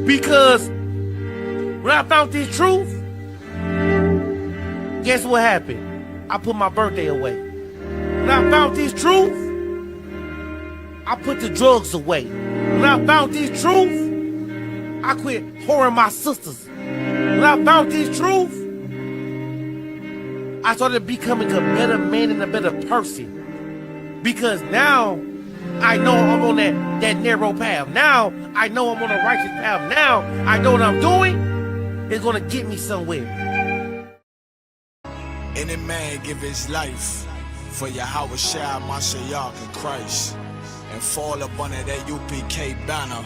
Because when I found this truth, guess what happened? I put my birthday away. When I found this truth, I put the drugs away. When I found this truth, I quit whoring my sisters. When I found this truth, I started becoming a better man and a better person. Because now, I know I'm on that narrow path. Now, I know I'm on a righteous path. Now, I know what I'm doing is going to get me somewhere. Any man give his life for Yahweh Mashiach and Christ and fall up under that UPK banner.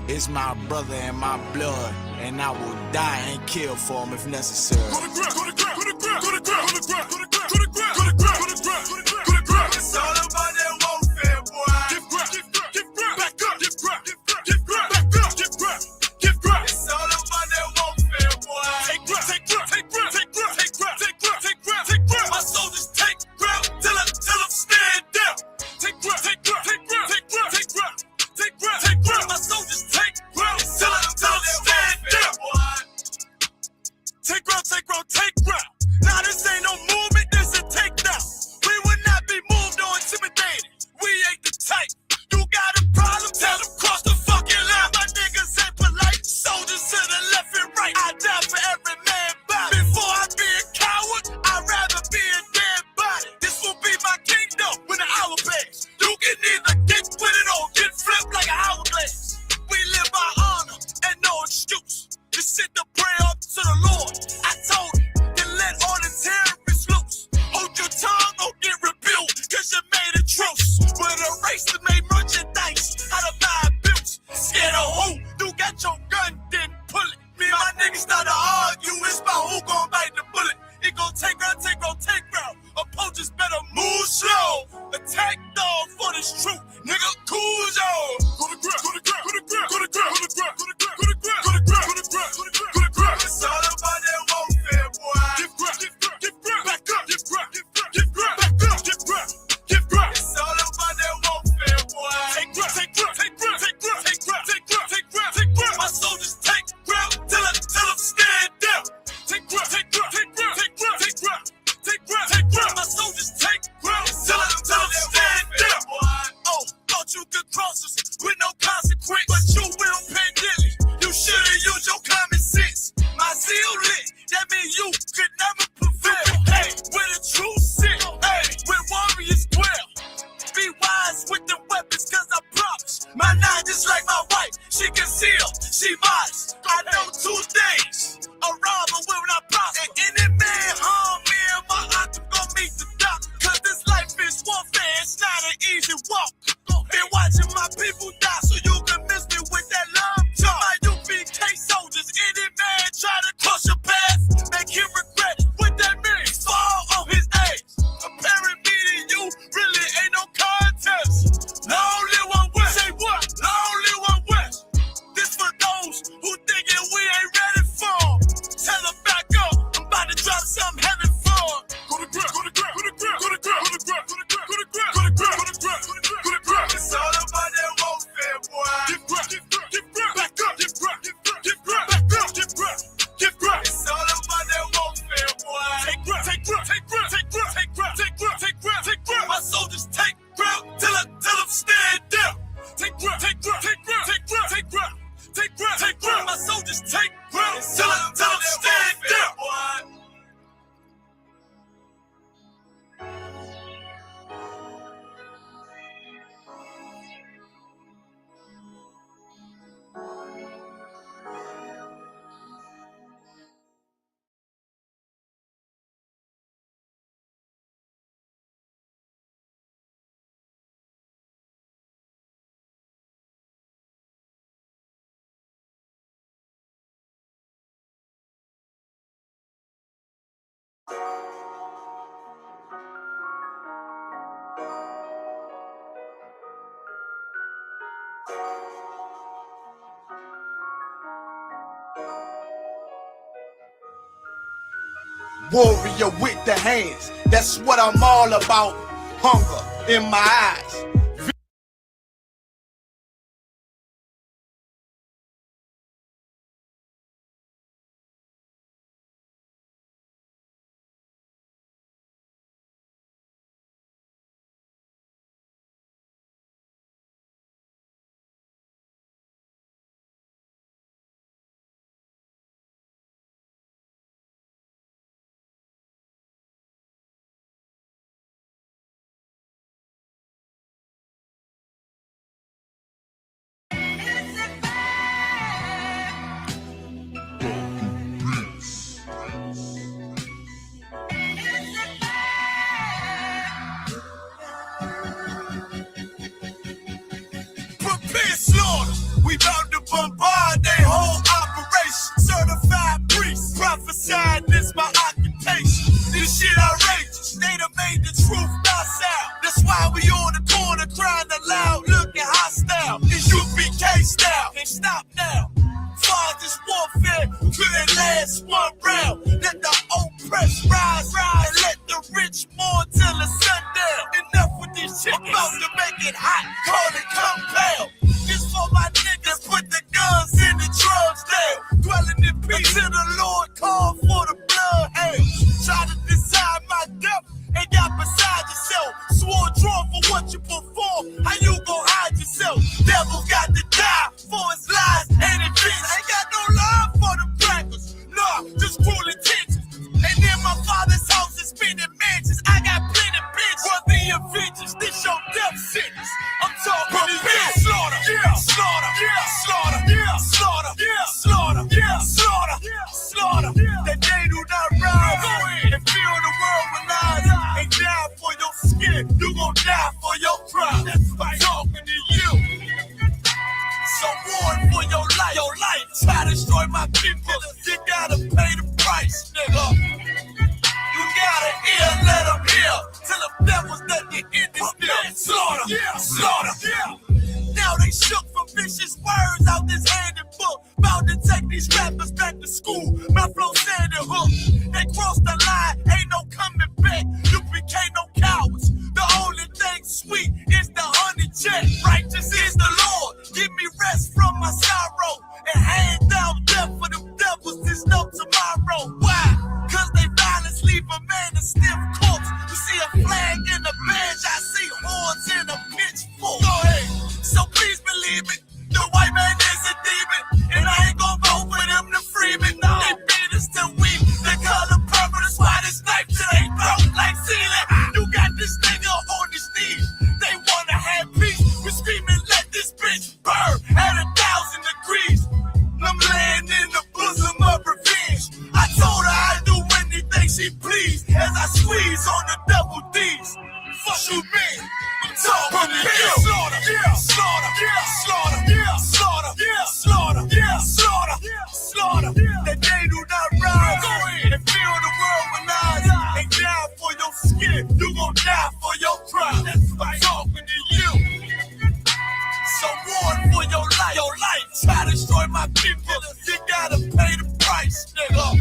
It's my brother and my blood, and I will die and kill for him if necessary. Go to ground, go to ground, go to ground, go to ground, go to ground, go to ground, go to ground, go to ground, go to ground, go to ground, go to ground. It's all about that warfare, boy. Give ground, give ground, back up, give ground, give ground, back up, give ground, give ground. It's all about that warfare, boy. Take ground, take ground, take ground, take ground, take ground, take ground, take ground, take ground. My soldiers take ground till I'm stand down. Take ground, take ground, take ground, take ground, take ground, take ground, take ground. My soldiers take ground till I'm stand down. Take ground, take ground, take ground. Now this ain't no movement, this a takedown. We would not be moved or intimidated. We ain't the type. You got a problem? Tell them cross the fucking line. My niggas ain't polite. Soldiers to the left and right. I die for every man body. Before I be a coward, I'd rather be a dead body. This will be my kingdom when the hour plays. You can either get with it or get flipped like an hourglass. We live by honor and no excuse. Just sit to pray up to the Lord. I told him to let all the terrorists loose. Hold your tongue or get rebuked, cause you made a truce. With a race that made merchandise out of my abuse. Scared of who? You got your gun, then pull it. Me and my niggas start to argue. It's about who gon' bite the bullet. It gon' take round, take round, take round. Opponents better move slow. Attack dog for this truth. Nigga, cool zone. Go to ground, go to ground, go to ground, go to ground, go to ground, go to ground, go to ground, go to ground, go to ground, go to ground, go to ground. It's all about that warfare, boy. Give ground, give ground, back up, give ground, give ground, back up, give ground, give ground. It's all about that warfare, boy. Take ground, take ground, take ground, take ground, take ground, take ground, take ground, take ground. My soldiers take ground till I'm stand down. Take ground, take ground, take ground, take ground, take ground, take ground, take ground. My soldiers take ground till I'm stand down. Oh, thought you could cross us with no consequence, but you will pay dearly. You should've used your common sense. My zeal lit, that means you could never prevail. Hey, with a true sit, hey, with warriors dwell. Be wise with the weapons, cause I promise. My nine just like my wife, she concealed, she modest. I know 2 things, a robber will not prosper. And any man harm me and my aunt gon' meet the doc. Cause this life is warfare, it's not an easy walk. Been watching my people die so you can miss me with that love talk. My UPK soldiers, any man try to cross your path, make him regret it. What that means? Fall on his age. Comparing me to you really ain't no contest. Lonely one west. Say what? Lonely one west. This for those who thinking we ain't ready for. Tell them back up. I'm about to drop something heavy for. Go to ground, go to ground, go to ground, go to ground, go to ground, go to ground, go to ground, go to ground, go to ground, go to ground, go to ground. It's all about that warfare, boy. Give ground, give ground, back up, give ground, give ground, back up, give ground, give ground. It's all about that warfare, boy. Take ground, take ground, take ground, take ground, take ground, take ground, take ground, take ground. My soldiers take ground till I'm stand down. Take ground, take ground, take ground, take ground, take ground, take ground, take ground. My soldiers take ground till I'm stand down. Warrior with the hands, that's what I'm all about. Hunger in my eyes, bombard they whole operation. Certified priest, prophesying this my occupation. This shit outrageous, they done made the truth not sound. That's why we on the corner crying aloud, looking hostile. It's UPK style, can't stop now. This warfare couldn't last one round. Let the oppressed rise, and let the rich mourn till the sundown. Enough with this shit, about to make it hot, call it compound. This for my niggas, put the guns in the drugs down. Dwelling in peace till the Lord call for the blood hands. Try to decide my death and got beside yourself. Swore drawn for what you perform, how you gon' hide yourself? Devil got to die for his lies and advance. Ain't got no love for the blackers, nah, just cruel intentions. And in my father's house is spinning mansions. I got plenty bitches for the Avengers. This your death sentence. I'm talking this slaughter, yeah, slaughter, yeah, slaughter, yeah, slaughter, yeah, slaughter, yeah, slaughter, slaughter. That they do not rise and feel the world with lies and die for your skin. You gon' die for your crime. That's why I'm talking to you. So warn for your life. Your life. Try to destroy my people. You gotta pay the price, nigga. You gotta hear, let them hear. Till the devil's done the end is still. Slaughter, yeah, slaughter, yeah. Now they shook from vicious words out this handed book. About to take these rappers back to school. My flow said the hook. They crossed the line, ain't no coming back. You became no cowards. The only thing sweet is the honey check. Righteous is the Lord. Give me rest from my sorrow. And hand down death for them devils. There's no tomorrow. Why? Cause they violence leave a man a stiff corpse. You see a flag in the bench, I see horns in a pitchfork. Go ahead. So please believe it. The white man is a demon. And I ain't gon' vote for them to free me. No. They beat us till we the color purple. That's why this knife till they broke like ceiling. You got this nigga on his knees. They wanna have peace. We screaming, let this bitch burn at 1,000 degrees. I'm laying in the bosom of revenge. I told her I'd do anything she pleased as I squeeze on the double D's. Fuck you, man. I'm talking to you. Slaughter, yeah, slaughter, yeah, slaughter, yeah, slaughter, yeah, slaughter, yeah, slaughter, yeah, slaughter. That they do not rise and feel the world with lies and die for your skin. You gon' die for your crime. That's why I'm talking to you. So warn for your life. Your life. Try to destroy my people. You gotta pay the price, nigga.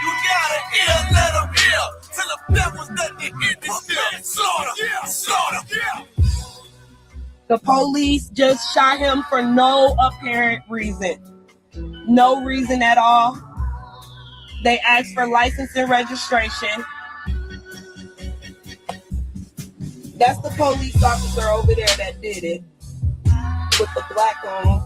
You gotta hear, let them hear. Till the devil's done the end is still. Slaughter, yeah, slaughter, yeah. The police just shot him for no apparent reason. No reason at all. They asked for license and registration. That's the police officer over there that did it. With the black on.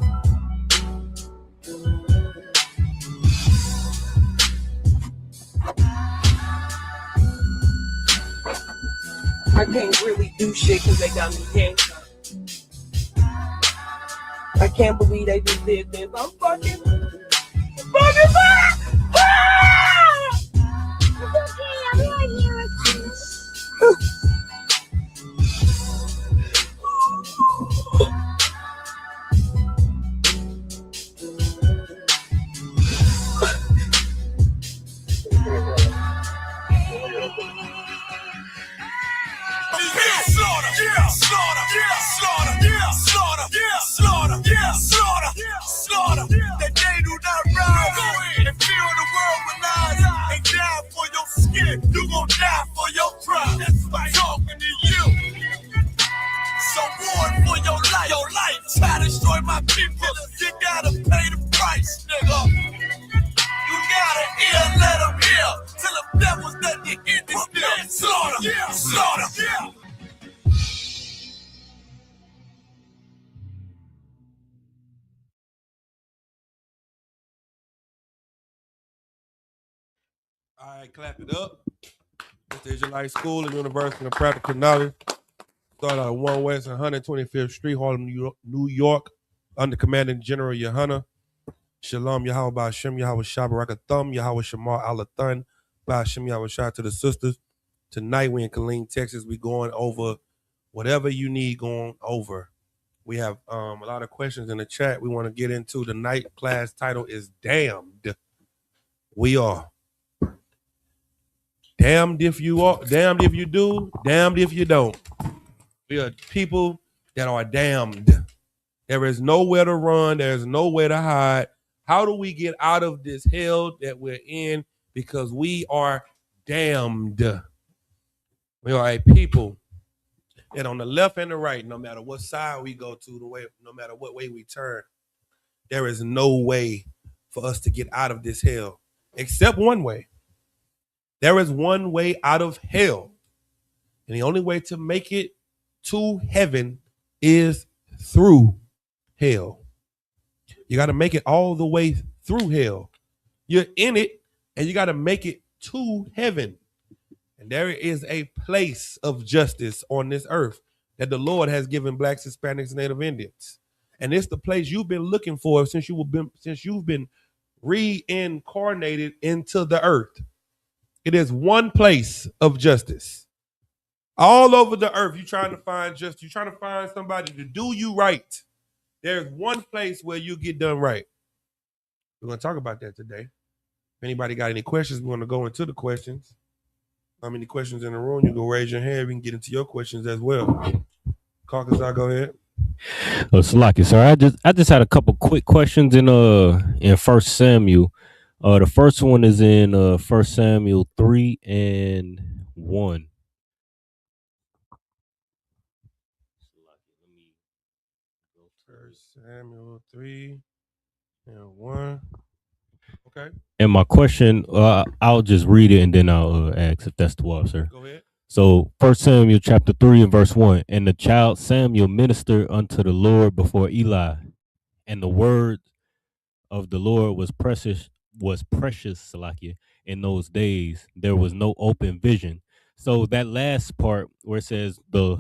I can't really do shit because they got me handcuffed. I can't believe they just did this. I'm fucking back! Slaughter, yeah, slaughter, yeah, slaughter, yeah, slaughter, yeah, slaughter, yeah, slaughter, yeah, slaughter. That they do not rise and feel the world with lies and die for your skin. You gon' die for your crime. That's why I'm talking to you. So warn for your life. Your life. Try to destroy my people. You gotta pay the price, nigga. You gotta hear, let them hear. Till the devil's done the end is still. Slaughter, yeah, slaughter, yeah. All right, clap it up. This is Israelite School and University of Practical Knowledge. Started at 1 West 125th Street, Harlem, New York, under Commanding General Yohana. Shalom, Yahweh Ba'Shem, Yahweh Shabarakathum, Yahweh Shamar Alathan, Ba'Shem, Yahweh Shah to the sisters. Tonight, we in Killeen, Texas. We going over whatever you need going over. We have a lot of questions in the chat we want to get into. The night class title is Damned. We are. Damned if you are, damned if you do, damned if you don't. We are people that are damned. There is nowhere to run. There's nowhere to hide. How do we get out of this hell that we're in? Because we are damned. We are a people that on the left and the right, no matter what side we go to, no matter what way we turn, there is no way for us to get out of this hell except one way. There is one way out of hell. And the only way to make it to heaven is through hell. You got to make it all the way through hell. You're in it and you got to make it to heaven. And there is a place of justice on this earth that the Lord has given blacks, Hispanics, and Native Indians. And it's the place you've been looking for since you've been reincarnated into the earth. It is one place of justice. All over the earth, you're trying to find justice. You're trying to find somebody to do you right. There's one place where you get done right. We're going to talk about that today. If anybody got any questions, we want to go into the questions. How many questions in the room? You can raise your hand. We can get into your questions as well. Caucus, I'll go ahead. Salaki, sir. I just had a couple quick questions in 1 Samuel. The first one is in 1 Samuel 3:1. Samuel 3:1. Okay. And my question, I'll just read it and then I'll ask if that's 12, sir. Go ahead. So 1 Samuel chapter 3:1. And the child Samuel ministered unto the Lord before Eli, and the word of the Lord was precious, Salakia, in those days. There was no open vision. So that last part where it says the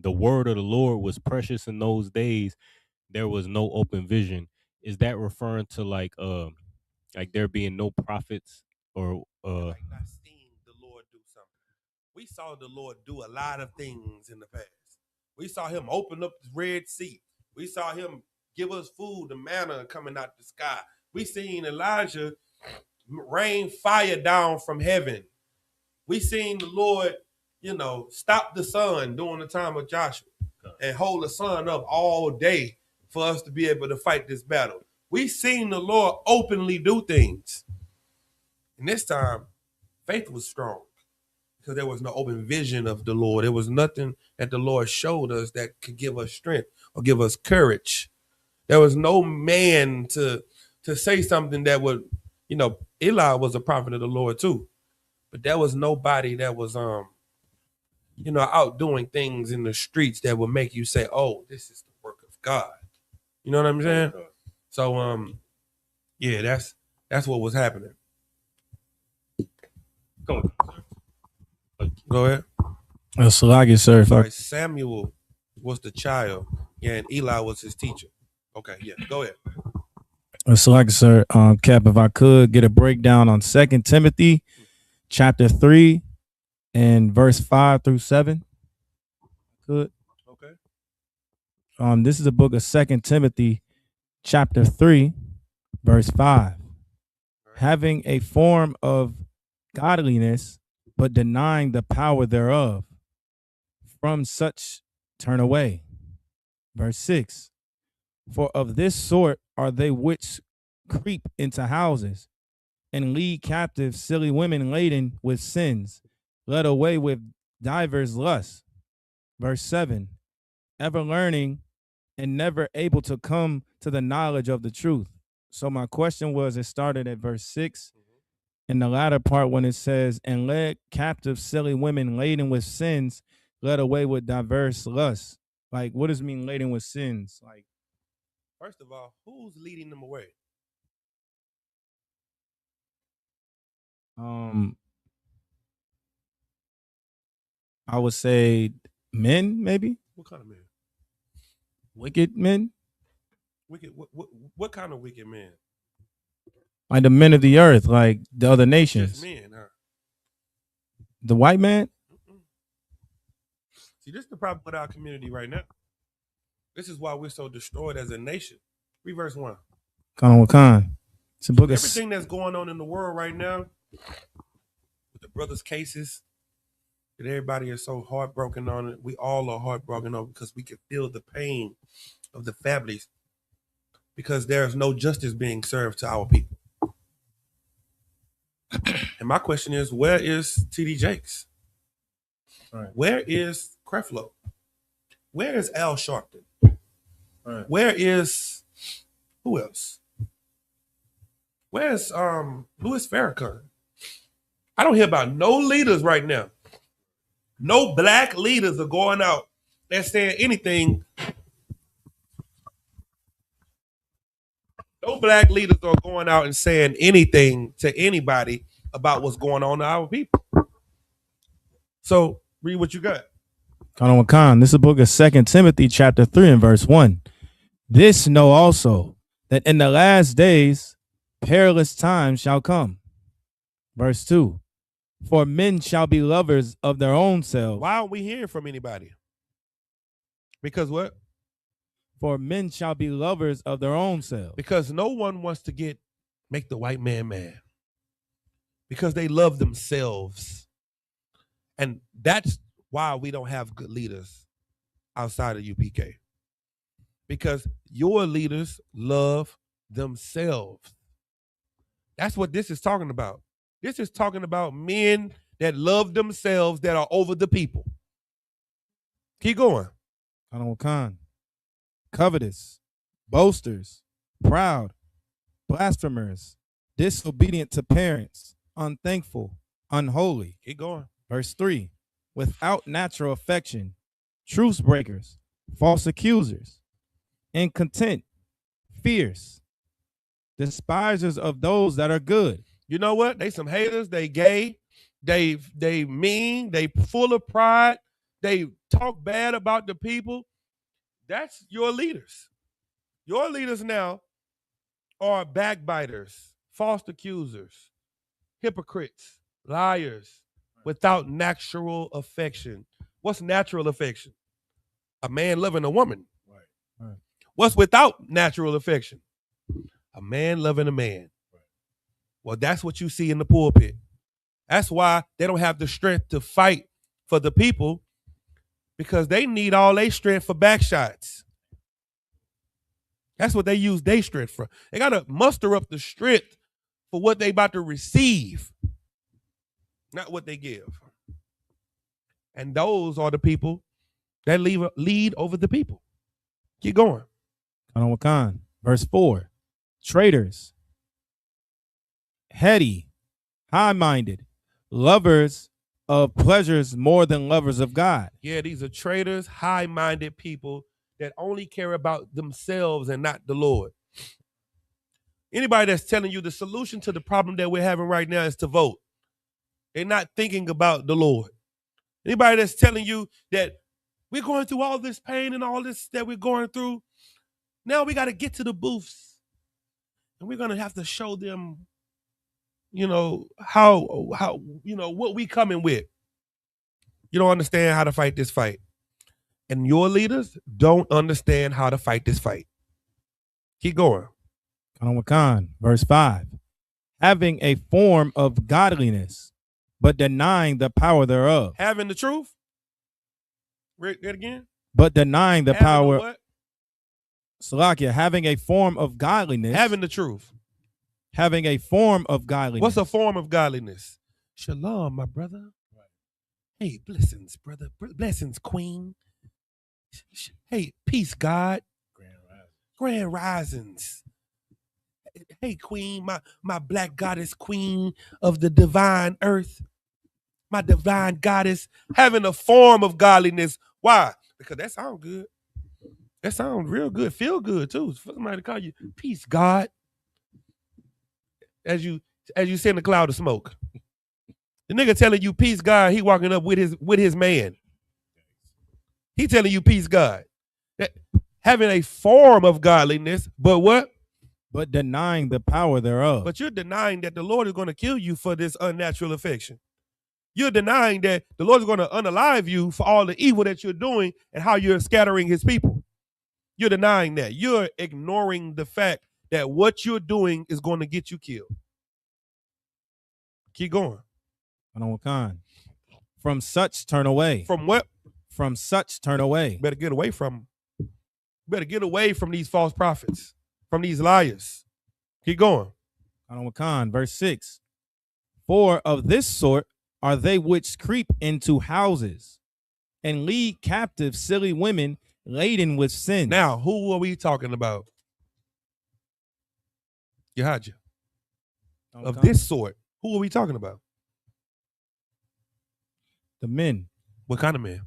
word of the Lord was precious in those days, there was no open vision. Is that referring to like there being no prophets or like not seeing the Lord do something? We saw the Lord do a lot of things in the past. We saw him open up the Red Sea. We saw him give us food, the manna coming out the sky. We seen Elijah rain fire down from heaven. We seen the Lord, stop the sun during the time of Joshua and hold the sun up all day for us to be able to fight this battle. We seen the Lord openly do things. And this time, faith was strong because there was no open vision of the Lord. There was nothing that the Lord showed us that could give us strength or give us courage. There was no man to say something that would, Eli was a prophet of the Lord too. But there was nobody that was, out doing things in the streets that would make you say, oh, this is the work of God. You know what I'm saying? So, that's what was happening. Go ahead. Salaki, sir. Sorry, Samuel was the child, and Eli was his teacher. Okay, yeah, go ahead. Salaki, sir. Cap, if I could get a breakdown on 2 Timothy chapter 3 and verse 5 through 7. Good. Okay. This is a book of 2 Timothy chapter 3, verse 5. Having a form of godliness, but denying the power thereof. From such turn away. Verse 6. For of this sort are they which creep into houses and lead captive silly women laden with sins, led away with divers lusts. Verse 7. Ever learning and never able to come to the knowledge of the truth. So my question was, it started at verse 6. In the latter part when it says, and led captive silly women laden with sins, led away with diverse lusts. Like, what does it mean laden with sins? Like, first of all, who's leading them away? I would say men, maybe. What kind of men? Wicked men. Wicked. What kind of wicked men? Like the men of the earth, like the other nations. Just men, huh? The white man. See, this is the problem with our community right now. This is why we're so destroyed as a nation. Read verse 1. Khan. It's a book of Everything that's going on in the world right now, with the brothers' cases, that everybody is so heartbroken on it. We all are heartbroken on it because we can feel the pain of the families because there's no justice being served to our people. And my question is, where is TD Jakes? Right. Where is Creflo? Where is Al Sharpton? Right. Where is who else? Where's Louis Farrakhan? I don't hear about no leaders right now. No black leaders are going out and saying anything. No black leaders are going out and saying anything to anybody about what's going on to our people. So read what you got. Khan. This is a book of 2 Timothy chapter 3 and verse 1. This know also that in the last days perilous times shall come. Verse 2. For men shall be lovers of their own selves. Why aren't we hearing from anybody? Because what? For men shall be lovers of their own selves. Because no one wants to make the white man mad. Because they love themselves. And that's why we don't have good leaders outside of UPK. Because your leaders love themselves. That's what this is talking about. This is talking about men that love themselves that are over the people. Keep going. Khan. Covetous, boasters, proud, blasphemers, disobedient to parents, unthankful, unholy. Keep going. Verse 3. Without natural affection, truce breakers, false accusers, incontent, fierce, despisers of those that are good. You know what? They some haters. They gay. They mean. They full of pride. They talk bad about the people. That's your leaders. Your leaders now are backbiters, false accusers, hypocrites, liars, without natural affection. What's natural affection? A man loving a woman. Right. What's without natural affection? A man loving a man. Well, that's what you see in the pulpit. That's why they don't have the strength to fight for the people, because they need all their strength for back shots. That's what they use their strength for. They got to muster up the strength for what they about to receive, not what they give. And those are the people that lead over the people. Keep going. Khan. Verse 4. Traitors, heady, high-minded, lovers of pleasures more than lovers of God. Yeah, these are traitors, high-minded people that only care about themselves and not the Lord. Anybody that's telling you the solution to the problem that we're having right now is to vote, they're not thinking about the Lord. Anybody that's telling you that we're going through all this pain and all this that we're going through, now we got to get to the booths. And we're going to have to show them, how what we coming with. You don't understand how to fight this fight. And your leaders don't understand how to fight this fight. Keep going. Khan. Verse 5. Having a form of godliness, but denying the power thereof. Having the truth? Read that again. But denying the Having power. what? Salakia, having a form of godliness. Having the truth. Having a form of godliness. What's a form of godliness? Shalom, my brother. Hey, blessings, brother. Blessings, queen. Hey, peace, God. Grand risings. Hey, queen, my black goddess, queen of the divine earth. My divine goddess, having a form of godliness. Why? Because that sounds good. That sounds real good. Feel good, too. For somebody to call you peace, God. As you send a cloud of smoke. The nigga telling you peace, God, he walking up with his man. He telling you peace, God. Having a form of godliness, but what? But denying the power thereof. But you're denying that the Lord is going to kill you for this unnatural affection. You're denying that the Lord is going to unalive you for all the evil that you're doing and how you're scattering his people. You're denying that. You're ignoring the fact that what you're doing is going to get you killed. Keep going. From such turn away. From what? From such turn away. Better get away from them. Better get away from these false prophets, from these liars. Keep going. Verse 6. For of this sort are they which creep into houses and lead captive silly women laden with sin. Now, who are we talking about? Yahajah. Of this sort, who are we talking about? The men. What kind of men?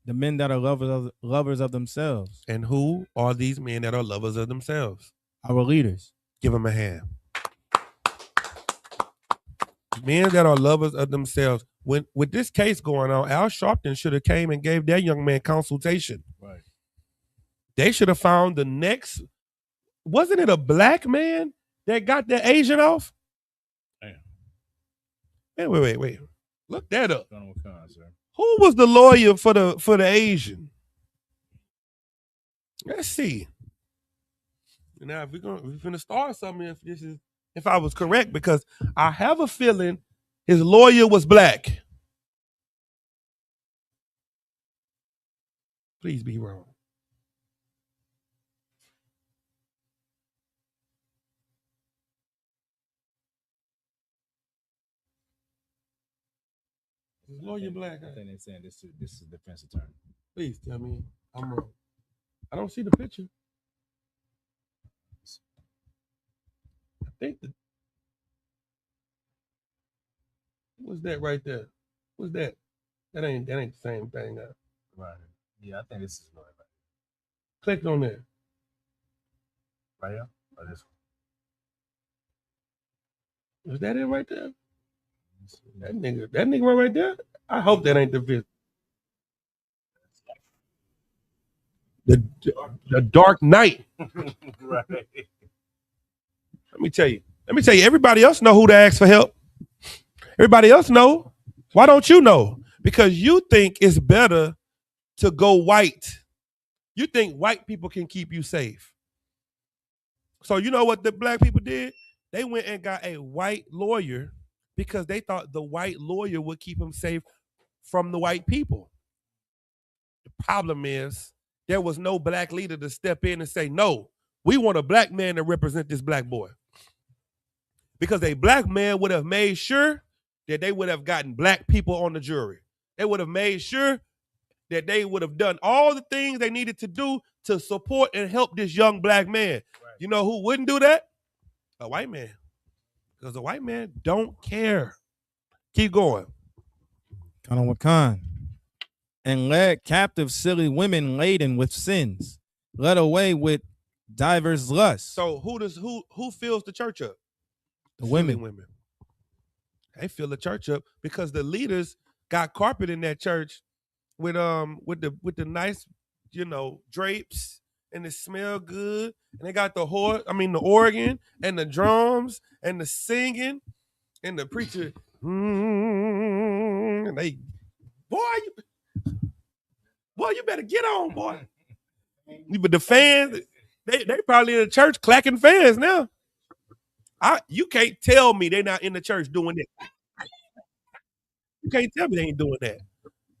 The men that are lovers of themselves. And who are these men that are lovers of themselves? Our leaders. Give them a hand. Men that are lovers of themselves. When with this case going on, Al Sharpton should have came and gave that young man consultation. Right. They should have found the next. Wasn't it a black man that got the Asian off? Damn. Wait. Look that up. Who was the lawyer for the Asian? Let's see. Now, if we're gonna start something, if I was correct, because I have a feeling his lawyer was black. Please be wrong. His lawyer black. I think they're saying this is defense attorney. Please tell me I'm wrong. I don't see the picture. I think what's that right there? What's that? That ain't the same thing. Right. Yeah, I think this is lawyer. Click on that. Right here? Or this one? Is that it right there? That nigga right there? I hope that ain't the vid. The Dark Knight. Right. Let me tell you, everybody else know who to ask for help. Everybody else know. Why don't you know? Because you think it's better to go white. You think white people can keep you safe. So you know what the black people did? They went and got a white lawyer because they thought the white lawyer would keep them safe from the white people. The problem is there was no black leader to step in and say, no, we want a black man to represent this black boy. Because a black man would have made sure that they would have gotten black people on the jury. They would have made sure that they would have done all the things they needed to do to support and help this young black man. Right. You know who wouldn't do that? A white man. Because a white man don't care. Keep going. And led captive silly women laden with sins, led away with divers lusts. So who fills the church up? The women. They fill the church up because the leaders got carpet in that church with the nice, drapes, and it smell good. And they got the organ and the drums and the singing and the preacher. And they, boy, you better get on, boy. But the fans, they probably in the church clacking fans now. You can't tell me they're not in the church doing that. You can't tell me they ain't doing that.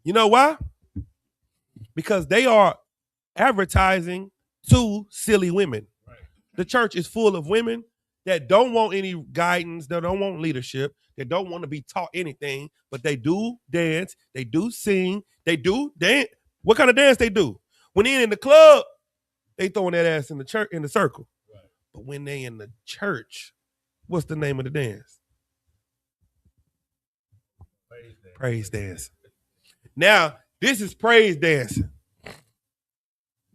You know why? Because they are advertising to silly women. Right. The church is full of women that don't want any guidance, that don't want leadership, that don't want to be taught anything, but they do dance, they do sing, they do dance. What kind of dance they do? When they're in the club, they throwing that ass in the church in the circle. Right. But when they in the church, what's the name of the dance? Praise dance. Now, this is praise dancing.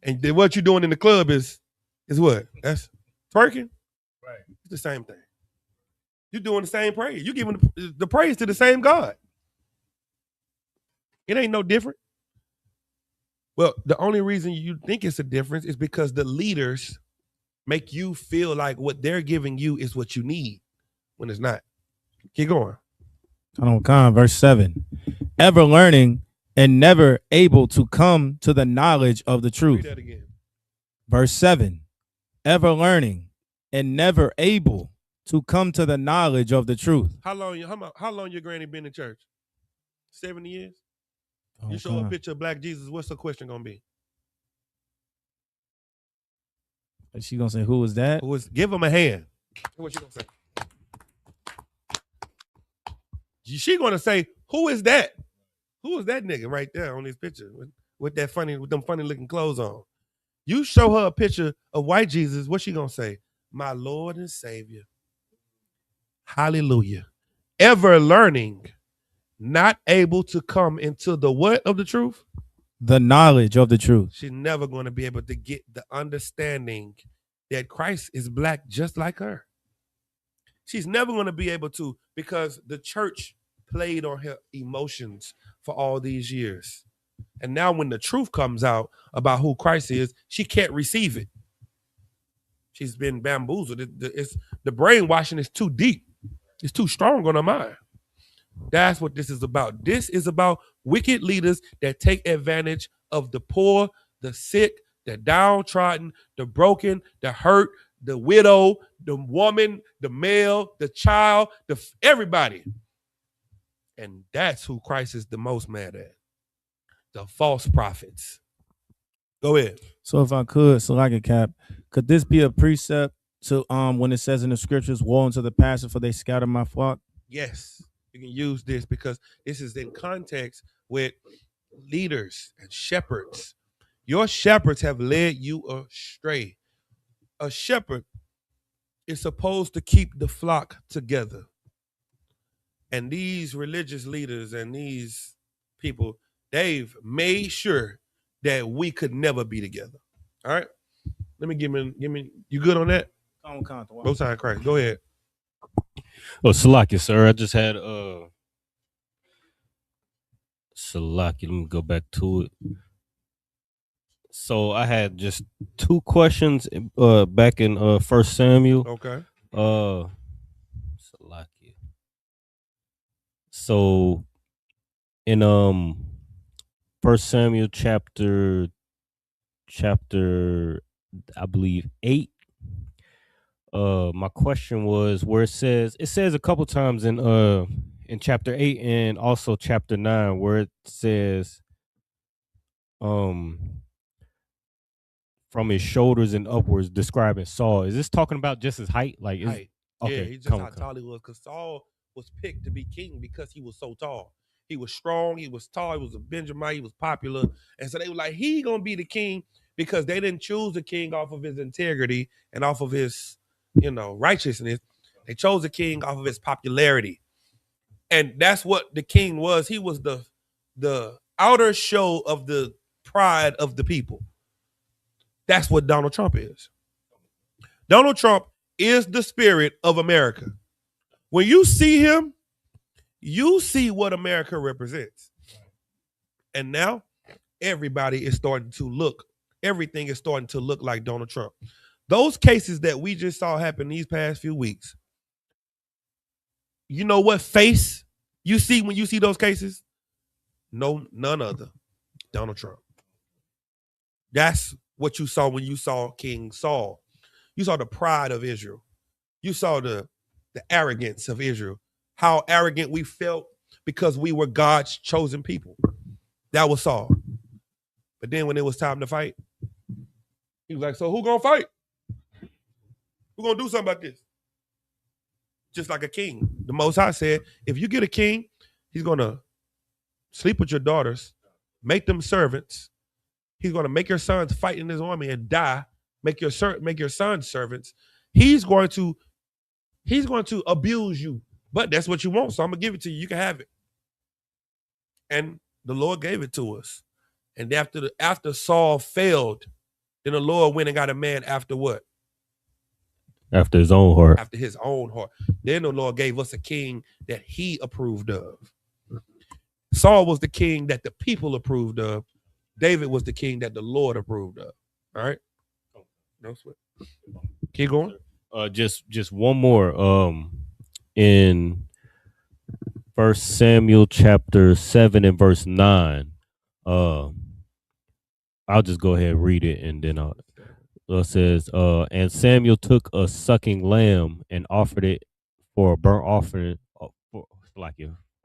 And then what you're doing in the club is what? That's twerking? Right. It's the same thing. You're doing the same praise. You're giving the praise to the same God. It ain't no different. Well, the only reason you think it's a difference is because the leaders make you feel like what they're giving you is what you need when it's not. Keep going. Verse 7. Ever learning and never able to come to the knowledge of the Read truth. that again. Verse 7, ever learning and never able to come to the knowledge of the truth. How long your granny been in church? 70 years? You show a Okay. picture of Black Jesus, what's the question gonna be? Is she gonna say, who is that? Give him a hand. What she gonna say? She gonna say, who is that? Who is that nigga right there on this picture with them funny looking clothes on? You show her a picture of white Jesus, what's she gonna say? My Lord and Savior. Hallelujah. Ever learning, not able to come into the what of the truth? The knowledge of the truth. She's never going to be able to get the understanding that Christ is Black just like her. She's never going to be able to, because the church played on her emotions for all these years. And now when the truth comes out about who Christ is, she can't receive it. She's been bamboozled. The brainwashing is too deep. It's too strong on her mind. That's what this is about. This is about wicked leaders that take advantage of the poor, the sick, the downtrodden, the broken, the hurt, the widow, the woman, the male, the child, everybody. And that's who Christ is the most mad at. The false prophets. Go ahead. So if I could, Salaka Cap, could this be a precept to when it says in the scriptures, woe unto the pastor, for they scatter my flock? Yes, you can use this because this is in context with leaders and shepherds. Your shepherds have led you astray. A shepherd is supposed to keep the flock together. And these religious leaders and these people, they've made sure that we could never be together. All right? Let me give me, you good on that? Both sides Christ. Go ahead. Oh, Salaki, sir. I just had Salaki. Let me go back to it. So I had just two questions back in 1 Samuel. Okay. Salaki. So in 1 Samuel chapter I believe 8. My question was where it says a couple times in chapter 8 and also chapter 9 where it says from his shoulders and upwards, describing Saul. Is this talking about just his height? Like, Height. Okay, Yeah, he's just how tall he was, because Saul was picked to be king because he was so tall. He was strong, he was tall, he was a Benjamite, he was popular. And so they were like, he gonna be the king, because they didn't choose the king off of his integrity and off of his, righteousness. They chose the king off of his popularity. And that's what the king was. He was the outer show of the pride of the people. That's what Donald Trump is. Donald Trump is the spirit of America. When you see him, you see what America represents. And now everything is starting to look like Donald Trump. Those cases that we just saw happen these past few weeks, you know what face you see when you see those cases? No, none other. Donald Trump. That's what you saw when you saw King Saul. You saw the pride of Israel. You saw the arrogance of Israel. How arrogant we felt because we were God's chosen people. That was Saul. But then when it was time to fight, he was like, so who gonna fight? Who gonna do something about this? Just like a king. The Most High said, if you get a king, he's gonna sleep with your daughters, make them servants. He's gonna make your sons fight in his army and die. Make your sons servants. He's going to abuse you. But that's what you want, so I'm gonna give it to you. You can have it. And the Lord gave it to us. And after Saul failed, then the Lord went and got a man after what? After his own heart. After his own heart. Then the Lord gave us a king that he approved of. Saul was the king that the people approved of. David was the king that the Lord approved of. All right? No sweat. Keep going. Just one more. In 1 Samuel chapter 7 and verse 9, Uh, I'll just go ahead and read it, and then it says, and Samuel took a sucking lamb and offered it for a burnt offering,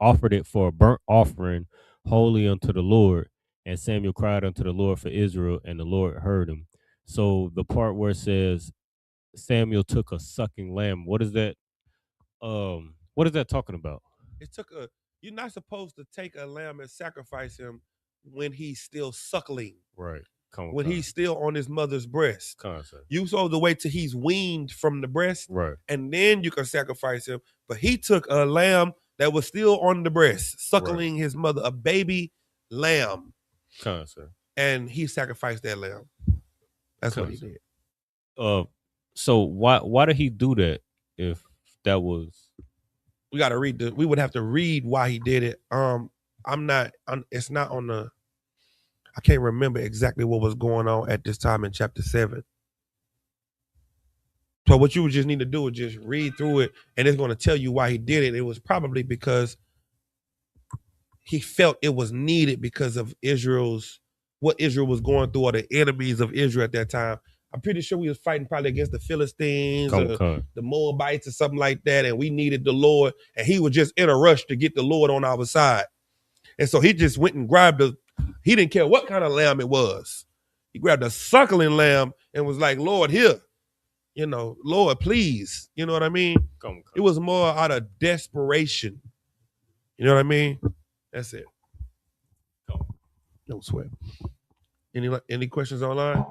offered it for a burnt offering holy unto the Lord. And Samuel cried unto the Lord for Israel, and the Lord heard him. So the part where it says Samuel took a sucking lamb, what is that? What is that talking about? It took a. You're not supposed to take a lamb and sacrifice him when he's still suckling. Right. When he's still on his mother's breast. Concept. You supposed to wait till he's weaned from the breast, Right. and then you can sacrifice him. But he took a lamb that was still on the breast, suckling his mother, a baby lamb. Concept. And he sacrificed that lamb. That's what he did. So why did he do that if that was? We got to read we would have to read why he did it. It's not on the. I can't remember exactly what was going on at this time in chapter 7. So what you would just need to do is just read through it, and it's going to tell you why he did it. It was probably because he felt it was needed because of what Israel was going through, or the enemies of Israel at that time. I'm pretty sure we was fighting probably against the Philistines or the Moabites or something like that, and we needed the Lord, and he was just in a rush to get the Lord on our side. And so he just went and grabbed he didn't care what kind of lamb it was. He grabbed a suckling lamb and was like, Lord, here, Lord, please. You know what I mean? It was more out of desperation. You know what I mean? That's it. No sweat. Any questions online?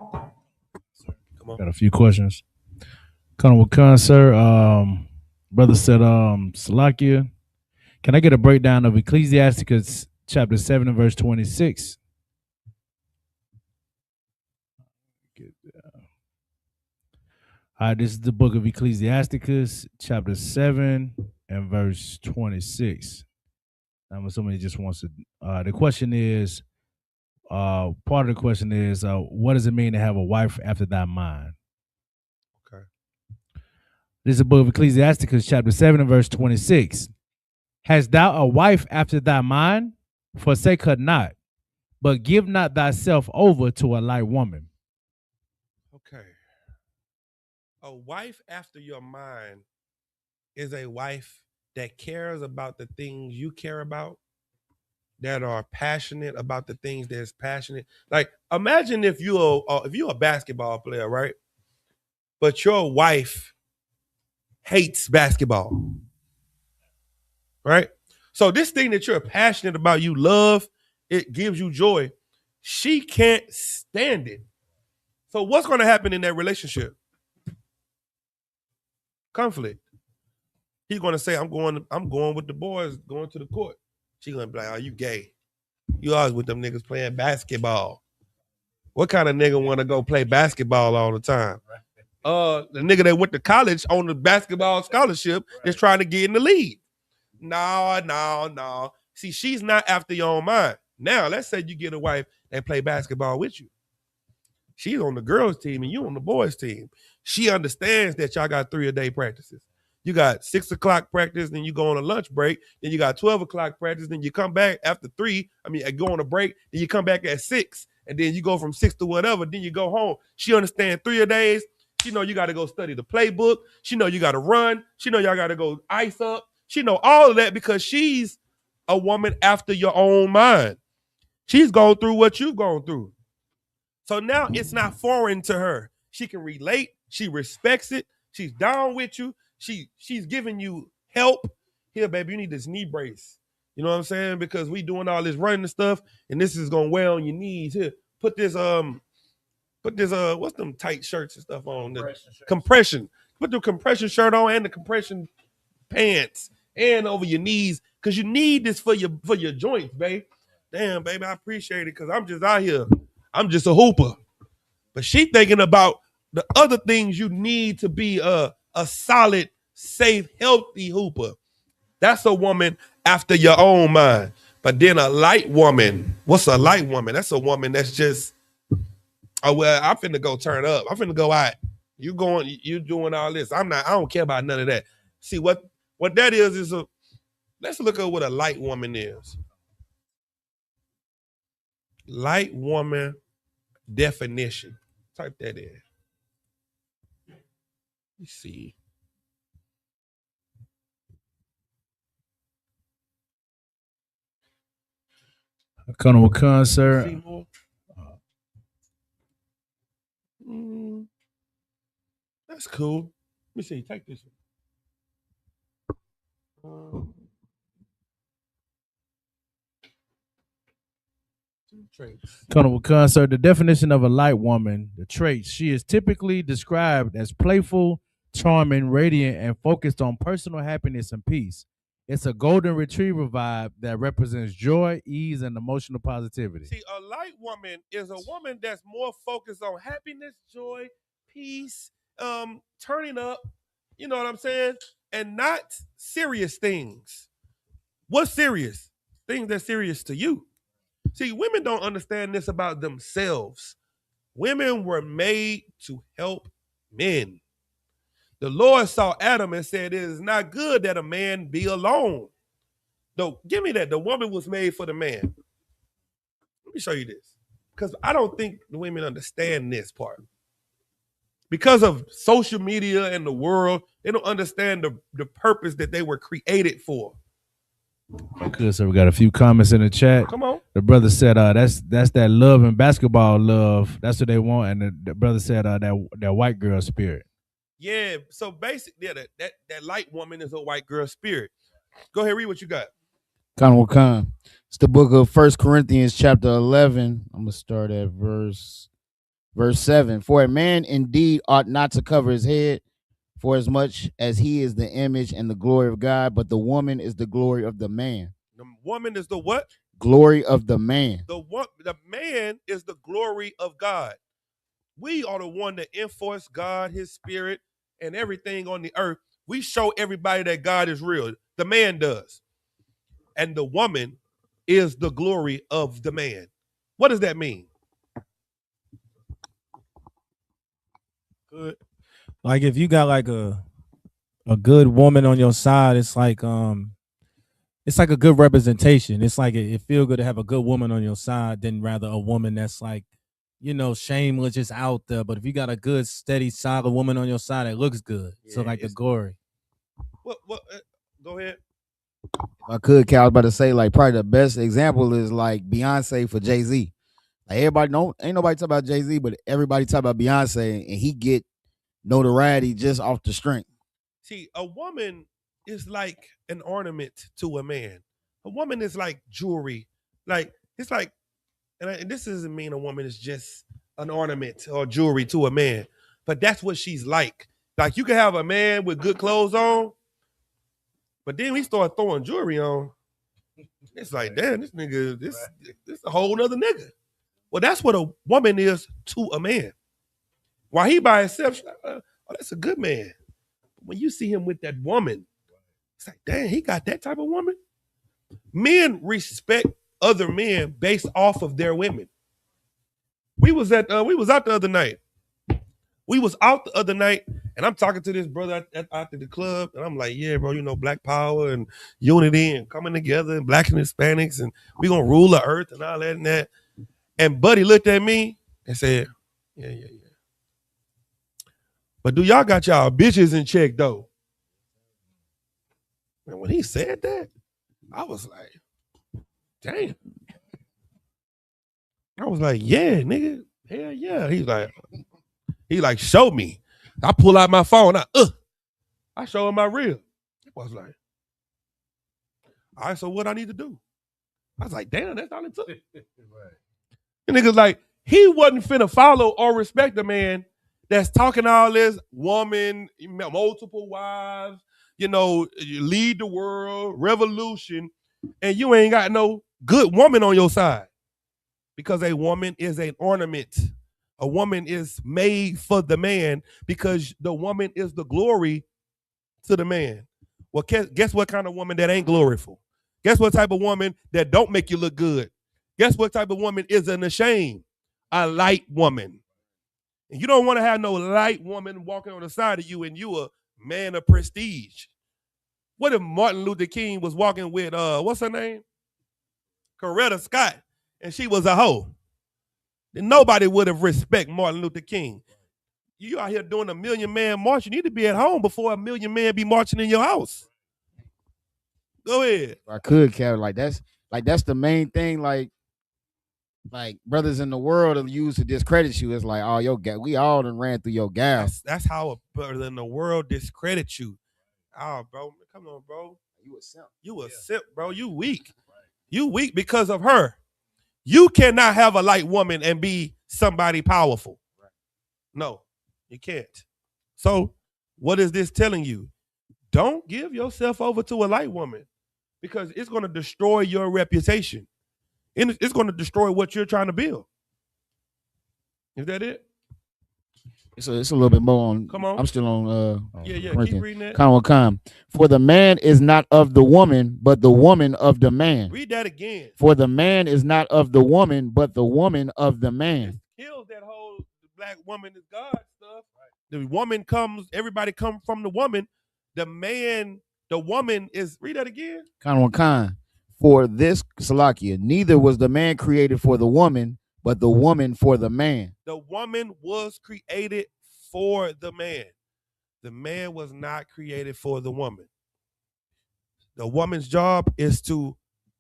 Come on. Got a few questions. Colonel Wakan, sir. Brother said, Salakia, can I get a breakdown of Ecclesiasticus chapter 7 and verse 26? All right, this is the book of Ecclesiasticus, chapter 7 and verse 26. I'm assuming he just wants to. The question is, part of the question is, what does it mean to have a wife after thy mind? Okay. This is the book of Ecclesiasticus, chapter 7 and verse 26. Hast thou a wife after thy mind? Forsake her not, but give not thyself over to a light woman. Okay. A wife after your mind is a wife that cares about the things you care about, that are passionate about the things that's passionate. Like, imagine if you're a basketball player, right? But your wife hates basketball, right? So this thing that you're passionate about, you love, it gives you joy. She can't stand it. So what's going to happen in that relationship? Conflict. He's going to say, I'm going with the boys, going to the court. She's going to be like, oh, you gay. You always with them niggas playing basketball. What kind of nigga want to go play basketball all the time? The nigga that went to college on the basketball scholarship is trying to get in the league. No. See, she's not after your own mind. Now, let's say you get a wife and play basketball with you. She's on the girls' team and you on the boys' team. She understands that y'all got 3-a-day practices. You got 6 o'clock practice, then you go on a lunch break. Then you got 12 o'clock practice, then you come back after 3. Go on a break, then you come back at 6. And then you go from 6 to whatever, then you go home. She understands 3-a-days. She know you got to go study the playbook. She know you got to run. She know y'all got to go ice up. She know all of that because she's a woman after your own mind. She's gone through what you've gone through. So now it's not foreign to her. She can relate. She respects it. She's down with you. She's giving you help. Here, baby, you need this knee brace. You know what I'm saying? Because we doing all this running and stuff, and this is gonna wear on your knees. Here, put this what's them tight shirts and stuff on? Compression. Put the compression shirt on and the compression pants and over your knees, because you need this for your joints, babe. Damn, baby, I appreciate it, because I'm just out here. I'm just a hooper. But she thinking about the other things you need to be a solid, safe, healthy hooper. That's a woman after your own mind. But then a light woman, what's a light woman? That's a woman that's just, oh, well, I'm finna go turn up. I'm finna go out. You doing all this. I don't care about none of that. See, what that is let's look at what a light woman is. Light woman definition. Type that in. Let's see. Colonel Khan, sir. See more? That's cool. Let me see. Take this one. Colonel Khan, sir, the definition of a light woman, the traits. She is typically described as playful, charming, radiant, and focused on personal happiness and peace. It's a golden retriever vibe that represents joy, ease, and emotional positivity. See, a light woman is a woman that's more focused on happiness, joy, peace, turning up, you know what I'm saying? And not serious things. What's serious? Things that's serious to you. See, women don't understand this about themselves. Women were made to help men. The Lord saw Adam and said, it is not good that a man be alone. No, give me that. The woman was made for the man. Let me show you this. Because I don't think the women understand this part. Because of social media and the world, they don't understand the purpose that they were created for. Good, so we got a few comments in the chat. Come on. The brother said, "That's that love and basketball love. That's what they want." And the brother said, "That white girl spirit." Yeah. So basically, yeah, that light woman is a white girl spirit. Go ahead, read what you got. Colonel Khan. It's the book of 1 Corinthians chapter 11. I'm gonna start at verse 7. For a man indeed ought not to cover his head, for as much as he is the image and the glory of God, but the woman is the glory of the man. The woman is the what? Glory of the man. The man is the glory of God. We are the one that enforce God, his spirit, and everything on the earth. We show everybody that God is real. The man does. And the woman is the glory of the man. What does that mean? Good. Like if you got like a good woman on your side, it's like a good representation. It's like it feel good to have a good woman on your side than rather a woman that's like, you know, shameless, just out there. But if you got a good, steady, solid woman on your side, it looks good. Yeah, so like the glory. What? Go ahead. If I could, Cal, I was about to say, like, probably the best example is like Beyonce for Jay-Z. Like everybody ain't nobody talk about Jay-Z, but everybody talk about Beyonce, and he get notoriety just off the strength. See, a woman is like an ornament to a man. A woman is like jewelry. Like it's like, and this doesn't mean a woman is just an ornament or jewelry to a man, but that's what she's like. Like you can have a man with good clothes on, but then we start throwing jewelry on. It's like, damn, this nigga, this a whole nother nigga. Well, that's what a woman is to a man. While he by himself, she's like, oh, that's a good man. When you see him with that woman, it's like, damn, he got that type of woman. Men respect other men based off of their women. We was out the other night. And I'm talking to this brother after the club, and I'm like, yeah, bro, you know, Black Power and unity and coming together and Black and Hispanics, and we gonna rule the earth and all that and that. And Buddy looked at me and said, yeah. But do y'all got y'all bitches in check though? And when he said that, I was like, damn. I was like, yeah, nigga. Hell yeah. He like, show me. I pull out my phone. I show him my reel. I was like, all right, so what I need to do? I was like, damn, that's all it took. Right. And niggas like, he wasn't finna follow or respect a man that's talking all this woman, multiple wives, you know, you lead the world, revolution, and you ain't got no good woman on your side. Because a woman is an ornament. A woman is made for the man because the woman is the glory to the man. Well, guess what kind of woman that ain't gloriful? Guess what type of woman that don't make you look good? Guess what type of woman isn't ashamed? A light woman. And you don't want to have no light woman walking on the side of you and you a man of prestige. What if Martin Luther King was walking with, what's her name? Coretta Scott, and she was a hoe? then nobody would have respect Martin Luther King. You out here doing a 1,000,000-man march. You need to be at home before 1,000,000 men be marching in your house. Go ahead. I could carry like that's the main thing. Like brothers in the world have used to discredit you. It's like, oh, we all done ran through your gas. That's how a brother in the world discredits you. Oh, bro, come on, bro. You a simp. You a simp, bro. You weak. You weak because of her. You cannot have a light woman and be somebody powerful. No, you can't. So what is this telling you? Don't give yourself over to a light woman because it's going to destroy your reputation. And it's going to destroy what you're trying to build. Is that it? It's a little bit more on. Come on. I'm still on. Yeah. Corinthians. Keep reading that. Come. For the man is not of the woman, but the woman of the man. Read that again. For the man is not of the woman, but the woman of the man. It kills that whole black woman is God stuff. The woman comes, everybody comes from the woman. The man, the woman is, read that again. For this, Salakia, neither was the man created for the woman, but the woman for the man. The woman was created for the man. The man was not created for the woman. The woman's job is to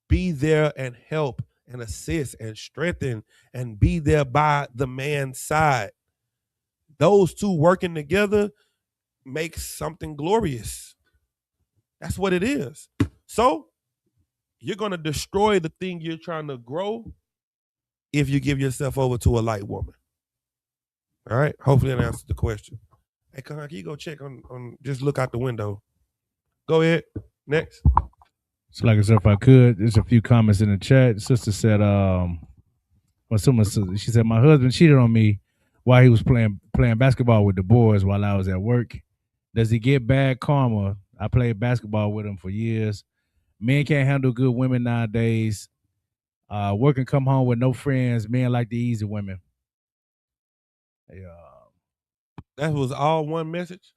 be there and help and assist and strengthen and be there by the man's side. Those two working together makes something glorious. That's what it is. So you're going to destroy the thing you're trying to grow if you give yourself over to a light woman. All right? Hopefully that answers the question. Hey, can you go check on just look out the window? Go ahead. Next. So like I said, if I could, there's a few comments in the chat. The sister said, she said, my husband cheated on me while he was playing basketball with the boys while I was at work. Does he get bad karma? I played basketball with him for years. Men can't handle good women nowadays. Work and come home with no friends. Men like the easy women. Yeah. That was all one message?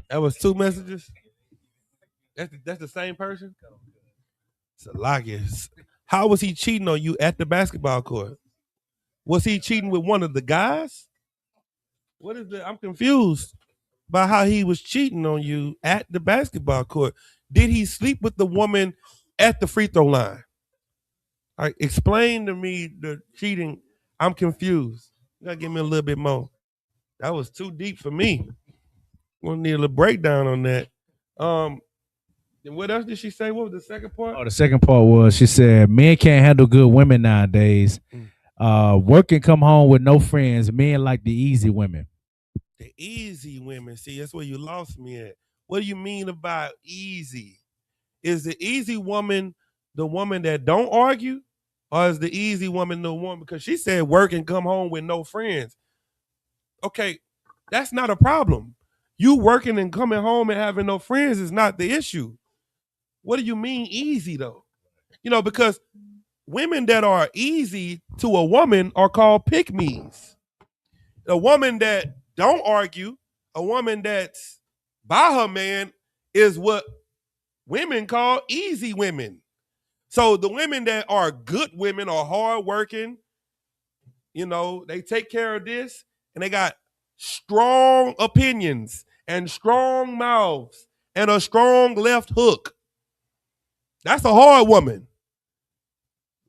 That was two messages? That's the same person? Salakia. How was he cheating on you at the basketball court? Was he cheating with one of the guys? I'm confused by how he was cheating on you at the basketball court. Did he sleep with the woman at the free throw line? All right, explain to me the cheating. I'm confused. You gotta give me a little bit more. That was too deep for me. We'll need a little breakdown on that. And what else did she say? What was the second part? Oh, the second part was she said men can't handle good women nowadays. Work and come home with no friends. Men like the easy women. The easy women. See, that's where you lost me at. What do you mean about easy? Is the easy woman the woman that don't argue? Or is the easy woman the woman? Because she said work and come home with no friends. Okay, that's not a problem. You working and coming home and having no friends is not the issue. What do you mean easy though? Because women that are easy to a woman are called pick-me's. A woman that don't argue, a woman that's by her man is what women call easy women. So the women that are good women are hardworking, they take care of this and they got strong opinions and strong mouths and a strong left hook. That's a hard woman.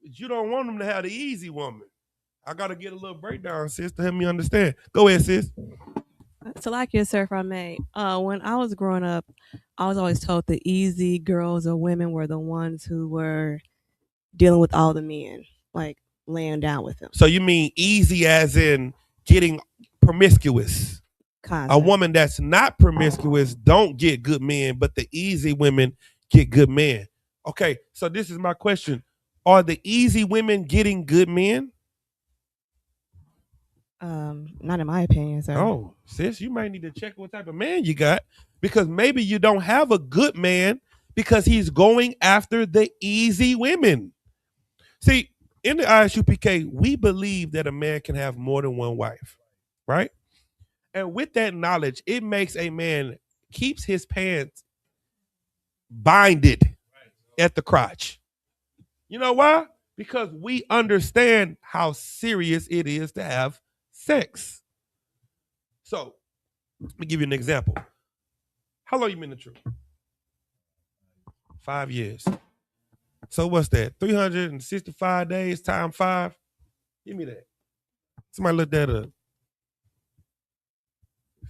But you don't want them to have the easy woman. I got to get a little breakdown, sis, to help me understand. Go ahead, sis. Salakia, sir, if I may. When I was growing up, I was always told the easy girls or women were the ones who were dealing with all the men, like laying down with them. So you mean easy as in getting promiscuous? Concept. A woman that's not promiscuous don't get good men, but the easy women get good men. Okay, so this is my question. Are the easy women getting good men? Not in my opinion, sir. Oh, sis, you might need to check what type of man you got, because maybe you don't have a good man because he's going after the easy women. See, in the Isupk, we believe that a man can have more than one wife, right? And with that knowledge, it makes a man keeps his pants binded at the crotch. You know why? Because we understand how serious it is to have sex. So, let me give you an example. How long you been in the truth? 5 years. So what's that? 365 days times 5? Give me that. Somebody look that up.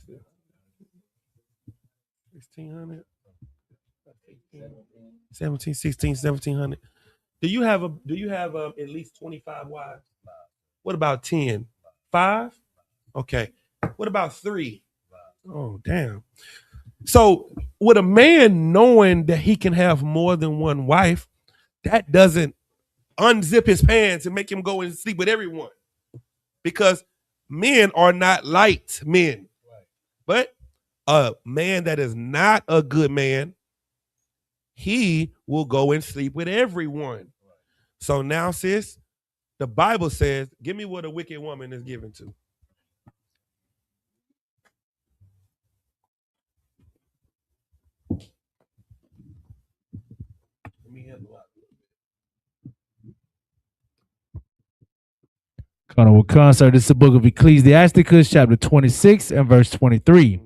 1,600? 17, 16, 1,700. Do you have at least 25 wives? What about 10? 5? Okay. What about 3? Oh, damn. So with a man knowing that he can have more than one wife, that doesn't unzip his pants and make him go and sleep with everyone. Because men are not light men. But a man that is not a good man, he will go and sleep with everyone. So now, sis, the Bible says, give me what a wicked woman is given to. Let me help you out. Colonel Concert, this is the book of Ecclesiasticus, chapter 26 and verse 23.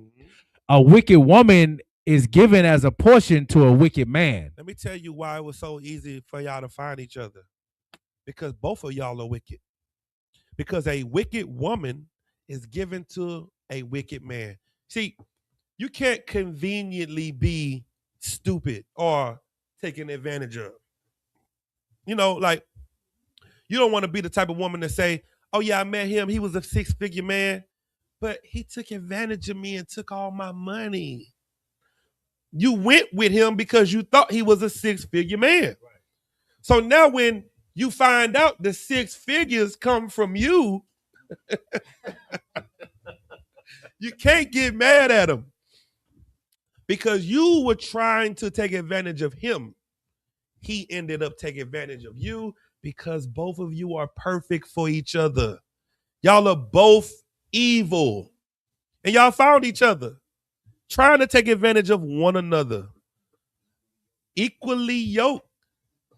A wicked woman is given as a portion to a wicked man. Let me tell you why it was so easy for y'all to find each other. Because both of y'all are wicked. Because a wicked woman is given to a wicked man. See, you can't conveniently be stupid or taken advantage of. You know, like, you don't want to be the type of woman to say, oh yeah, I met him, he was a 6-figure man, but he took advantage of me and took all my money. You went with him because you thought he was a 6-figure man. Right. So now when you find out the 6 figures come from you, you can't get mad at him because you were trying to take advantage of him. He ended up taking advantage of you because both of you are perfect for each other. Y'all are both evil. And y'all found each other trying to take advantage of one another. Equally yoked.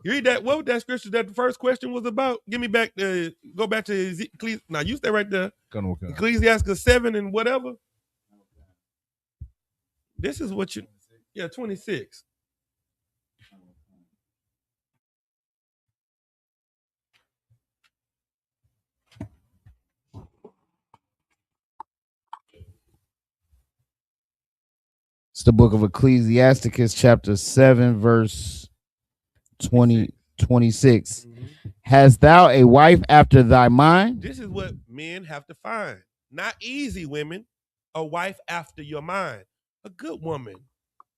You read that? What was that scripture that the first question was about? Give me back go back to Ecclesiastes. Now you stay right there. Ecclesiastes 7 and whatever. This is what you, 26. It's the book of Ecclesiasticus, chapter 7, verse 26. Mm-hmm. Hast thou a wife after thy mind? This is what men have to find. Not easy women, a wife after your mind. A good woman.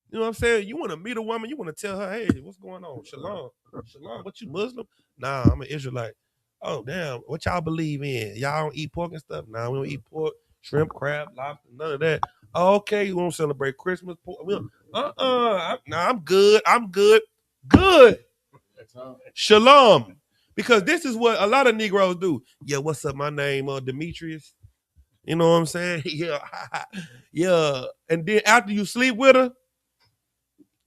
You know what I'm saying? You want to meet a woman, you want to tell her, hey, what's going on? Shalom. Shalom, what you Muslim? Nah, I'm an Israelite. Oh, damn. What y'all believe in? Y'all don't eat pork and stuff? Nah, we don't eat pork, shrimp, crab, lobster, none of that. Okay, you won't celebrate Christmas. I'm good. I'm good. Good. Shalom. Because this is what a lot of Negroes do. Yeah, what's up? My name Demetrius. You know what I'm saying? Yeah. Yeah. And then after you sleep with her,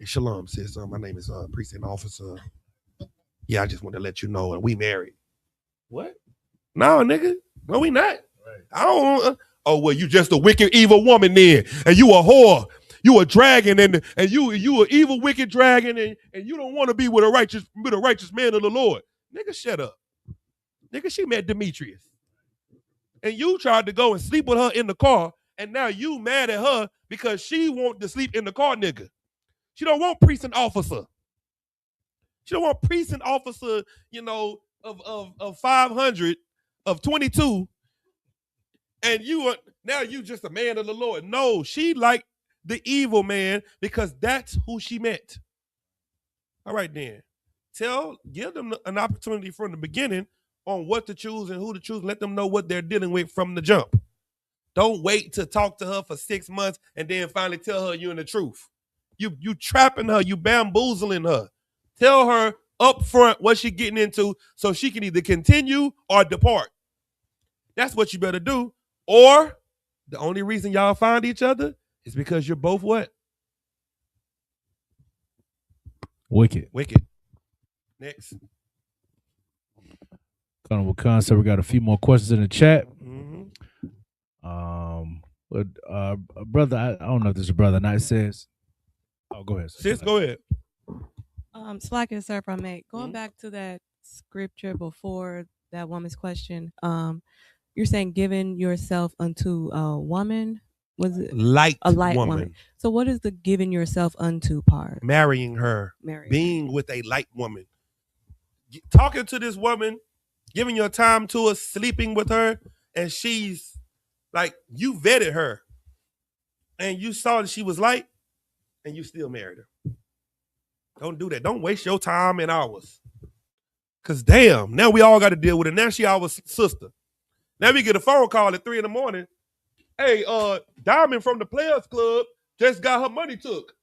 shalom, sis. My name is precinct officer. Yeah, I just want to let you know we married. What? No, nigga. No, we not. Right. I don't. Oh, well, you just a wicked, evil woman then, and you a whore, you a dragon, and you an evil, wicked dragon, and you don't want to be with a righteous man of the Lord. Nigga, shut up. Nigga, she met Demetrius, and you tried to go and sleep with her in the car, and now you mad at her because she want to sleep in the car, nigga. She don't want precinct officer. She don't want precinct officer, of 500, of 22. And now you just a man of the Lord. No, she like the evil man because that's who she met. All right, then. Give them an opportunity from the beginning on what to choose and who to choose. Let them know what they're dealing with from the jump. Don't wait to talk to her for 6 months and then finally tell her you're in the truth. You trapping her, you bamboozling her. Tell her up front what she's getting into so she can either continue or depart. That's what you better do. Or the only reason y'all find each other is because you're both what? Wicked. Wicked. Next. Colonel Wakan, so we got a few more questions in the chat. Mm-hmm. But brother, I don't know if this is a brother or not. It says, oh, go ahead. Sis, go ahead. Slack and sir, if I may, going Mhm. back to that scripture before that woman's question, you're saying giving yourself unto a woman, was it Light, a light woman. woman? So what is the giving yourself unto part? Marrying her, Marrying. being with a light woman, talking to this woman, giving your time to her, sleeping with her, and she's like, you vetted her, and you saw that she was light, and you still married her. Don't do that. Don't waste your time and hours. Cause damn, now we all got to deal with it. Now she our sister. Now we get a phone call at 3 a.m. Hey, Diamond from the Players Club just got her money took.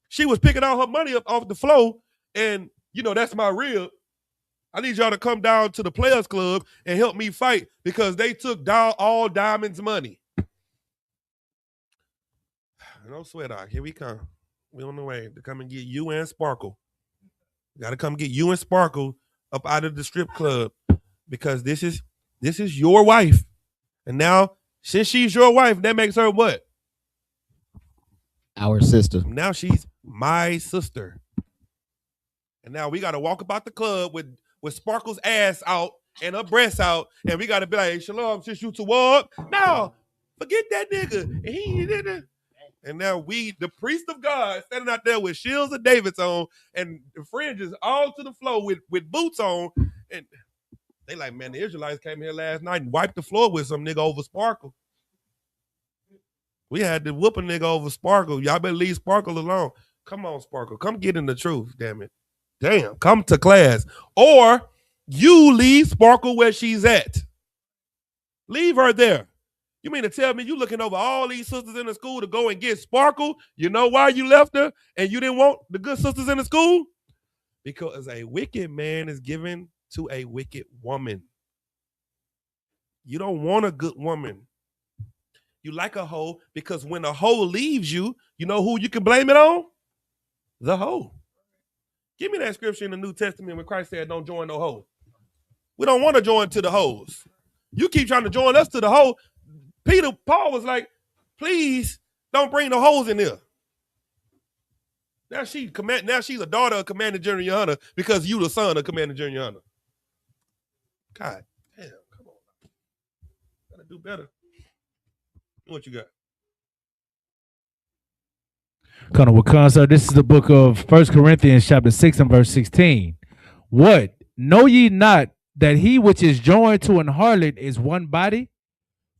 She was picking all her money up off the floor, and you know that's my rib. I need y'all to come down to the Players Club and help me fight because they took down all Diamond's money. Don't sweat out. Here we come. We on the way to come and get you and Sparkle. Got to come get you and Sparkle up out of the strip club because this is your wife. And now, since she's your wife, that makes her what? Our sister. Now she's my sister. And now we got to walk about the club with Sparkle's ass out and her breasts out. And we got to be like, hey, Shalom, since you toward. No, forget that nigga. And he did it. And now we, the priest of God, standing out there with shields of David's on and the fringes all to the floor with boots on. And they like, man, the Israelites came here last night and wiped the floor with some nigga over Sparkle. We had to whoop a nigga over Sparkle. Y'all better leave Sparkle alone. Come on, Sparkle. Come get in the truth, damn it. Damn, come to class. Or you leave Sparkle where she's at. Leave her there. You mean to tell me you looking over all these sisters in the school to go and get Sparkle? You know why you left her and you didn't want the good sisters in the school? Because a wicked man is given to a wicked woman. You don't want a good woman. You like a hoe because when a hoe leaves you, you know who you can blame it on? The hoe. Give me that scripture in the New Testament when Christ said, don't join no hoe. We don't want to join to the hoes. You keep trying to join us to the hoe. Paul was like, please don't bring the hoes in here. Now she's a daughter of Commander General your Honor because you the son of Commander General your Honor. God damn, come on. Gotta do better. What you got? Colonel Wakan, sir, this is the book of 1 Corinthians chapter 6 and verse 16. What? Know ye not that he which is joined to an harlot is one body?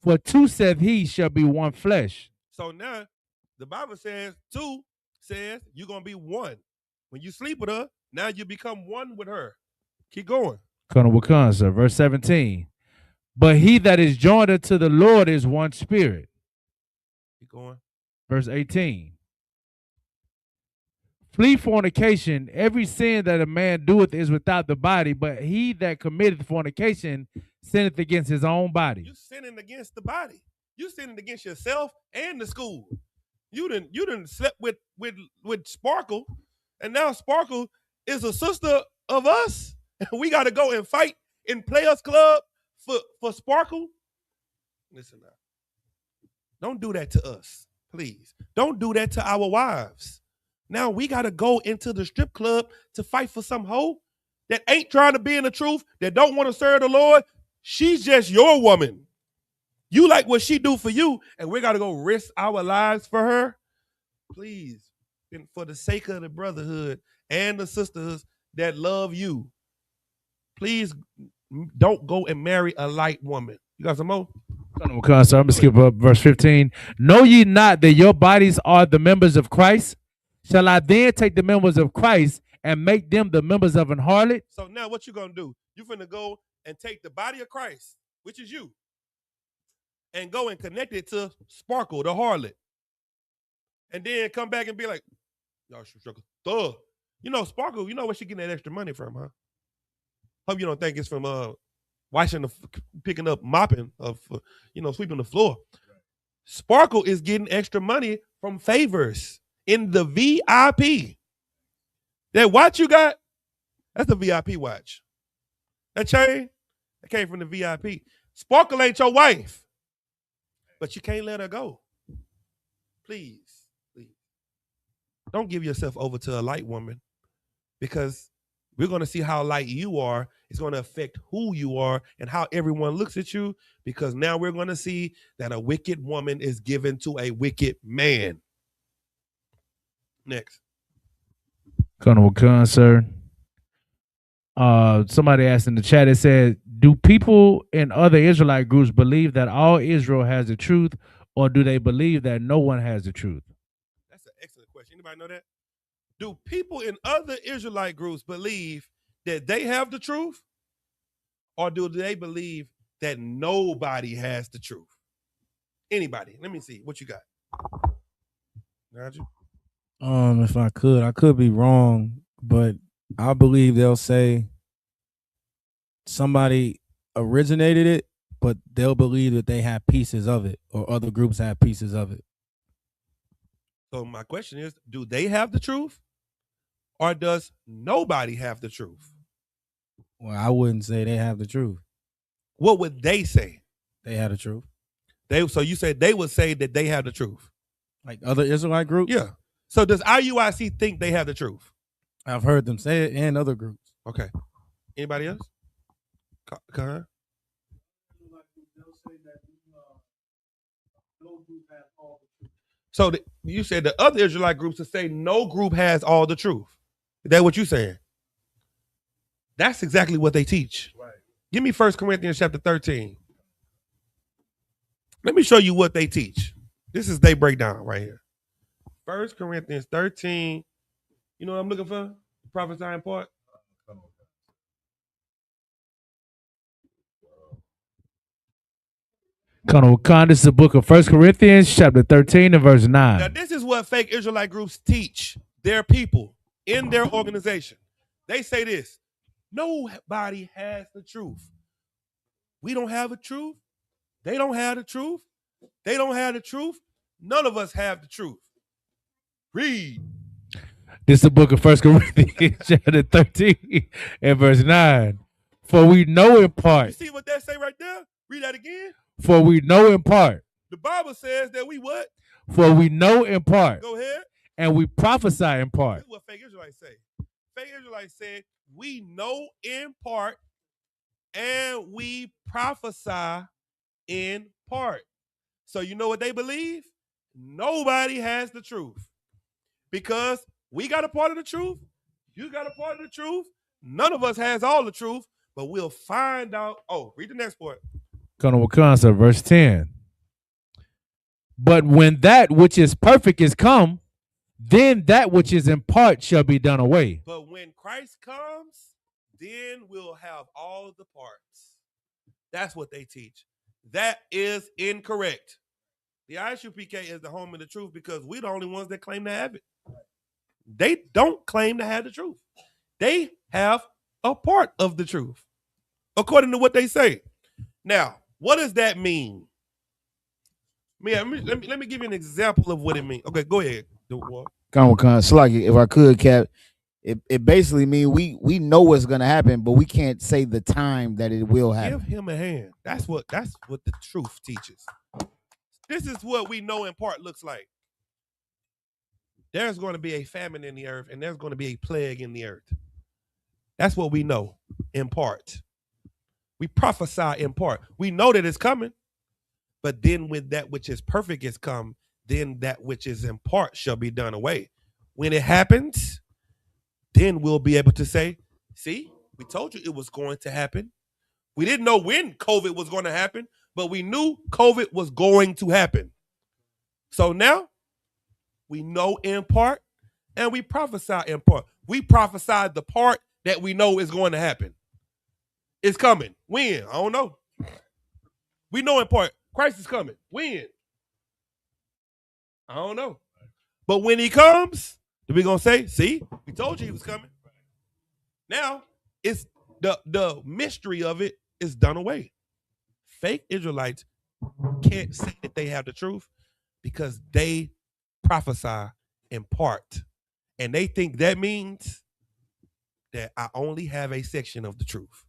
For two, saith he, shall be one flesh. So now the Bible says two says you're going to be one. When you sleep with her, now you become one with her. Keep going. Colonel Wakan, sir, verse 17. But he that is joined unto the Lord is one spirit. Keep going. Verse 18. Flee fornication. Every sin that a man doeth is without the body, but he that committeth fornication sinneth against his own body. You sinning against the body. You sinning against yourself and the school. You didn't slept with Sparkle, and now Sparkle is a sister of us. And we got to go and fight in Players Club for Sparkle. Listen now. Don't do that to us, please. Don't do that to our wives. Now we got to go into the strip club to fight for some hoe that ain't trying to be in the truth, that don't want to serve the Lord. She's just your woman. You like what she do for you, and we got to go risk our lives for her. Please, and for the sake of the brotherhood and the sisters that love you, please don't go and marry a light woman. You got some more? So I'm going to skip up verse 15. Know ye not that your bodies are the members of Christ? Shall I then take the members of Christ and make them the members of an harlot? So now what you going to do? You're going to go and take the body of Christ, which is you, and go and connect it to Sparkle, the harlot. And then come back and be like, y'all should struggle. Duh. You know, Sparkle, you know where she getting that extra money from, huh? Hope you don't think it's from picking up, mopping, sweeping the floor. Sparkle is getting extra money from favors in the VIP. That watch you got, that's the VIP watch. That chain, that came from the VIP. Sparkle ain't your wife, but you can't let her go. Please. Don't give yourself over to a light woman, because we're going to see how light you are. It's going to affect who you are and how everyone looks at you, because now we're going to see that a wicked woman is given to a wicked man. Next. Colonel Khan, sir. Somebody asked in the chat, it said, do people in other Israelite groups believe that all Israel has the truth, or do they believe that no one has the truth? That's an excellent question. Anybody know that? Do people in other Israelite groups believe that they have the truth, or do they believe that nobody has the truth? Anybody? Let me see. What you got? Nigel? If I could be wrong, but I believe they'll say somebody originated it, but they'll believe that they have pieces of it, or other groups have pieces of it. So my question is, do they have the truth, or does nobody have the truth? Well, I wouldn't say they have the truth. What would they say? They have the truth. So you said they would say that they have the truth. Like other Israelite groups? Yeah. So does IUIC think they have the truth? I've heard them say it, and other groups. Okay. Anybody else? So you said the other Israelite groups to say no group has all the truth. Is that what you're saying? That's exactly what they teach. Right. Give me 1 Corinthians chapter 13. Let me show you what they teach. This is they breakdown right here. 1 Corinthians 13. You know what I'm looking for? The prophesying part. Colonel Khan, this is the book of 1 Corinthians, chapter 13 and verse 9. Now, this is what fake Israelite groups teach their people in their organization. They say this: nobody has the truth. We don't have the truth. They don't have the truth. They don't have the truth. None of us have the truth. Read. This is the book of 1 Corinthians, chapter 13 and verse 9. For we know in part. You see what that say right there? Read that again. For we know in part. The Bible says that we what? For we know in part. Go ahead. And we prophesy in part. This is what fake Israelites say. Fake Israelites say we know in part and we prophesy in part. So you know what they believe? Nobody has the truth. Because we got a part of the truth. You got a part of the truth. None of us has all the truth, but we'll find out. Oh, read the next part. Colonel Wakansa, verse 10. But when that which is perfect is come, then that which is in part shall be done away. But when Christ comes, then we'll have all the parts. That's what they teach. That is incorrect. The Isupk is the home of the truth because we're the only ones that claim to have it. They don't claim to have the truth. They have a part of the truth, according to what they say. Now, what does that mean? Let me give you an example of what it means. Okay, go ahead. Sluggy, if I could, Cap, it basically means we know what's gonna happen, but we can't say the time that it will happen. Give him a hand. That's what the truth teaches. This is what we know in part looks like. There's going to be a famine in the earth, and there's going to be a plague in the earth. That's what we know in part. We prophesy in part. We know that it's coming, but then when that which is perfect is come, then that which is in part shall be done away. When it happens, then we'll be able to say, see, we told you it was going to happen. We didn't know when COVID was going to happen, but we knew COVID was going to happen. So now we know in part and we prophesy in part. We prophesied the part that we know is going to happen. It's coming. When? I don't know. We know in part. Christ is coming. When? I don't know. But when he comes, we're going to say, see, we told you he was coming. Now, it's the mystery of it is done away. Fake Israelites can't say that they have the truth because they prophesy in part. And they think that means that I only have a section of the truth.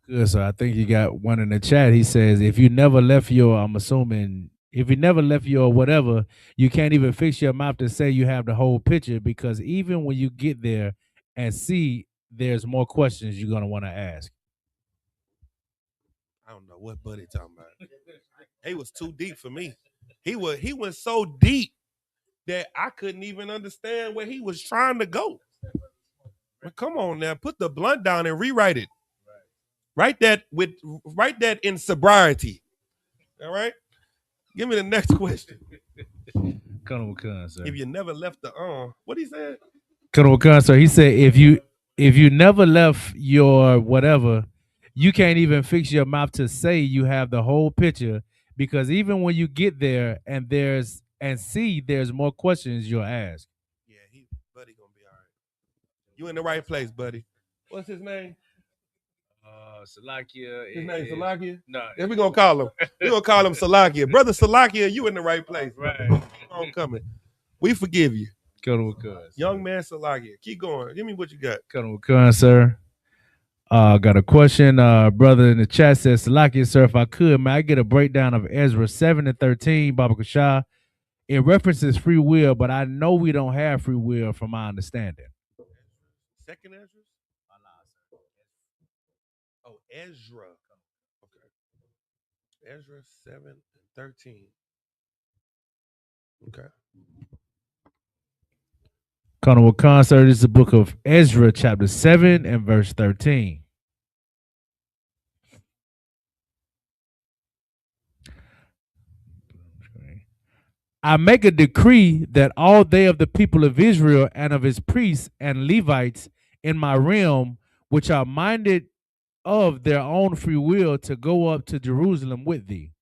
Good, so I think you got one in the chat. He says, if you never left your, I'm assuming, if you never left your whatever, you can't even fix your mouth to say you have the whole picture because even when you get there and see, there's more questions you're gonna want to ask. I don't know what Buddy talking about. He was too deep for me. He went so deep that I couldn't even understand where he was trying to go. But come on now, put the blunt down and rewrite it. Write that in sobriety. All right. Give me the next question. Colonel Khan, sir. If you never left the what he said? Colonel Khan, sir. He said if you never left your whatever, you can't even fix your mouth to say you have the whole picture because even when you get there and there's more questions you'll ask. Yeah, Buddy gonna be all right. You in the right place, buddy. What's his name? Salakia. His name Salakia? No. Yeah, we're gonna call him. We're gonna call him Salakia. Brother Salakia, you in the right place. Right. Keep on coming. We forgive you. Colonel Khan. Young man Salakia. Keep going. Give me what you got. Colonel Khan, sir. Got a question. Brother in the chat says, Salakia, sir, if I could, may I get a breakdown of Ezra 7 and 13, Baba Kashah? It references free will, but I know we don't have free will from my understanding. Second Ezra? Oh, Ezra. Okay. Ezra 7 and 13. Okay. Colonel Khan, sir, this is the book of Ezra, chapter 7 and verse 13. I make a decree that all they of the people of Israel and of his priests and Levites in my realm, which are minded of their own free will to go up to Jerusalem with thee.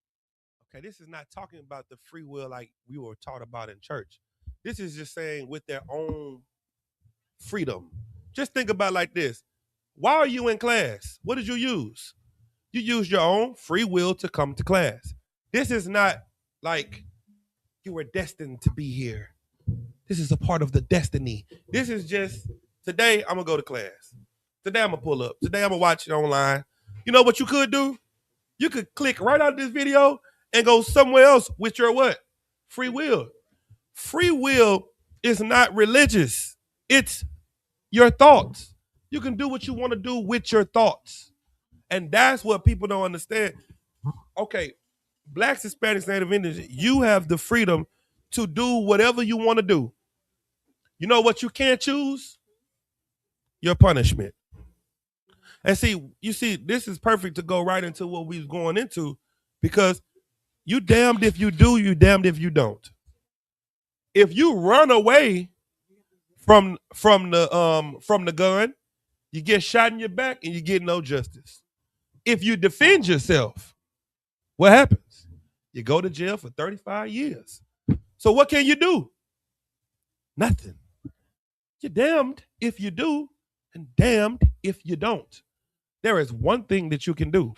Okay, this is not talking about the free will like we were taught about in church. This is just saying with their own freedom. Just think about it like this. Why are you in class? What did you use? You used your own free will to come to class. This is not like you were destined to be here. This is a part of the destiny. This is just, today I'm going to go to class. Today I'm going to pull up. Today I'm going to watch it online. You know what you could do? You could click right out of this video and go somewhere else with your what? Free will. Free will is not religious. It's your thoughts. You can do what you want to do with your thoughts. And that's what people don't understand. Okay, Blacks, Hispanics, Native Indians, you have the freedom to do whatever you want to do. You know what you can't choose? Your punishment. And you see, this is perfect to go right into what we was going into because you damned if you do, you damned if you don't. If you run away from the gun, you get shot in your back and you get no justice. If you defend yourself, what happens? You go to jail for 35 years. So what can you do? Nothing. You're damned if you do and damned if you don't. There is one thing that you can do.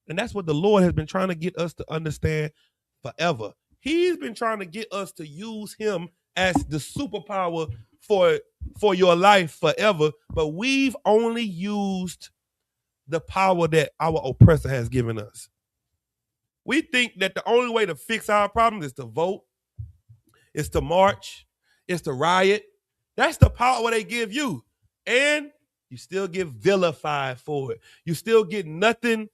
And that's what the Lord has been trying to get us to understand forever. He's been trying to get us to use him as the superpower for your life forever. But we've only used the power that our oppressor has given us. We think that the only way to fix our problem is to vote, is to march, is to riot. That's the power they give you. And you still get vilified for it. You still get nothing,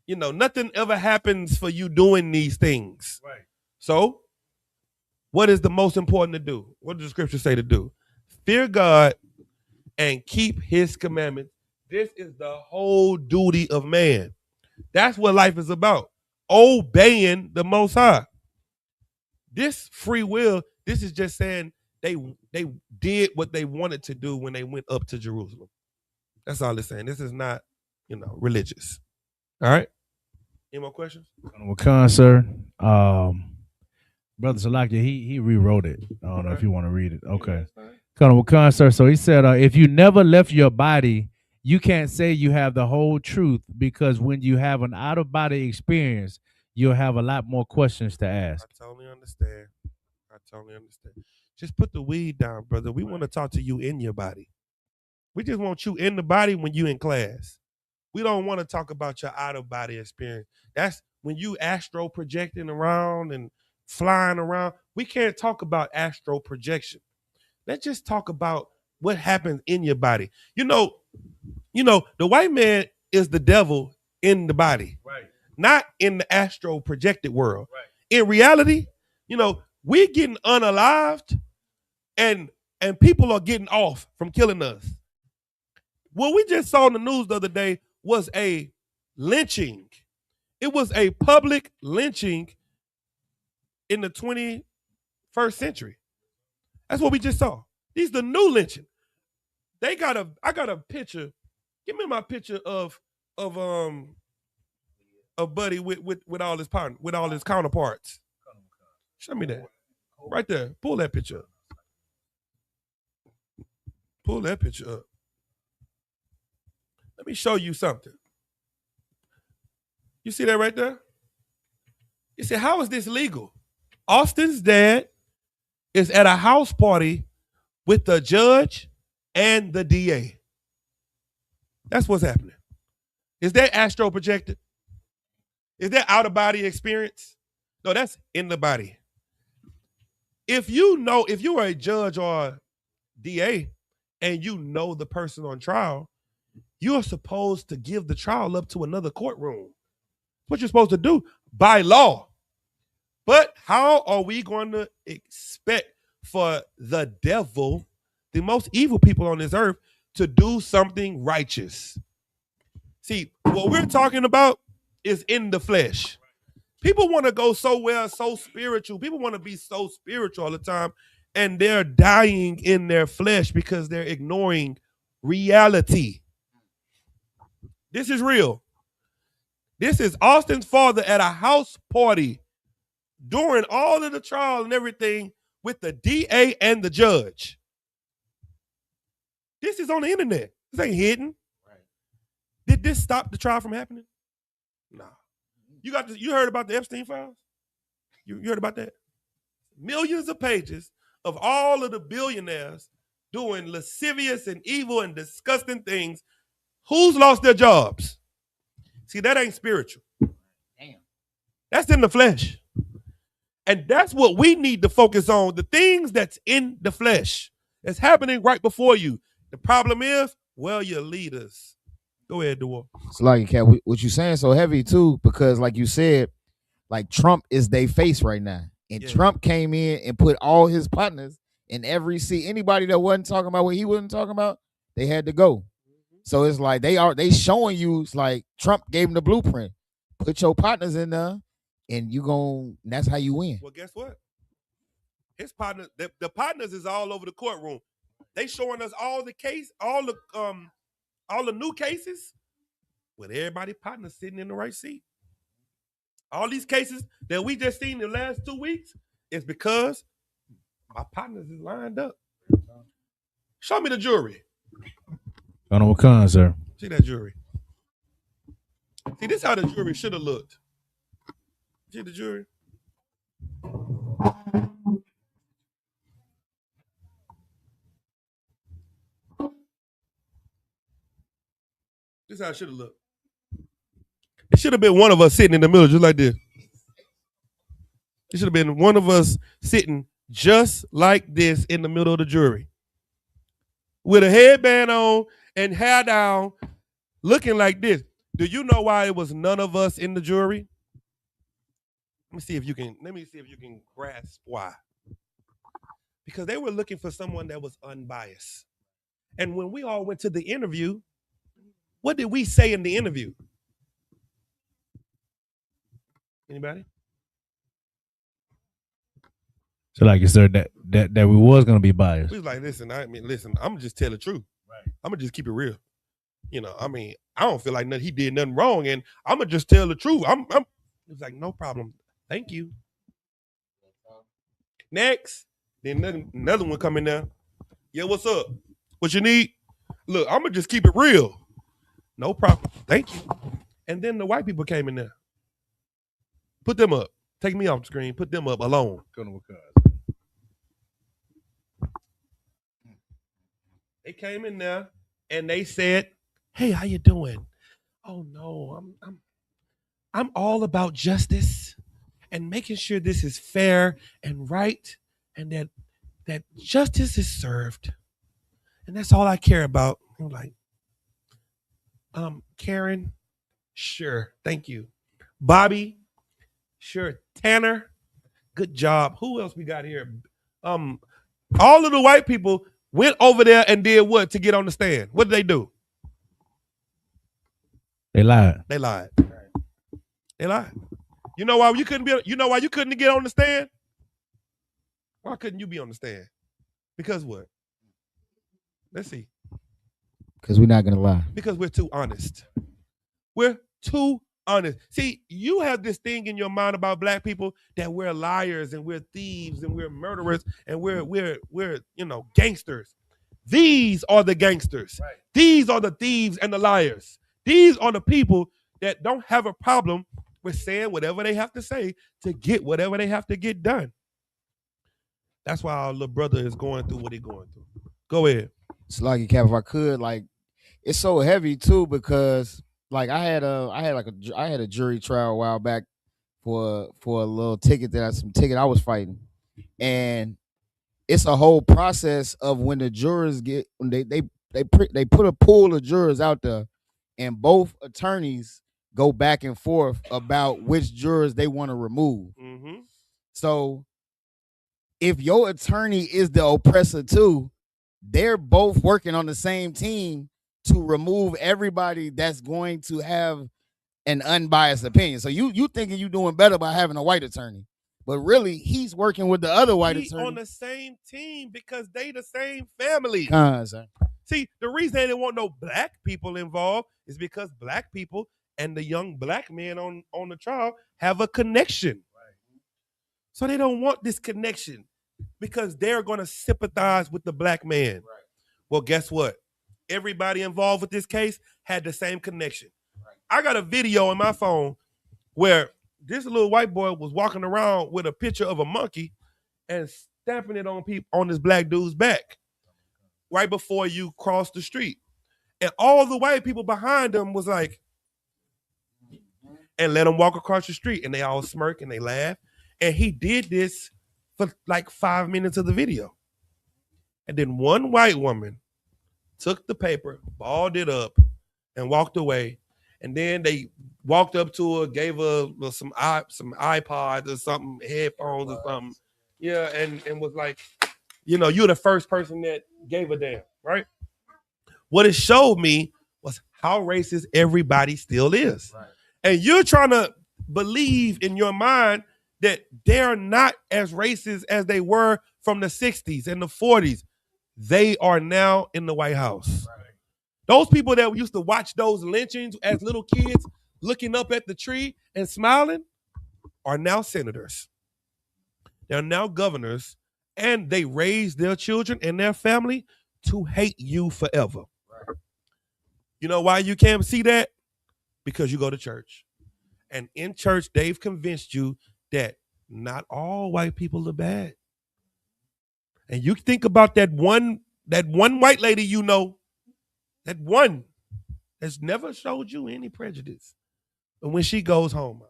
nothing ever happens for you doing these things. Right. So, what is the most important to do? What does the scripture say to do? Fear God and keep his commandments. This is the whole duty of man. That's what life is about. Obeying the Most High. This free will, this is just saying they did what they wanted to do when they went up to Jerusalem. That's all it's saying. This is not, religious. All right? Any more questions? Wakan, sir. Brother Salakia, he rewrote it. I don't know if you want to read it. Okay. Colonel Wakan, sir. So he said, if you never left your body, you can't say you have the whole truth because when you have an out-of-body experience, you'll have a lot more questions to ask. I totally understand. Just put the weed down, brother. We want to talk to you in your body. We just want you in the body when you in class. We don't want to talk about your out of body experience. That's when you astro projecting around and flying around. We can't talk about astro projection. Let's just talk about what happens in your body. You know, the white man is the devil in the body, Right. not in the astro projected world. Right. In reality, we're getting unalived, and people are getting off from killing us. What we just saw in the news the other day was a lynching. It was a public lynching in the 21st century. That's what we just saw. These the new lynching. I got a picture. Give me my picture of Buddy with all his partner, with all his counterparts. Show me that. Right there. Pull that picture up. Pull that picture up. Let me show you something. You see that right there? You say, how is this legal? Austin's dad is at a house party with the judge and the DA. That's what's happening. Is that astro projected? Is that out of body experience? No, that's in the body. If you are a judge or a DA and you know the person on trial, you are supposed to give the trial up to another courtroom. What you're supposed to do by law. But how are we going to expect for the devil, the most evil people on this earth, to do something righteous? See, what we're talking about is in the flesh. People want to go so spiritual. People want to be so spiritual all the time, and they're dying in their flesh because they're ignoring reality. This is real. This is Austin's father at a house party during all of the trial and everything with the DA and the judge. This is on the internet. This ain't hidden. Right. Did this stop the trial from happening? No. You heard about the Epstein files? You heard about that? Millions of pages of all of the billionaires doing lascivious and evil and disgusting things. Who's lost their jobs? See, that ain't spiritual. Damn. That's in the flesh. And that's what we need to focus on, the things that's in the flesh. That's happening right before you. The problem is, your leaders. Go ahead, Dewar. It's like, Cat, what you saying so heavy too, because like you said, like Trump is their face right now. And Trump came in and put all his partners in every seat. Anybody that wasn't talking about what he wasn't talking about, they had to go. So it's like they showing you, it's like Trump gave them the blueprint. Put your partners in there, and that's how you win. Well, guess what? His partners, the partners is all over the courtroom. They showing us all the new cases with everybody partners sitting in the right seat. All these cases that we just seen in the last 2 weeks is because my partners is lined up. Show me the jury. Honorable Khan, sir. See that jury. See, this is how the jury should have looked. See the jury? This is how it should have looked. It should have been one of us sitting in the middle just like this. It should have been one of us sitting just like this in the middle of the jury. With a headband on and hair down, looking like this. Do you know why it was none of us in the jury? Let me see if you can grasp why. Because they were looking for someone that was unbiased. And when we all went to the interview, what did we say in the interview? Anybody? So like you said that we was gonna be biased. We was like, listen, I'm gonna just tell the truth. Right. I'm gonna just keep it real. I don't feel like he did nothing wrong, and I'm gonna just tell the truth. It was like, no problem. Thank you. Next. Then another one coming there. Yeah, what's up? What you need? Look, I'm gonna just keep it real. No problem. Thank you. And then the white people came in there. Put them up. Take me off the screen. Put them up alone. They came in there and they said, hey, how you doing? oh no, I'm all about justice and making sure this is fair and right and that justice is served. And that's all I care about. I'm like, Karen, sure, thank you. Bobby, sure. Tanner, good job. Who else we got here? All of the white people went over there and did what to get on the stand? What did they do? They lied. They lied. They lied. You know why you couldn't be? You know why you couldn't get on the stand? Why couldn't you be on the stand? Because what? Let's see. Because we're not gonna lie. Because we're too honest. We're too honest. See, you have this thing in your mind about black people that we're liars and we're thieves and we're murderers and we're gangsters. These are the gangsters. Right. These are the thieves and the liars. These are the people that don't have a problem with saying whatever they have to say to get whatever they have to get done. That's why our little brother is going through what he's going through. Go ahead. Sluggy Cap, if I could, like, it's so heavy too because like I had a jury trial a while back for a little ticket I was fighting, and it's a whole process of when the jurors they put a pool of jurors out there, and both attorneys go back and forth about which jurors they want to remove. Mm-hmm. So if your attorney is the oppressor too, they're both working on the same team to remove everybody that's going to have an unbiased opinion. So you thinking you doing better by having a white attorney, but really he's working with the other white attorney on the same team because they the same family. Sir. See, the reason they didn't want no black people involved is because black people and the young black men on the trial have a connection. Right. So they don't want this connection because they're going to sympathize with the black man. Right. Well, guess what? Everybody involved with this case had the same connection. Right. I got a video on my phone where this little white boy was walking around with a picture of a monkey and stamping it on this black dude's back right before you cross the street. And all the white people behind him was like, and let him walk across the street. And they all smirk and they laugh. And he did this for like 5 minutes of the video. And then one white woman took the paper, balled it up, and walked away. And then they walked up to her, gave her some iPods or something, headphones or something. Yeah, and was like, you're the first person that gave a damn, right? What it showed me was how racist everybody still is. Right. And you're trying to believe in your mind that they're not as racist as they were from the 60s and the 40s. They are now in the White House. Right. Those people that used to watch those lynchings as little kids looking up at the tree and smiling are now senators. They're now governors, and they raise their children and their family to hate you forever. Right. You know why you can't see that? Because you go to church. And in church, they've convinced you that not all white people are bad. And you think about that one white lady that one that's never showed you any prejudice. And when she goes home,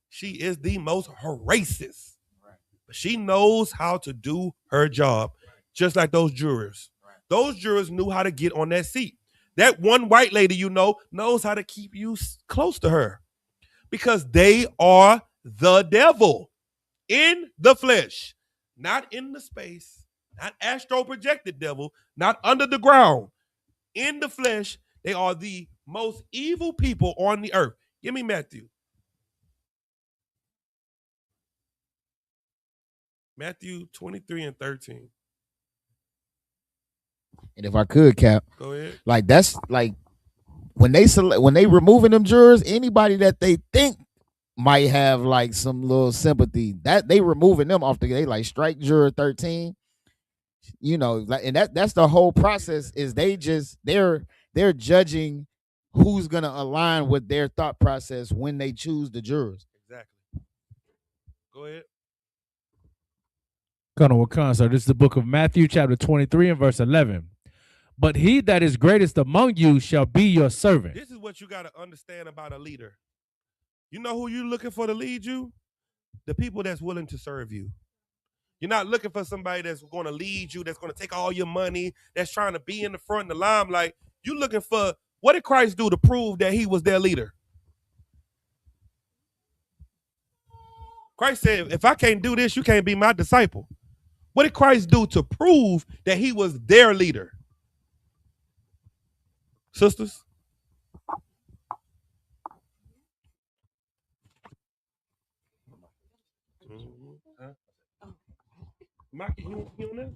she is the most racist. Right. But she knows how to do her job, just like those jurors. Right. Those jurors knew how to get on that seat. That one white lady knows how to keep you close to her because they are the devil in the flesh, not in the space, not astro projected devil, not under the ground. In the flesh, they are the most evil people on the earth. Give me Matthew. Matthew 23:13. And if I could, Cap, go ahead. Like that's like when they removing them jurors, anybody that they think might have like some little sympathy, that they removing them off they like strike juror 13. And that's the whole process is they're judging who's gonna align with their thought process when they choose the jurors. Exactly. Go ahead. Colonel Wakan, sir. This is the book of Matthew, chapter 23 and verse 11. But he that is greatest among you shall be your servant. This is what you got to understand about a leader. You know who you're looking for to lead you? The people that's willing to serve you. You're not looking for somebody that's going to lead you, that's going to take all your money, that's trying to be in the front in the limelight. You're looking for, what did Christ do to prove that he was their leader? Christ said, if I can't do this, you can't be my disciple. What did Christ do to prove that he was their leader? Sisters? Huh? Mike, you on there?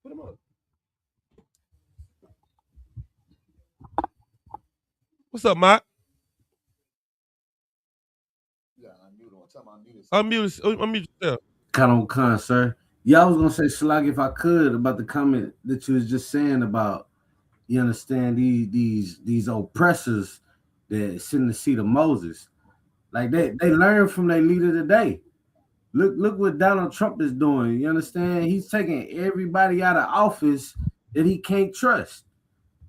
Put him up. What's up, Mike? Unmute yourself. Kind of con, sir. Yeah, I was gonna say, Slag, if I could, about the comment that you was just saying about, you understand, these oppressors that sit in the seat of Moses. Like they learn from their leader today. Look what Donald Trump is doing. You understand? He's taking everybody out of office that he can't trust.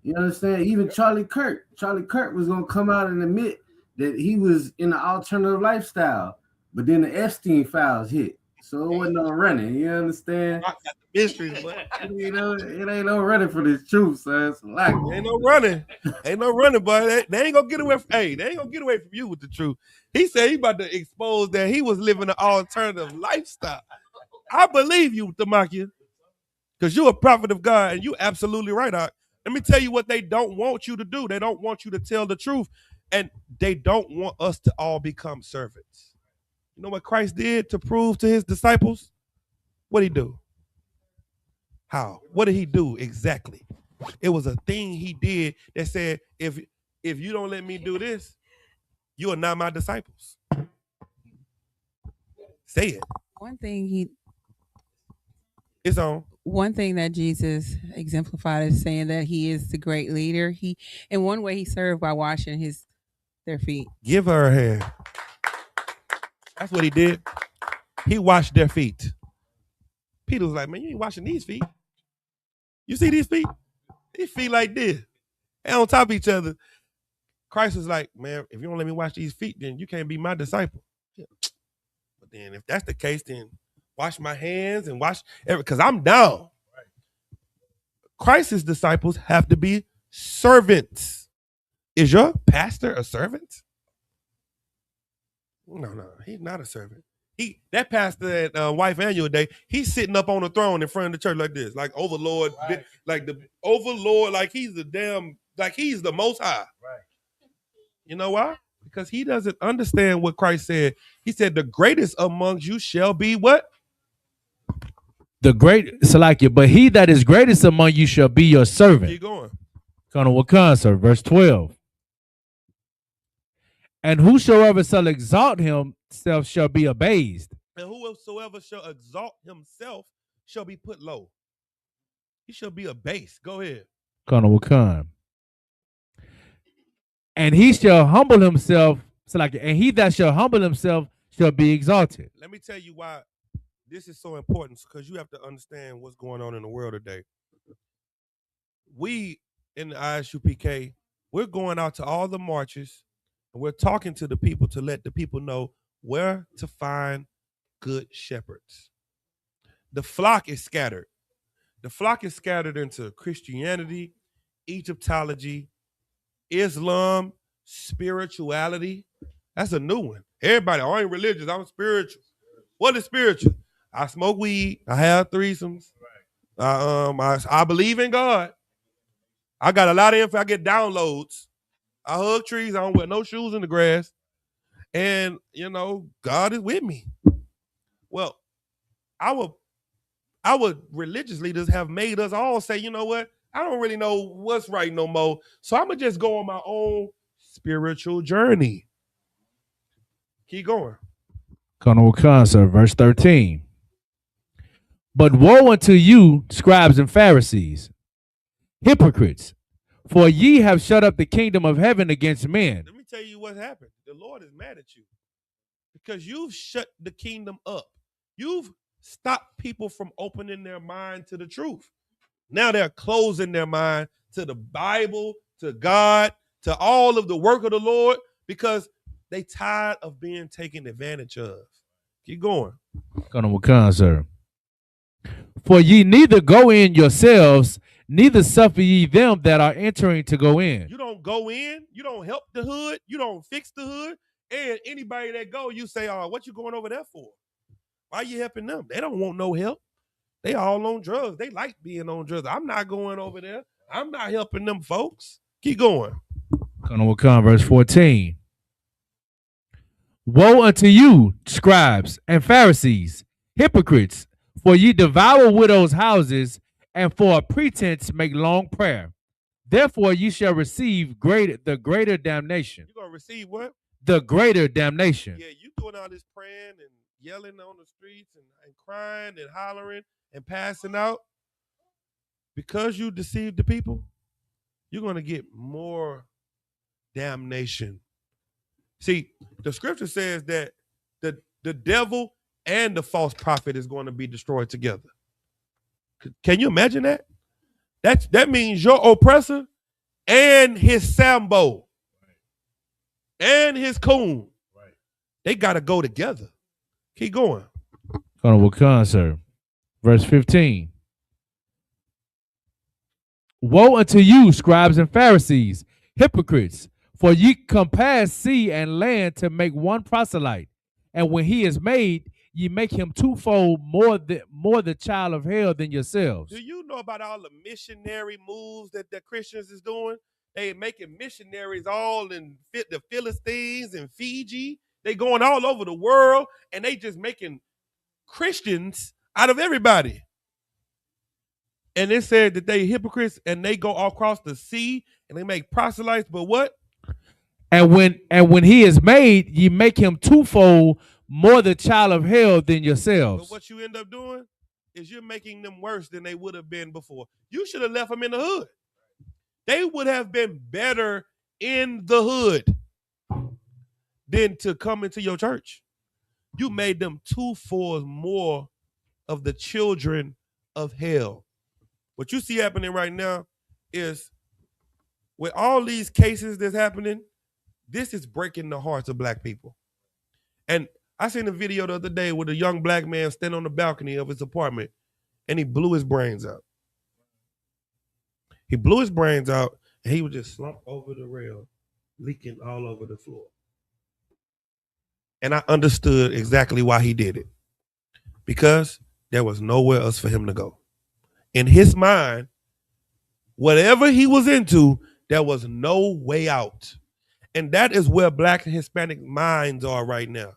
You understand? Even Charlie Kirk was gonna come out and admit that he was in an alternative lifestyle, but then the Epstein files hit, so it wasn't no running. You understand? Mysteries, but You know, it ain't no running for this truth, son. It's like ain't no running, boy. They ain't gonna get away. They ain't gonna get away from you with the truth. He said he about to expose that he was living an alternative lifestyle. I believe you, Tamakia, because you're a prophet of God, and you absolutely right. Let me tell you what they don't want you to do. They don't want you to tell the truth, and they don't want us to all become servants. You know what Christ did to prove to his disciples? What did he do? How? What did he do exactly? It was a thing he did that said, if you don't let me do this, you are not my disciples. Say it. It's on. One thing that Jesus exemplified is saying that he is the great leader. He, in one way, he served by washing their feet. Give her a hand. That's what he did. He washed their feet. Peter was like, man, you ain't washing these feet. You see these feet? These feet like this. And on top of each other. Christ was like, man, if you don't let me wash these feet, then you can't be my disciple. Yeah. But then if that's the case, then wash my hands and wash because I'm down. Christ's disciples have to be servants. Is your pastor a servant? No, he's not a servant. That pastor at Wife Annual Day, he's sitting up on the throne in front of the church like this, like overlord, right. Like the overlord, like he's he's the most high. Right. You know why? Because he doesn't understand what Christ said. He said, the greatest amongst you shall be what? The great, Salakia, but he that is greatest among you shall be your servant. Keep going. Colonel Wakan, sir, verse 12. And whosoever shall exalt himself shall be abased. And whosoever shall exalt himself shall be put low. He shall be abased. Go ahead. Colonel Wakan. And he shall humble himself, Salakia, and he that shall humble himself shall be exalted. Let me tell you why this is so important, because you have to understand what's going on in the world today. We in the Isupk, we're going out to all the marches, and we're talking to the people to let the people know where to find good shepherds. The flock is scattered. The flock is scattered into Christianity, Egyptology, Islam, spirituality. That's a new one. Everybody, I ain't religious, I'm spiritual. What is spiritual? I smoke weed, I have threesomes. I believe in God. I got a lot of info, I get downloads. I hug trees, I don't wear no shoes in the grass. And, you know, God is with me. Well, our religious leaders have made us all say, you know what? I don't really know what's right no more. So I'm going to just go on my own spiritual journey. Keep going. Colonel Wakan, sir, verse 13. But woe unto you, scribes and Pharisees, hypocrites, for ye have shut up the kingdom of heaven against men. Let me tell you what happened. The Lord is mad at you because you've shut the kingdom up. You've stopped people from opening their mind to the truth. Now they're closing their mind to the Bible, to God, to all of the work of the Lord, because they tired of being taken advantage of. Keep going. Come, sir. For ye neither go in yourselves, neither suffer ye them that are entering to go in. You don't go in, you don't help the hood, you don't fix the hood, and anybody that go, you say, oh, what you going over there for? Why you helping them? They don't want no help. They all on drugs. They like being on drugs. I'm not going over there. I'm not helping them folks. Keep going. Come, verse 14. Woe unto you, scribes and Pharisees, hypocrites, for ye devour widows' houses, and for a pretense make long prayer. Therefore ye shall receive the greater damnation. You're going to receive what? The greater damnation. Yeah, you doing all this praying and yelling on the streets and crying and hollering and passing out. Because you deceived the people, you're going to get more damnation. See, the scripture says that the devil and the false prophet is going to be destroyed together. Can you imagine that? That means your oppressor and his Sambo and his coon. They got to go together. Keep going. Come, sir. Verse 15. Woe unto you, scribes and Pharisees, hypocrites, for ye compass sea and land to make one proselyte, and when he is made, ye make him twofold more the child of hell than yourselves. Do you know about all the missionary moves that the Christians is doing? They making missionaries all in the Philistines and Fiji. They going all over the world, and they just making Christians out of everybody. And it said that they hypocrites, and they go all across the sea and they make proselytes. But what? And when he is made, ye make him twofold more the child of hell than yourselves. But what you end up doing is you're making them worse than they would have been before. You should have left them in the hood. They would have been better in the hood than to come into your church. You made them twofold more of the children of hell. What you see happening right now is with all these cases that's happening, this is breaking the hearts of black people. And I seen a video the other day with a young black man standing on the balcony of his apartment, and he blew his brains out. He blew his brains out, and he was just slumped over the rail, leaking all over the floor. And I understood exactly why he did it. Because there was nowhere else for him to go. In his mind, whatever he was into, there was no way out. And that is where black and Hispanic minds are right now.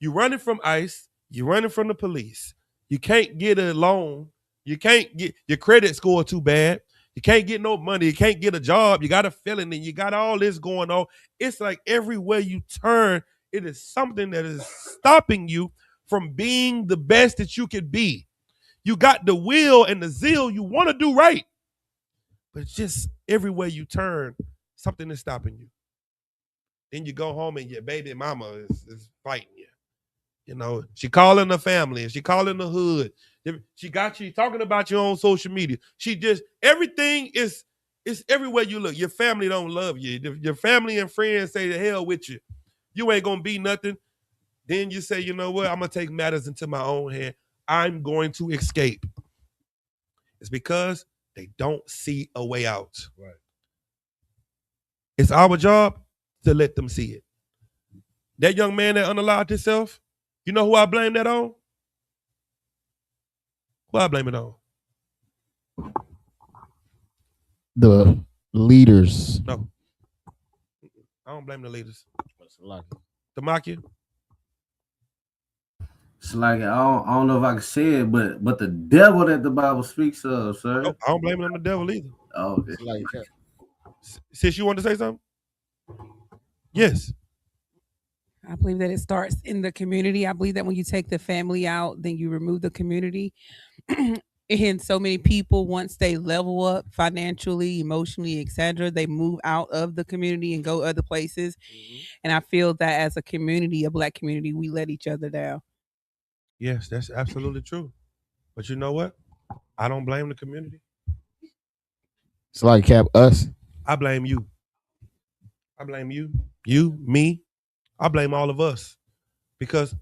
You're running from ICE. You're running from the police. You can't get a loan. You can't get your credit score too bad. You can't get no money. You can't get a job. You got a felony. You got all this going on. It's like everywhere you turn, it is something that is stopping you from being the best that you could be. You got the will and the zeal. You want to do right. But it's just everywhere you turn, something is stopping you. Then you go home and your baby mama is fighting you. You know, she calling the family and she calling the hood. She got you talking about you on social media. She just, everything is everywhere you look. Your family don't love you. Your family and friends say the hell with you. You ain't going to be nothing. Then you say, you know what? I'm going to take matters into my own hand. I'm going to escape. It's because they don't see a way out. Right. It's our job to let them see it. That young man that unalive himself, you know who I blame that on? Who I blame it on? The leaders. No. I don't blame the leaders. Demakia? It's like I don't know if I can say it, but the devil that the Bible speaks of, sir. No, I don't blame it on the devil either. Oh, like Sis, you want to say something? Yes. I believe that it starts in the community. I believe that when you take the family out, then you remove the community. And so many people, once they level up financially, emotionally, etc., they move out of the community and go other places. Mm-hmm. And I feel that as a community, a black community, we let each other down. Yes, that's absolutely true. But you know what? I don't blame the community. It's like Cap us. I blame you. I blame you. You, me. I blame all of us because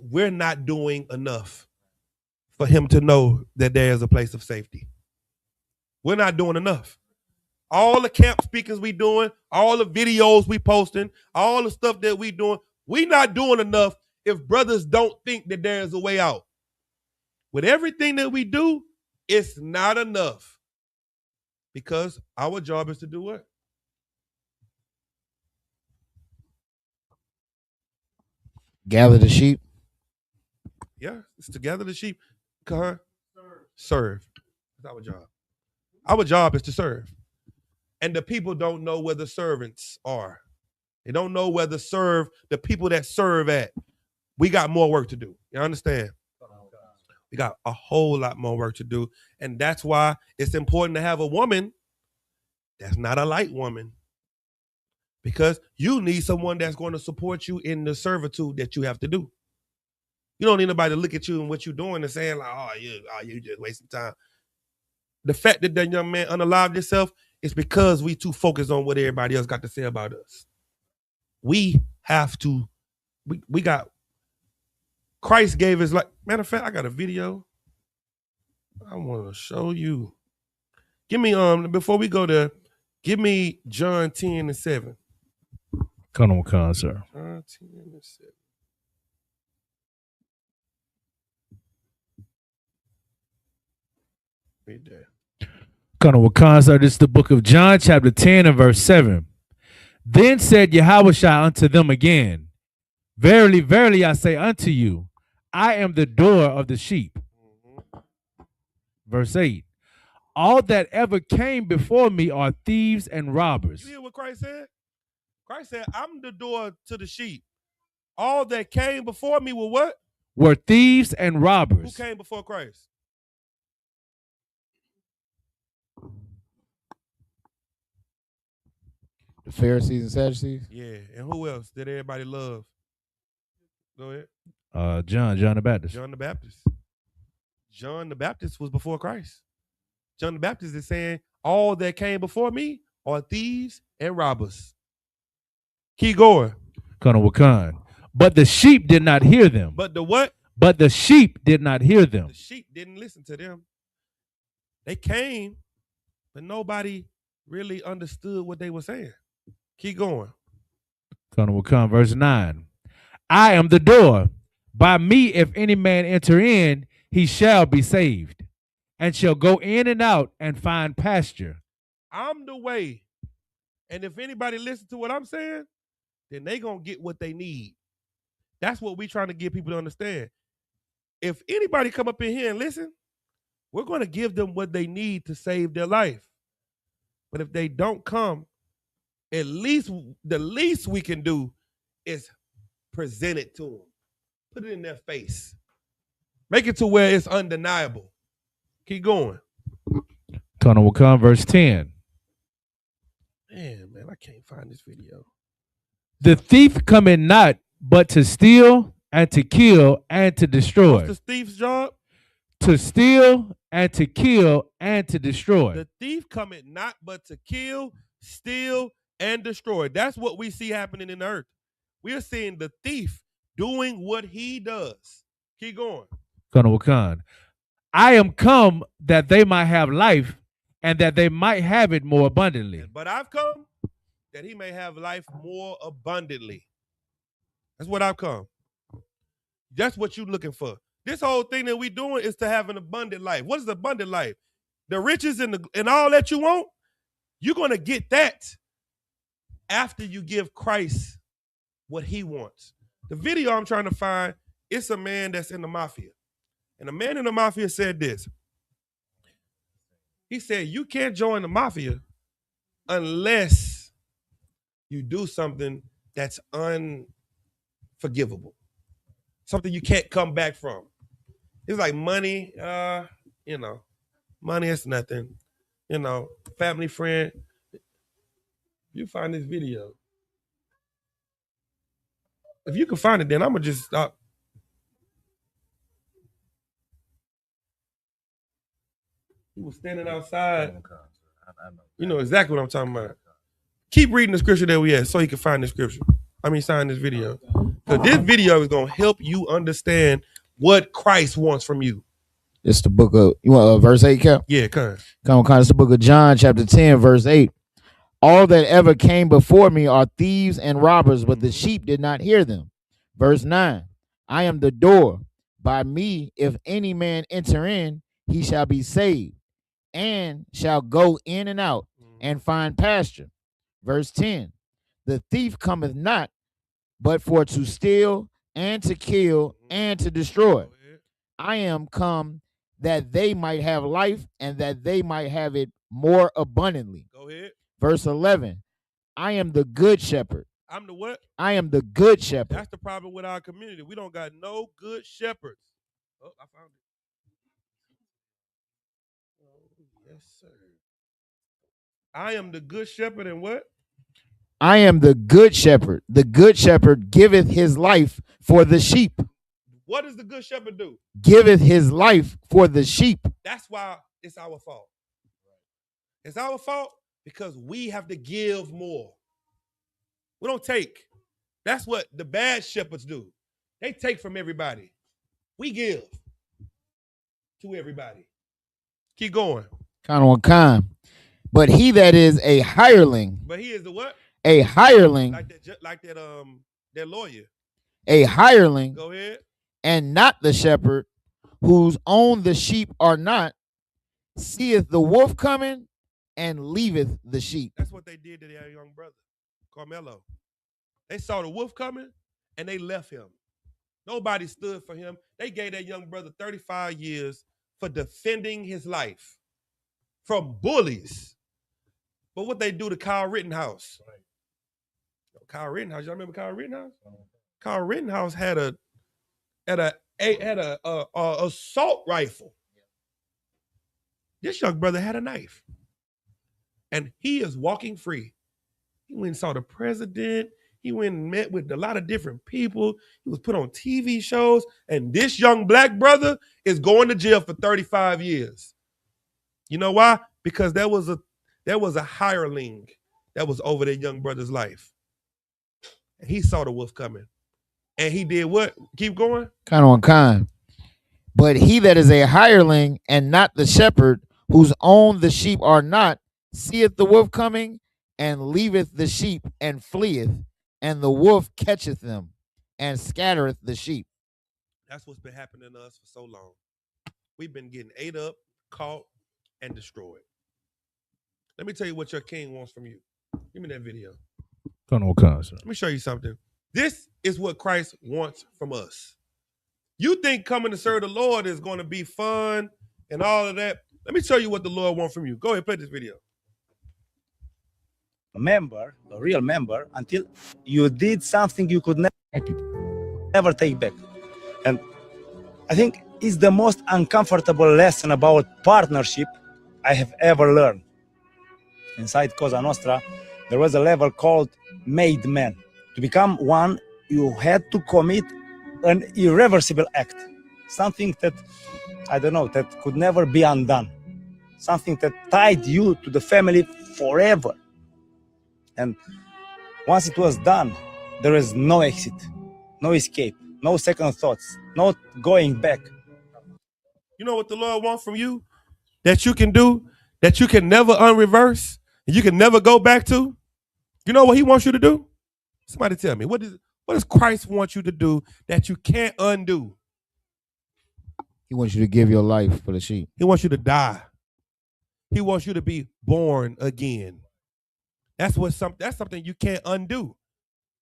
we're not doing enough for him to know that there is a place of safety. We're not doing enough. All the camp speakers we doing, all the videos we posting, all the stuff that we doing, we not doing enough if brothers don't think that there is a way out. With everything that we do, it's not enough. Because our job is to do what? Gather the sheep. Yeah, it's to gather the sheep. Serve. That's our job. Our job is to serve. And the people don't know where the servants are. They don't know where the people that serve at. We got more work to do. You understand? We got a whole lot more work to do. And that's why it's important to have a woman that's not a light woman. Because you need someone that's going to support you in the servitude that you have to do. You don't need nobody to look at you and what you're doing and saying, like, oh, you just wasting time. The fact that that young man unalived himself is because we too focused on what everybody else got to say about us. We have to, we got, Christ gave his life. Matter of fact, I got a video I want to show you. Give me, before we go there, give me John 10:7. Come on, sir. John 10:7. Read that. Come on, sir. This is the book of John, chapter 10 and verse 7. Then said Yahushua unto them again, Verily, verily, I say unto you, I am the door of the sheep. Verse 8. All that ever came before me are thieves and robbers. You hear what Christ said? Christ said, I'm the door to the sheep. All that came before me were what? Were thieves and robbers. Who came before Christ? The Pharisees and Sadducees. Yeah, and who else did everybody love? Go ahead. John the Baptist. John the Baptist. John the Baptist was before Christ. John the Baptist is saying, all that came before me are thieves and robbers. Keep going. But the sheep did not hear them. But the what? But the sheep did not hear them. The sheep didn't listen to them. They came, but nobody really understood what they were saying. Keep going. Verse 9. I am the door. By me, if any man enter in, he shall be saved, and shall go in and out and find pasture. I'm the way. And if anybody listens to what I'm saying, then they going to get what they need. That's what we trying to get people to understand. If anybody come up in here and listen, we're going to give them what they need to save their life. But if they don't come, at least the least we can do is present it to them. Put it in their face. Make it to where it's undeniable. Keep going. Verse 10. Man, I can't find this video. The thief cometh not but to steal and to kill and to destroy. What's the thief's job? To steal and to kill and to destroy. The thief cometh not but to kill, steal, and destroy. That's what we see happening in the earth. We are seeing the thief doing what he does. Keep going. I am come that they might have life and that they might have it more abundantly. But I've come that he may have life more abundantly. That's what I've come. That's what you're looking for. This whole thing that we're doing is to have an abundant life. What is abundant life? The riches and all that you want, you're going to get that after you give Christ what he wants. The video I'm trying to find, it's a man that's in the mafia. And the man in the mafia said this. He said, you can't join the mafia unless you do something that's unforgivable. Something you can't come back from. It's like money, money is nothing. Family friend. You find this video. If you can find it, then I'm going to just stop. He was standing outside. You know exactly what I'm talking about. Keep reading the scripture that we had so you can find the scripture. Sign this video. Because this video is going to help you understand what Christ wants from you. It's the book of, you want verse 8, Cap? Yeah, come on. It's the book of John, chapter 10, verse 8. All that ever came before me are thieves and robbers, but the sheep did not hear them. Verse 9. I am the door. By me, if any man enter in, he shall be saved, and shall go in and out and find pasture. Verse 10. The thief cometh not, but for to steal and to kill and to destroy. I am come that they might have life, and that they might have it more abundantly. Go ahead. Verse 11. I am the good shepherd. I'm the what? I am the good shepherd. That's the problem with our community. We don't got no good shepherds. Oh, I found it. Oh, yes, sir. I am the good shepherd, and what? I am the good shepherd. The good shepherd giveth his life for the sheep. What does the good shepherd do? Giveth his life for the sheep. That's why it's our fault. It's our fault because we have to give more. We don't take. That's what the bad shepherds do. They take from everybody. We give to everybody. Keep going. But he that is a hireling. But he is the what? A hireling. Like that lawyer. A hireling. Go ahead. And not the shepherd, whose own the sheep are not, seeth the wolf coming and leaveth the sheep. That's what they did to their young brother, Carmelo. They saw the wolf coming and they left him. Nobody stood for him. They gave that young brother 35 years for defending his life from bullies. But what they do to Kyle Rittenhouse? Right. Kyle Rittenhouse, y'all remember Kyle Rittenhouse? Kyle Rittenhouse had a assault rifle. This young brother had a knife. And he is walking free. He went and saw the president. He went and met with a lot of different people. He was put on TV shows. And this young black brother is going to jail for 35 years. You know why? Because there was a hireling that was over that young brother's life. And he saw the wolf coming. And he did what? Keep going? But he that is a hireling and not the shepherd, whose own the sheep are not, seeth the wolf coming and leaveth the sheep and fleeth, and the wolf catcheth them and scattereth the sheep. That's what's been happening to us for so long. We've been getting ate up, caught, and destroyed. Let me tell you what your king wants from you. Give me that video. Let me show you something. This is what Christ wants from us. You think coming to serve the Lord is going to be fun and all of that. Let me show you what the Lord wants from you. Go ahead, play this video. A real member, until you did something you could never take back. And I think it's the most uncomfortable lesson about partnership I have ever learned. Inside Cosa Nostra, there was a level called made man. To become one, you had to commit an irreversible act. Something that, I don't know, that could never be undone. Something that tied you to the family forever. And once it was done, there is no exit, no escape, no second thoughts, no going back. You know what the Lord wants from you that you can do, that you can never unreverse, and you can never go back to? You know what he wants you to do? Somebody tell me, what does Christ want you to do that you can't undo? He wants you to give your life for the sheep. He wants you to die. He wants you to be born again. That's something you can't undo.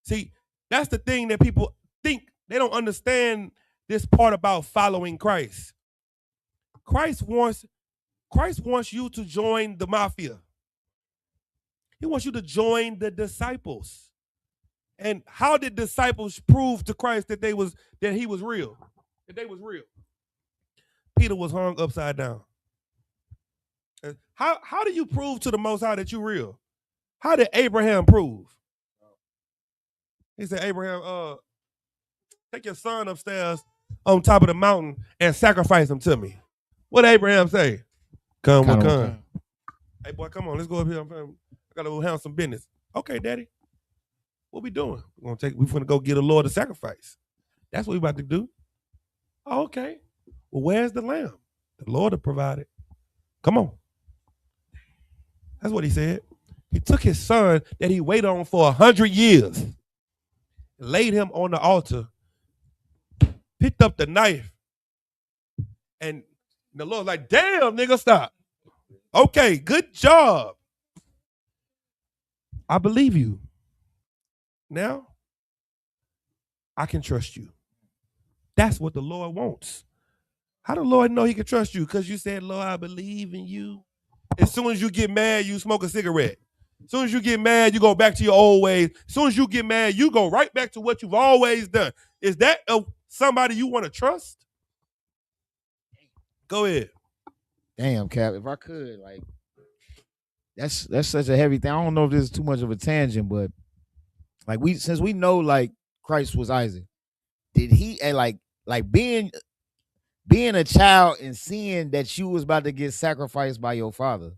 See, that's the thing that people think. They don't understand this part about following Christ. Christ wants you to join the mafia. He wants you to join the disciples. And how did disciples prove to Christ that he was real? That they was real? Peter was hung upside down. How do you prove to the Most High that you're real? How did Abraham prove? He said, Abraham, take your son upstairs on top of the mountain and sacrifice him to me. What did Abraham say? Come with Kinda con. Hey boy, come on, let's go up here. I gotta go handle some business. Okay, daddy. What we doing? We're gonna go get a Lord a sacrifice. That's what we about to do. Oh, okay. Well, where's the lamb? The Lord will provide it. Come on. That's what he said. He took his son that he waited on for 100 years, laid him on the altar, picked up the knife, and the Lord's like, damn, nigga, stop. Okay, good job. I believe you. Now, I can trust you. That's what the Lord wants. How the Lord know he can trust you? Because you said, Lord, I believe in you. As soon as you get mad, you smoke a cigarette. As soon as you get mad, you go back to your old ways. As soon as you get mad, you go right back to what you've always done. Is that somebody you want to trust? Go ahead. Damn, Cap. If I could, like, that's such a heavy thing. I don't know if this is too much of a tangent, but like since we know like Christ was Isaac, did he like being a child and seeing that you was about to get sacrificed by your father?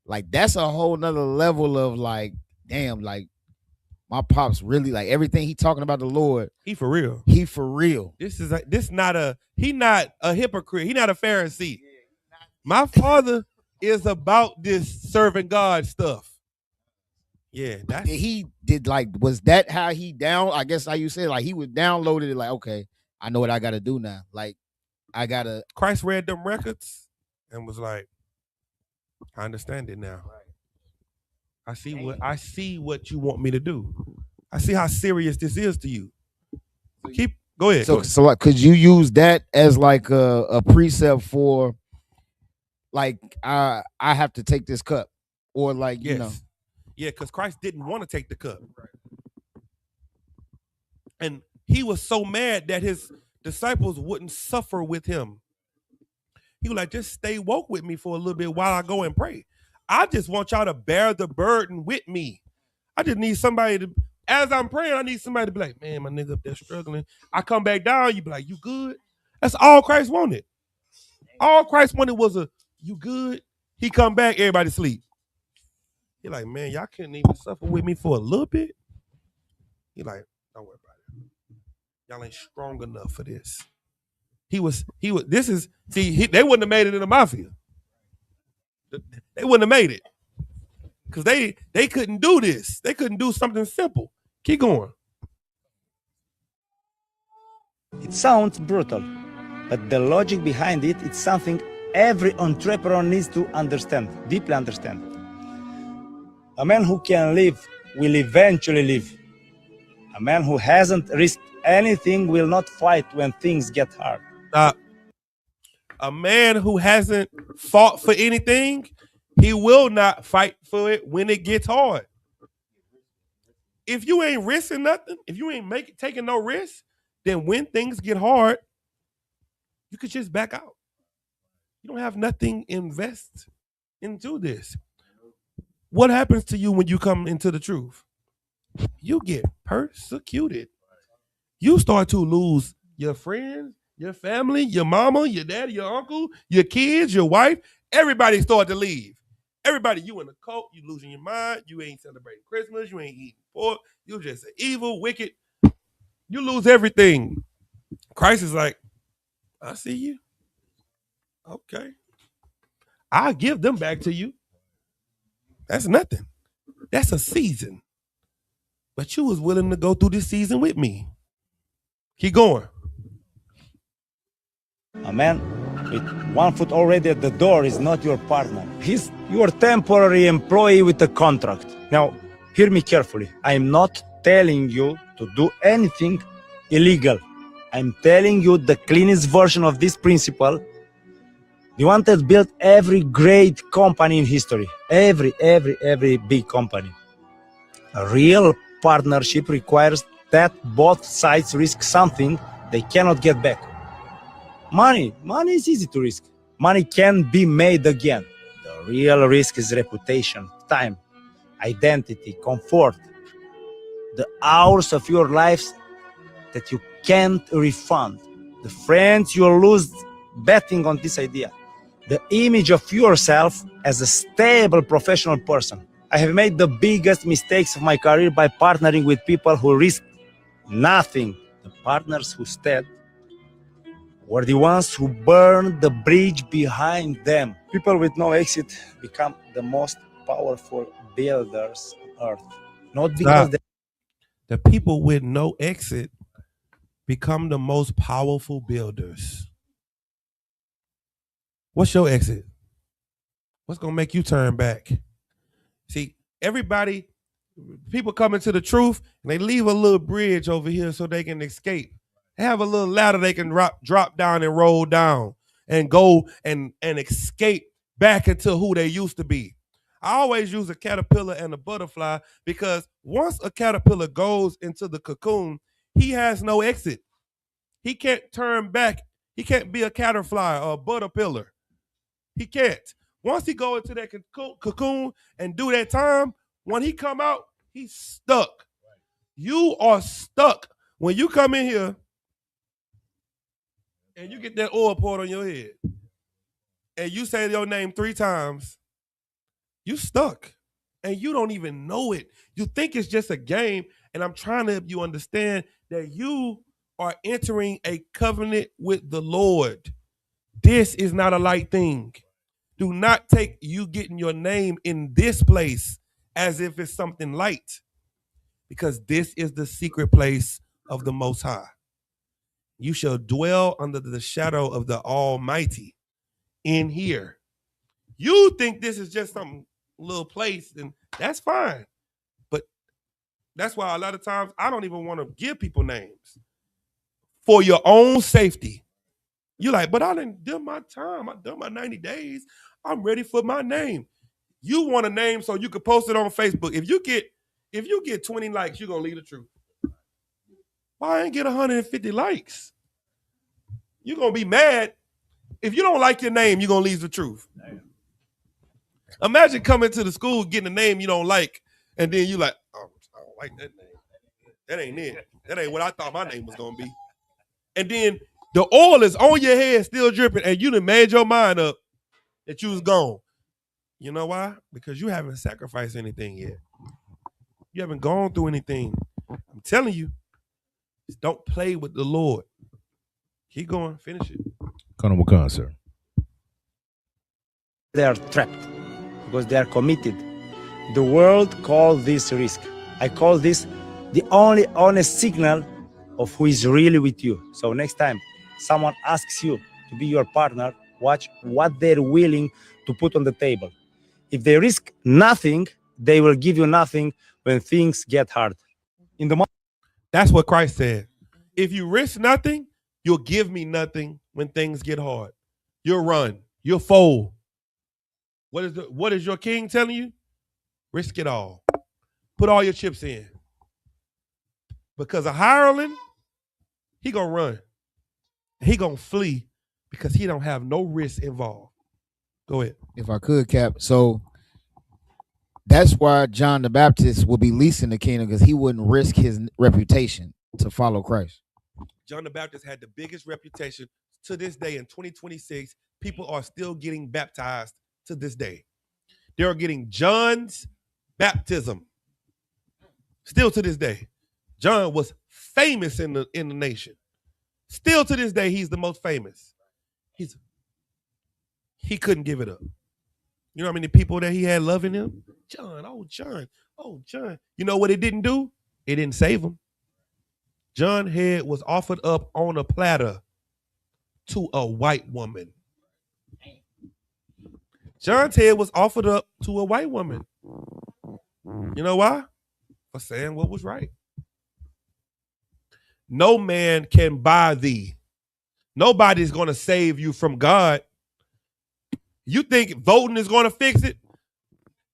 Like that's a whole nother level of like, damn, like my pops really like everything he talking about the Lord. He for real. He for real. He not a hypocrite. He not a Pharisee. My father is about this serving God stuff. Yeah, that's he did. Like, was that how he down? I guess how you said, like he was downloaded it. Like, okay, I know what I got to do now. Like, I gotta. Christ read them records and was like, I understand it now. I see what you want me to do. I see how serious this is to you. Go ahead. So like, could you use that as like a precept for, like, I have to take this cup, or like, yes. You know, yeah, because Christ didn't want to take the cup, and he was so mad that his disciples wouldn't suffer with him. He was like, just stay woke with me for a little bit while I go and pray. I just want y'all to bear the burden with me. I just need somebody to, as I'm praying, I need somebody to be like, man, my nigga up there struggling. I come back down, you be like, you good? That's all Christ wanted. All Christ wanted was a, you good? He come back, everybody sleep. He like, man, y'all couldn't even suffer with me for a little bit. He like, don't worry about it. Y'all ain't strong enough for this. They wouldn't have made it in the mafia. They wouldn't have made it. Because they couldn't do this. They couldn't do something simple. Keep going. It sounds brutal, but the logic behind it is something every entrepreneur needs to understand, deeply understand. A man who can live will eventually live. A man who hasn't risked anything will not fight when things get hard. A man who hasn't fought for anything, he will not fight for it when it gets hard. If you ain't risking nothing, if you ain't taking no risk, then when things get hard, you could just back out. You don't have nothing invest into this. What happens to you when you come into the truth? You get persecuted. You start to lose your friends, your family, your mama, your daddy, your uncle, your kids, your wife. Everybody start to leave. Everybody, you in a cult, you losing your mind, you ain't celebrating Christmas, you ain't eating pork, you just an evil, wicked. You lose everything. Christ is like, I see you. Okay. I'll give them back to you. That's nothing. That's a season. But you was willing to go through this season with me. Keep going. A man with one foot already at the door is not your partner. He's your temporary employee with a contract. Now, hear me carefully. I'm not telling you to do anything illegal. I'm telling you the cleanest version of this principle. The one that built every great company in history. Every big company. A real partnership requires that both sides risk something they cannot get back. Money is easy to risk. Money can be made again. The real risk is reputation, time, identity, comfort. The hours of your lives that you can't refund. The friends you'll lose betting on this idea. the image of yourself as a stable professional person. I have made the biggest mistakes of my career by partnering with people who risk nothing. The partners who stayed were the ones who burned the bridge behind them. People with no exit become the most powerful builders on earth. Not because Stop. The people with no exit become the most powerful builders. What's your exit? What's going to make you turn back? See, everybody, people come into the truth and they leave a little bridge over here so they can escape. They have a little ladder they can drop down and roll down and go and escape back into who they used to be. I always use a caterpillar and a butterfly because once a caterpillar goes into the cocoon, he has no exit. He can't turn back. He can't be a caterpillar or a butterpillar. He can't. Once he go into that cocoon and do that time, when he come out, he's stuck. You are stuck. When you come in here and you get that oil poured on your head and you say your name 3 times, you stuck. And you don't even know it. You think it's just a game, and I'm trying to help you understand that you are entering a covenant with the Lord. This is not a light thing. Do not take you getting your name in this place as if it's something light, because this is the secret place of the Most High. You shall dwell under the shadow of the Almighty in here. You think this is just some little place, and that's fine. But that's why a lot of times I don't even want to give people names for your own safety. You're like, but I didn't do my time. I done my 90 days. I'm ready for my name. You want a name so you can post it on Facebook. If you get 20 likes, you're gonna leave the truth. Why I ain't get 150 likes? You're gonna be mad. If you don't like your name, you're gonna leave the truth. Imagine coming to the school, getting a name you don't like, and then you like, oh, I don't like that name. That ain't it. That ain't what I thought my name was gonna be. And then the oil is on your head, still dripping, and you done made your mind up that you was gone. You know why? Because you haven't sacrificed anything yet. You haven't gone through anything. I'm telling you, don't play with the Lord. Keep going. Finish it. Colonel McCon, sir. They are trapped because they are committed. The world calls this risk. I call this the only honest signal of who is really with you. So next time someone asks you to be your partner, watch what they're willing to put on the table. If they risk nothing, they will give you nothing when things get hard. That's what Christ said. If you risk nothing, you'll give me nothing when things get hard. You'll run. You'll fold. What is your king telling you? Risk it all. Put all your chips in. Because a hireling, he gonna run. He gonna flee because he don't have no risk involved. Go ahead. If I could, Cap. So that's why John the Baptist will be least in the kingdom, because he wouldn't risk his reputation to follow Christ. John the Baptist had the biggest reputation to this day. In 2026, people are still getting baptized to this day. They are getting John's baptism still to this day. John was famous in the nation. Still to this day, he's the most famous. He couldn't give it up. You know how many people that he had loving him? John, oh John, oh John. You know what it didn't do? It didn't save him. John's head was offered up on a platter to a white woman. John's head was offered up to a white woman. You know why? For saying what was right. No man can buy thee. Nobody's going to save you from God. You think voting is going to fix it?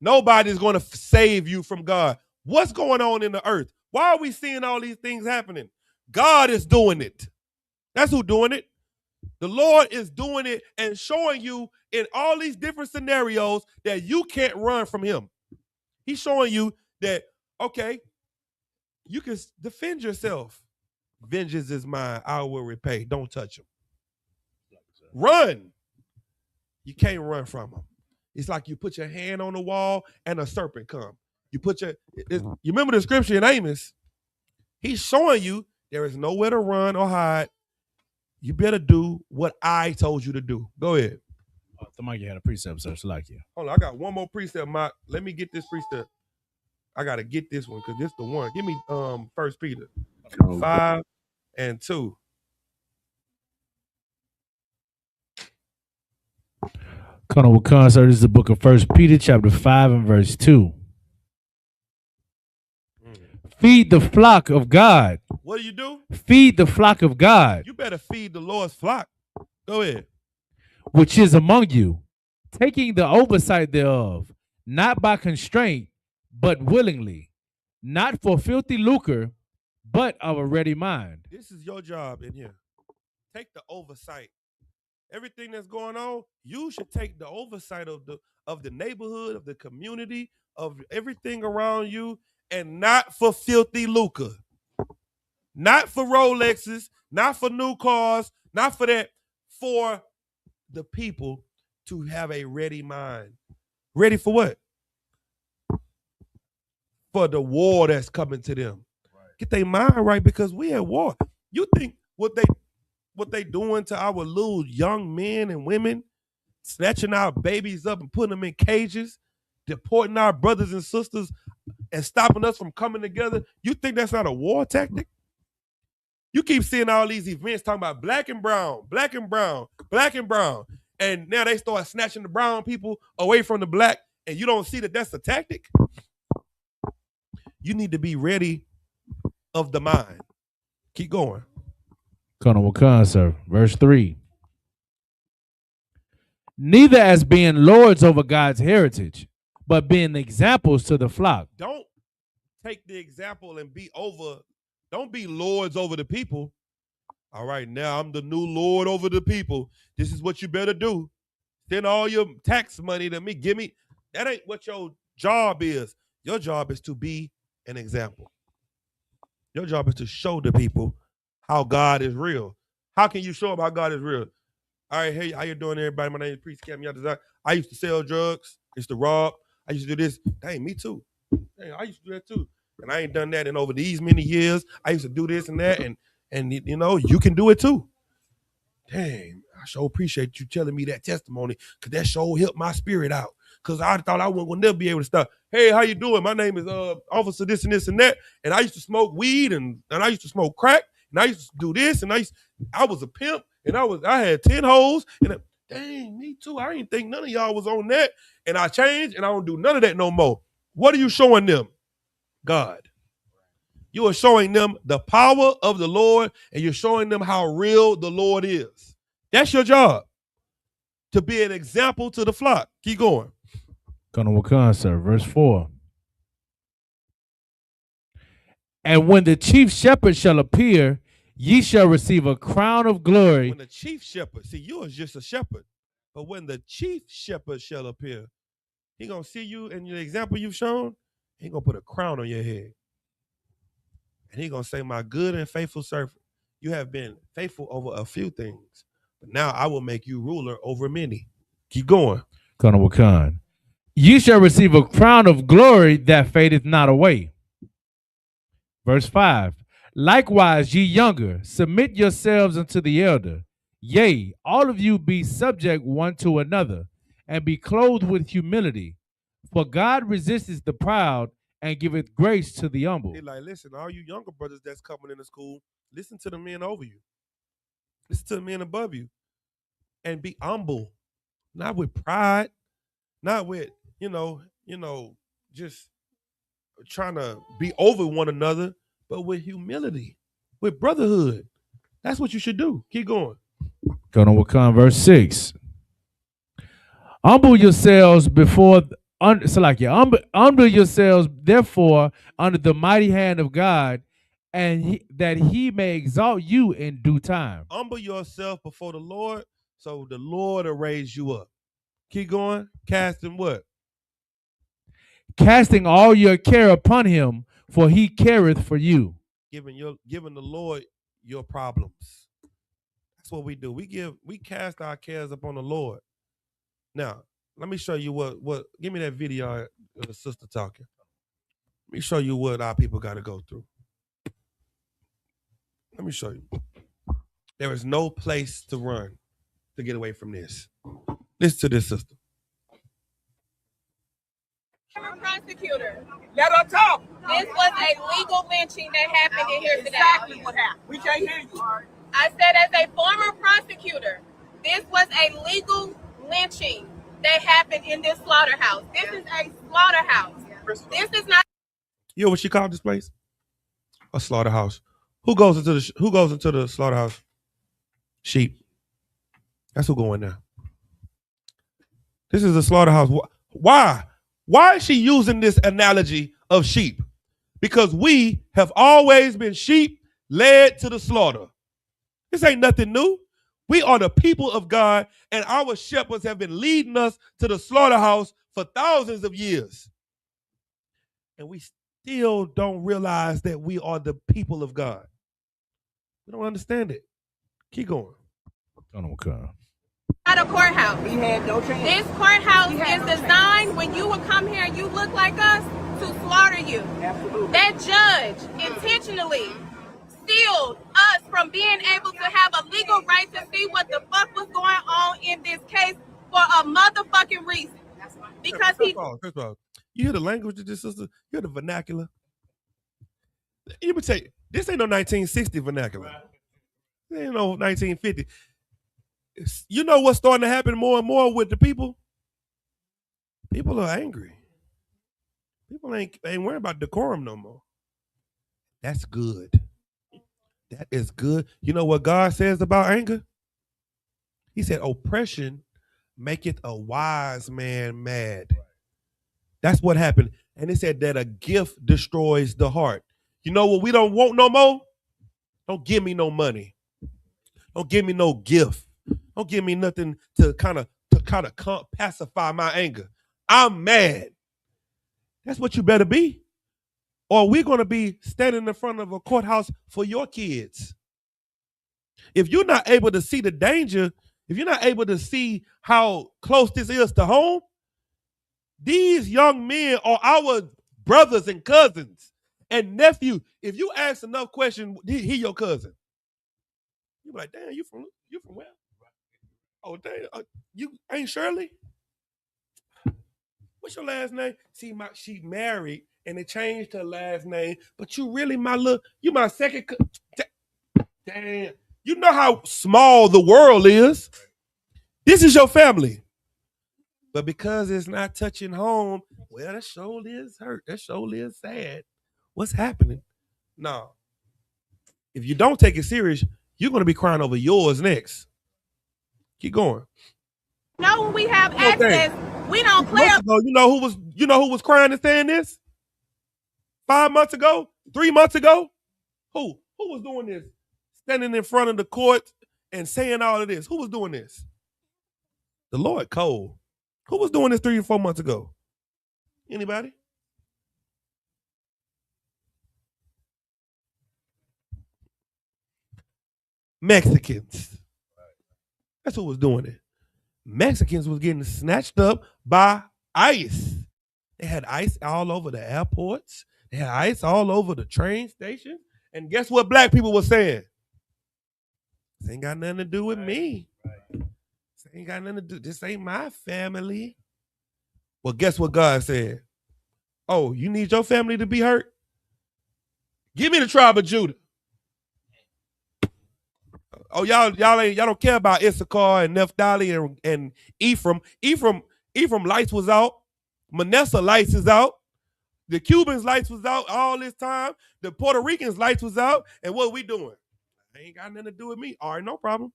Nobody's going to save you from God. What's going on in the earth? Why are we seeing all these things happening? God is doing it. That's who's doing it. The Lord is doing it and showing you in all these different scenarios that you can't run from him. He's showing you that, okay, you can defend yourself. Vengeance is mine. I will repay. Don't touch him. Run. You can't run from them. It's like you put your hand on the wall and a serpent come. You remember the scripture in Amos? He's showing you there is nowhere to run or hide. You better do what I told you to do. Go ahead. Somebody had a precept, sir. Salakia. Hold on, I got one more precept, Mike. Let me get this precept. I gotta get this one because this is the one. Give me 1 Peter 5 and 2. Sir, this is the book of 1 Peter, chapter 5 and verse 2. Feed the flock of God. What do you do? Feed the flock of God. You better feed the Lord's flock. Go ahead. Which is among you, taking the oversight thereof, not by constraint, but willingly, not for filthy lucre, but of a ready mind. This is your job in here. Take the oversight. Everything that's going on, you should take the oversight of the neighborhood, of the community, of everything around you, and not for filthy lucre. Not for Rolexes, not for new cars, not for that, for the people to have a ready mind. Ready for what? For the war that's coming to them. Right. Get their mind right because we at war. You think what they doing to our little young men and women, snatching our babies up and putting them in cages, deporting our brothers and sisters and stopping us from coming together, you think that's not a war tactic? You keep seeing all these events talking about black and brown, black and brown, black and brown. And now they start snatching the brown people away from the black, and you don't see that that's a tactic? You need to be ready of the mind. Keep going. Sir. Verse 3. Neither as being lords over God's heritage, but being examples to the flock. Don't take the example and don't be lords over the people. All right, now I'm the new lord over the people. This is what you better do. Send all your tax money to me. Give me. That ain't what your job is. Your job is to be an example. Your job is to show the people how God is real. How can you show them how God is real? All right, hey, how you doing, everybody? My name is Priest Cam. I used to sell drugs. I used to rob. I used to do this. Dang, me too. Dang, I used to do that too. And I ain't done that in over these many years. I used to do this and that, and you know, you can do it too. Dang, I sure appreciate you telling me that testimony, because that sure helped my spirit out. Because I thought I would never be able to stop. Hey, how you doing? My name is Officer this and this and that. And I used to smoke weed and I used to smoke crack. And I used to do this. And I was a pimp. And I had 10 hoes. And dang, me too. I didn't think none of y'all was on that. And I changed and I don't do none of that no more. What are you showing them? God. You are showing them the power of the Lord, and you're showing them how real the Lord is. That's your job, to be an example to the flock. Keep going. Sir. Verse 4. And when the chief shepherd shall appear, ye shall receive a crown of glory. When the chief shepherd, see, you are just a shepherd, but when the chief shepherd shall appear, he gonna see you in the example you've shown. He gonna put a crown on your head. And he gonna say, my good and faithful servant, you have been faithful over a few things, but now I will make you ruler over many. Keep going. Ye shall receive a crown of glory that fadeth not away. Verse 5. Likewise, ye younger, submit yourselves unto the elder. Yea, all of you be subject one to another, and be clothed with humility. For God resisteth the proud, and giveth grace to the humble. He like, listen, all you younger brothers that's coming into school, listen to the men over you. Listen to the men above you. And be humble. Not with pride. Not with, just trying to be over one another, but with humility, with brotherhood. That's what you should do. Keep going. Verse 6. Humble yourselves before humble yourselves, therefore, under the mighty hand of God, and that he may exalt you in due time. Humble yourself before the Lord, so the Lord will raise you up. Keep going. Casting what? Casting all your care upon him, for he careth for you. Giving the Lord your problems. That's what we do. We cast our cares upon the Lord. Now, let me show you what. Give me that video of the sister talking. Let me show you what our people got to go through. Let me show you. There is no place to run to get away from this. Listen to this, sister. Prosecutor. Let her talk. This was a legal lynching that happened in here today. Exactly what happened. We can't hear you. I said, as a former prosecutor, this was a legal lynching that happened in this slaughterhouse. This is a slaughterhouse. This is not. You know what she called this place? A slaughterhouse. Who goes into the slaughterhouse? Sheep. That's who going there. This is a slaughterhouse. Why? Why is she using this analogy of sheep? Because we have always been sheep led to the slaughter. This ain't nothing new. We are the people of God, and our shepherds have been leading us to the slaughterhouse for thousands of years. And we still don't realize that we are the people of God. We don't understand it. Keep going. Not a courthouse. We had no chance. This courthouse is designed when you would come here and you look like us to slaughter you. Absolutely. That judge intentionally sealed us from being able to have a legal right to see what the fuck was going on in this case for a motherfucking reason. Because first of all, you hear the language of this sister? You hear the vernacular? You would say, this ain't no 1960 vernacular. This ain't no 1950. You know what's starting to happen more and more with the people? People are angry. People ain't worrying about decorum no more. That's good. That is good. You know what God says about anger? He said, oppression maketh a wise man mad. That's what happened. And it said that a gift destroys the heart. You know what we don't want no more? Don't give me no money. Don't give me no gift. Don't give me nothing to kind of pacify my anger. I'm mad. That's what you better be. Or we're going to be standing in front of a courthouse for your kids. If you're not able to see the danger, if you're not able to see how close this is to home, these young men are our brothers and cousins and nephew. If you ask enough questions, he your cousin. You be like, damn, you from where? Oh, damn, you ain't Shirley? What's your last name? See, she married and they changed her last name, but you really you my second. Damn, you know how small the world is. This is your family. But because it's not touching home, well, that show is hurt. That show is sad. What's happening? No. If you don't take it serious, you're going to be crying over yours next. Keep going. No, when we have access, we don't play up. You know who was crying and saying this? 5 months ago? 3 months ago? Who was doing this? Standing in front of the court and saying all of this. Who was doing this? The Lord Cole. Who was doing this 3 or 4 months ago? Anybody? Mexicans. That's who was doing it. Mexicans was getting snatched up by ICE. They had ICE all over the airports. They had ICE all over the train station. And guess what black people were saying? This ain't got nothing to do with me. This ain't got nothing to do. This ain't my family. Well, guess what God said? Oh, you need your family to be hurt? Give me the tribe of Judah. Oh, y'all don't care about Issachar and Naphtali and Ephraim. Ephraim lights was out. Manasseh lights is out. The Cubans lights was out all this time. The Puerto Ricans lights was out. And what we doing? Ain't got nothing to do with me. All right, no problem.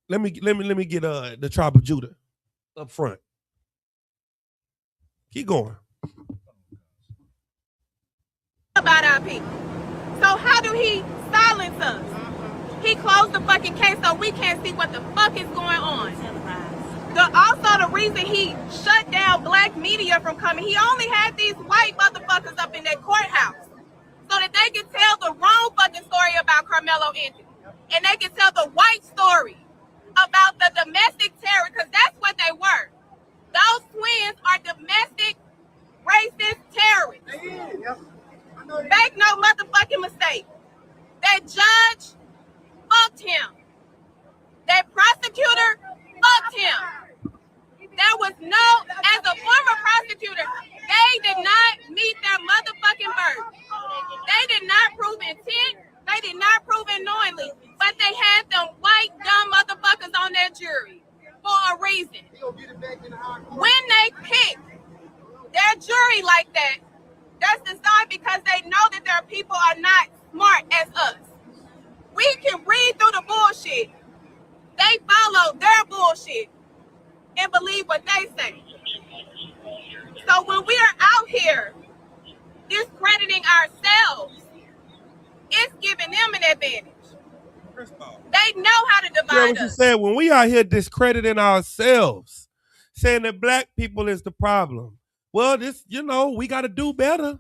Let me get the tribe of Judah up front. Keep going. About our people. So how do he silence us? He closed the fucking case so we can't see what the fuck is going on. Also, the reason he shut down black media from coming, he only had these white motherfuckers up in that courthouse so that they could tell the wrong fucking story about Carmelo Anthony. And they could tell the white story about the domestic terror, because that's what they were. Those twins are domestic racist terrorists. Make no motherfucking mistake. That judge fucked him. That prosecutor fucked him. There was no, as a former prosecutor, they did not meet their motherfucking burden. They did not prove intent. They did not prove it knowingly. But they had them white, dumb motherfuckers on their jury for a reason. When they pick their jury like that, that's designed because they know that their people are not smart as us. We can read through the bullshit. They follow their bullshit and believe what they say. So when we are out here discrediting ourselves, it's giving them an advantage. They know how to divide what you us. said, when we out here discrediting ourselves, saying that black people is the problem. Well, this, we got to do better.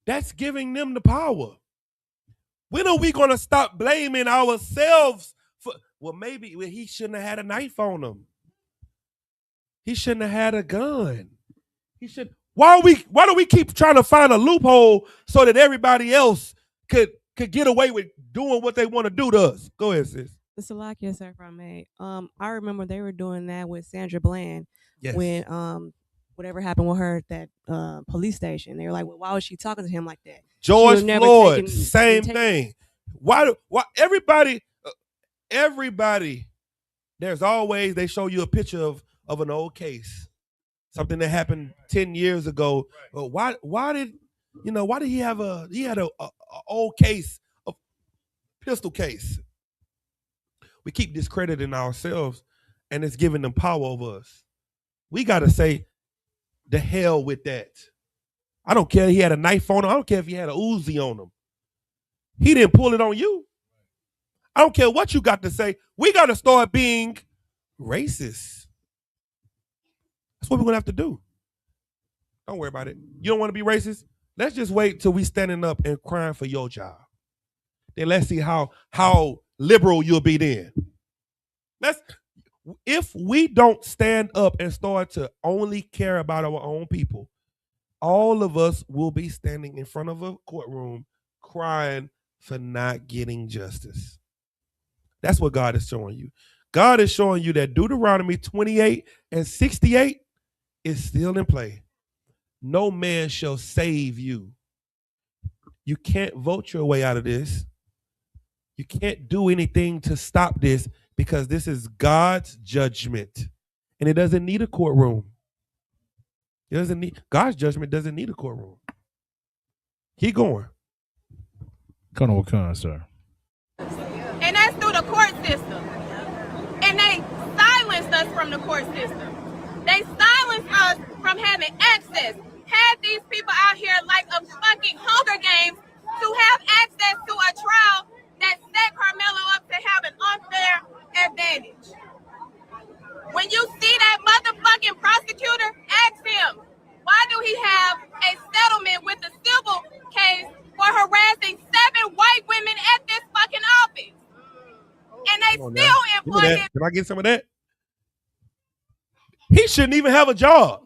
That's giving them the power. When are we going to stop blaming ourselves for, maybe he shouldn't have had a knife on him. He shouldn't have had a gun. Why do we keep trying to find a loophole so that everybody else could get away with doing what they want to do to us? Go ahead, sis. Salakia, sir, if I may. I remember they were doing that with Sandra Bland when whatever happened with her at that police station. They were like, well, why was she talking to him like that? George Floyd, same thing. Why everybody, there's always, they show you a picture of an old case, something that happened 10 years ago. Why did he had a old case, a pistol case? We keep discrediting ourselves, and it's giving them power over us. We got to say, the hell with that. I don't care if he had a knife on him. I don't care if he had a Uzi on him. He didn't pull it on you. I don't care what you got to say. We got to start being racist. That's what we're going to have to do. Don't worry about it. You don't want to be racist? Let's just wait till we standing up and crying for your job. Then let's see how liberal you'll be then. If we don't stand up and start to only care about our own people, all of us will be standing in front of a courtroom crying for not getting justice. That's what God is showing you. God is showing you that Deuteronomy 28 and 68 is still in play. No man shall save you. You can't vote your way out of this. You can't do anything to stop this because this is God's judgment. And it doesn't need a courtroom. God's judgment doesn't need a courtroom. Keep going. Colonel Wakana, sir. And that's through the court system. And they silenced us from the court system. They silenced us from having access. Had these people out here like a fucking Hunger Games to have access to a trial that set Carmelo up to have an unfair advantage. When you see that motherfucking prosecutor, ask him, why do he have a settlement with the civil case for harassing 7 white women at this fucking office? And they still employ him. Can I get some of that? He shouldn't even have a job.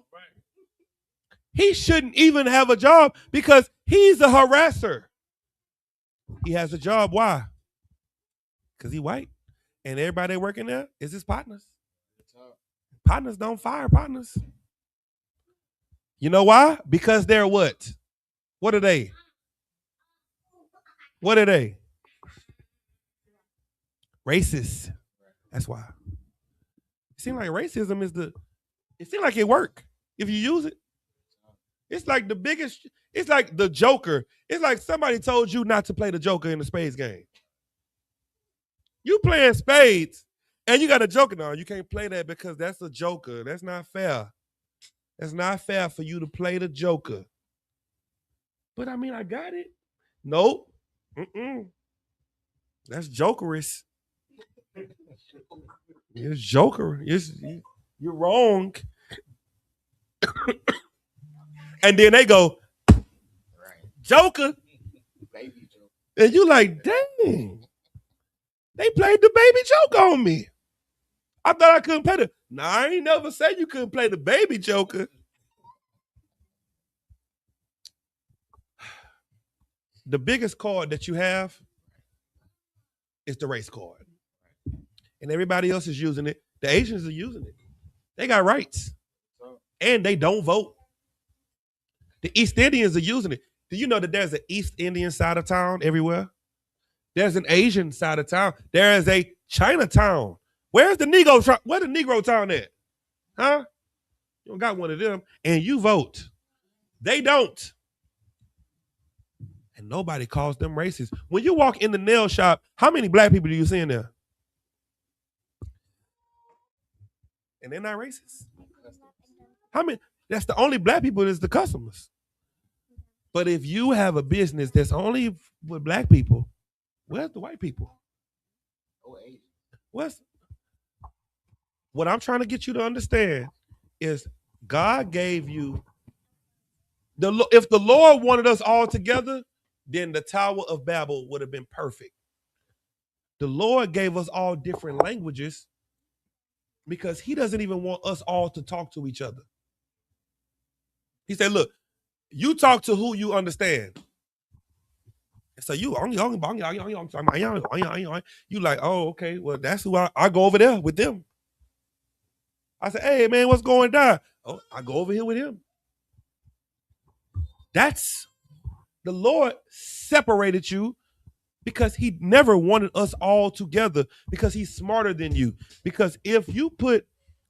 He shouldn't even have a job because he's a harasser. He has a job. Why? Because he's white. And everybody working there is his partners. Partners don't fire partners. You know why? Because they're what? What are they? What are they? Racist. That's why. It seems like racism is it seems like it works if you use it. It's like the biggest, it's like the Joker. It's like somebody told you not to play the Joker in the spades game. You playing spades and you got a Joker now. You can't play that because that's a Joker. That's not fair. That's not fair for you to play the Joker. But I mean, I got it. Nope. That's Jokerish. It's Joker. You're wrong. And then they go, Joker. And you like, dang. They played the baby joke on me. I thought I couldn't play the. Nah, I ain't never said you couldn't play the baby joker. The biggest card that you have is the race card. And everybody else is using it. The Asians are using it. They got rights. And they don't vote. The East Indians are using it. Do you know that there's an East Indian side of town everywhere? There's an Asian side of town. There is a Chinatown. Where's the Negro? Where the Negro town at? Huh? You don't got one of them. And you vote. They don't. And nobody calls them racist. When you walk in the nail shop, how many black people do you see in there? And they're not racist. How many? That's the only black people is the customers. But if you have a business that's only with black people, where's the white people? What I'm trying to get you to understand is God gave you if the Lord wanted us all together, then the Tower of Babel would have been perfect. The Lord gave us all different languages because he doesn't even want us all to talk to each other. He said, look, you talk to who you understand. So you like, oh, okay, well, that's who I go over there with them. I said, hey, man, what's going down? Oh, I go over here with him. That's the Lord separated you because he never wanted us all together because he's smarter than you. Because if you put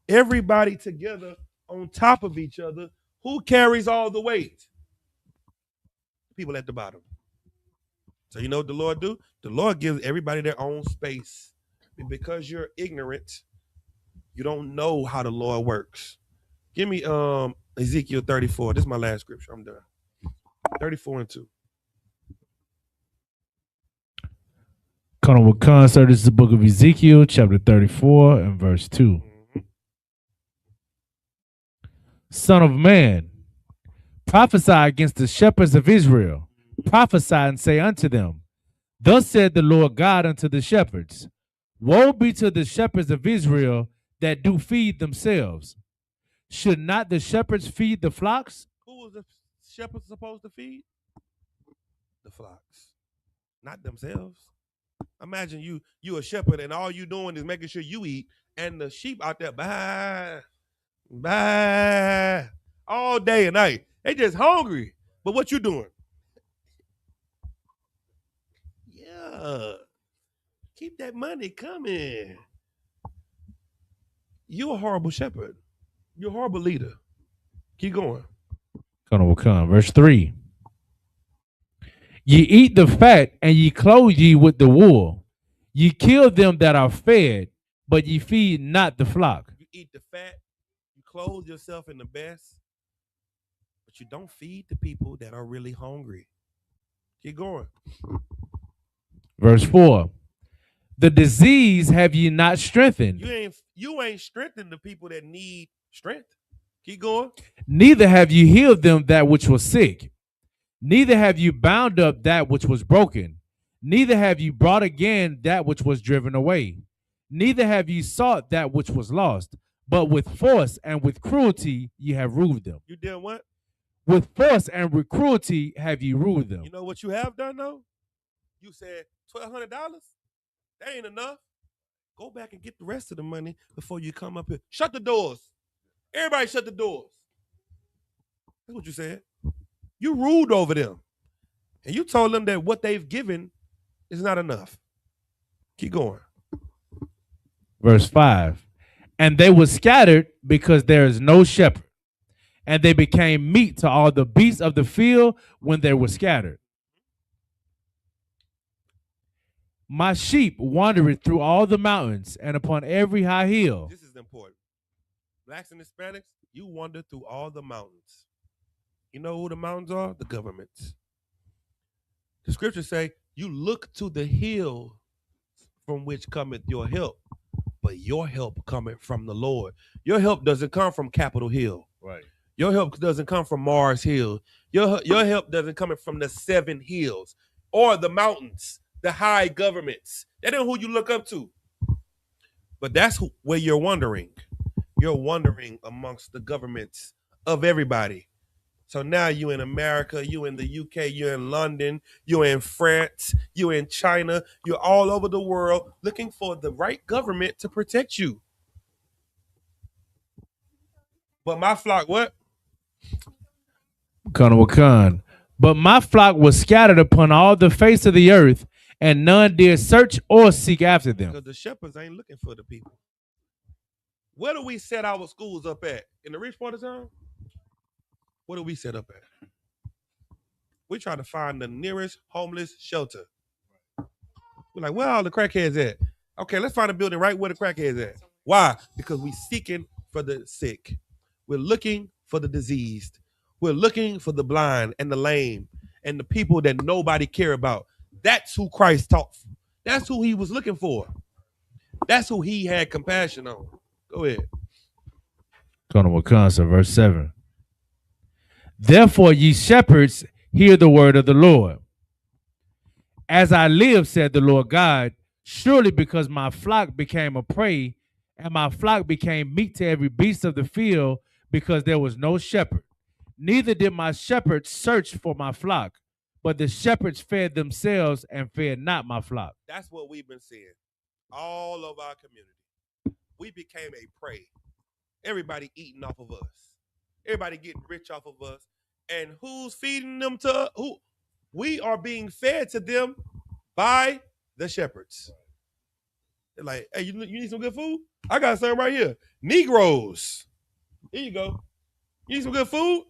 everybody together on top of each other, who carries all the weight? People at the bottom. So you know what the Lord do? The Lord gives everybody their own space. And because you're ignorant, you don't know how the Lord works. Give me Ezekiel 34. This is my last scripture. I'm done. 34:2. Colonel Wakan, sir, this is the book of Ezekiel, chapter 34 and verse 2. Mm-hmm. Son of man, prophesy against the shepherds of Israel. Prophesy and say unto them, thus said the Lord God unto the shepherds, woe be to the shepherds of Israel that do feed themselves. Should not the shepherds feed the flocks? Who was the shepherds supposed to feed? The flocks, not themselves. Imagine you a shepherd and all you doing is making sure you eat, and the sheep out there bye all day and night. They just hungry. But what you doing? Yeah, keep that money coming. You're a horrible shepherd. You're a horrible leader. Keep going. Colonel Wakan, verse 3. Ye eat the fat, and ye clothe ye with the wool. Ye kill them that are fed, but ye feed not the flock. You eat the fat, you clothe yourself in the best, but you don't feed the people that are really hungry. Keep going. Verse 4. The disease have ye not strengthened. You ain't strengthened the people that need strength. Keep going. Neither have you healed them that which was sick. Neither have you bound up that which was broken. Neither have you brought again that which was driven away. Neither have you sought that which was lost. But with force and with cruelty ye have ruled them. You did what? With force and with cruelty have you ruled them. You know what you have done though? You said $1,200. That ain't enough. Go back and get the rest of the money before you come up here. Shut the doors. Everybody shut the doors. That's what you said. You ruled over them. And you told them that what they've given is not enough. Keep going. Verse 5. And they were scattered because there is no shepherd. And they became meat to all the beasts of the field when they were scattered. My sheep wandered through all the mountains and upon every high hill. This is important. Blacks and Hispanics, you wander through all the mountains. You know who the mountains are? The governments. The scriptures say, you look to the hill from which cometh your help, but your help cometh from the Lord. Your help doesn't come from Capitol Hill. Right. Your help doesn't come from Mars Hill. Your help doesn't come from the 7 hills or the mountains. the high governments. That ain't who you look up to. But that's where you're wandering. You're wandering amongst the governments of everybody. So now you in America, you in the UK, you're in London, you're in France, you're in China, you're all over the world looking for the right government to protect you. But my flock, what? Khan. But my flock was scattered upon all the face of the earth, and none did search or seek after them. Because the shepherds ain't looking for the people. Where do we set our schools up at? In the rich part of town? What do we set up at? We try to find the nearest homeless shelter. We're like, where are all the crackheads at? Okay, let's find a building right where the crackheads at. Why? Because we're seeking for the sick. We're looking for the diseased. We're looking for the blind and the lame and the people that nobody care about. That's who Christ taught. That's who he was looking for. That's who he had compassion on. Go ahead. Verse 7. Therefore, ye shepherds, hear the word of the Lord. As I live, said the Lord God, surely because my flock became a prey, and my flock became meat to every beast of the field, because there was no shepherd. Neither did my shepherds search for my flock, but the shepherds fed themselves and fed not my flock. That's what we've been seeing all over our community. We became a prey. Everybody eating off of us. Everybody getting rich off of us. And who's feeding them to who? We are being fed to them by the shepherds. They're like, hey, you need some good food? I got some right here. Negroes. Here you go. You need some good food?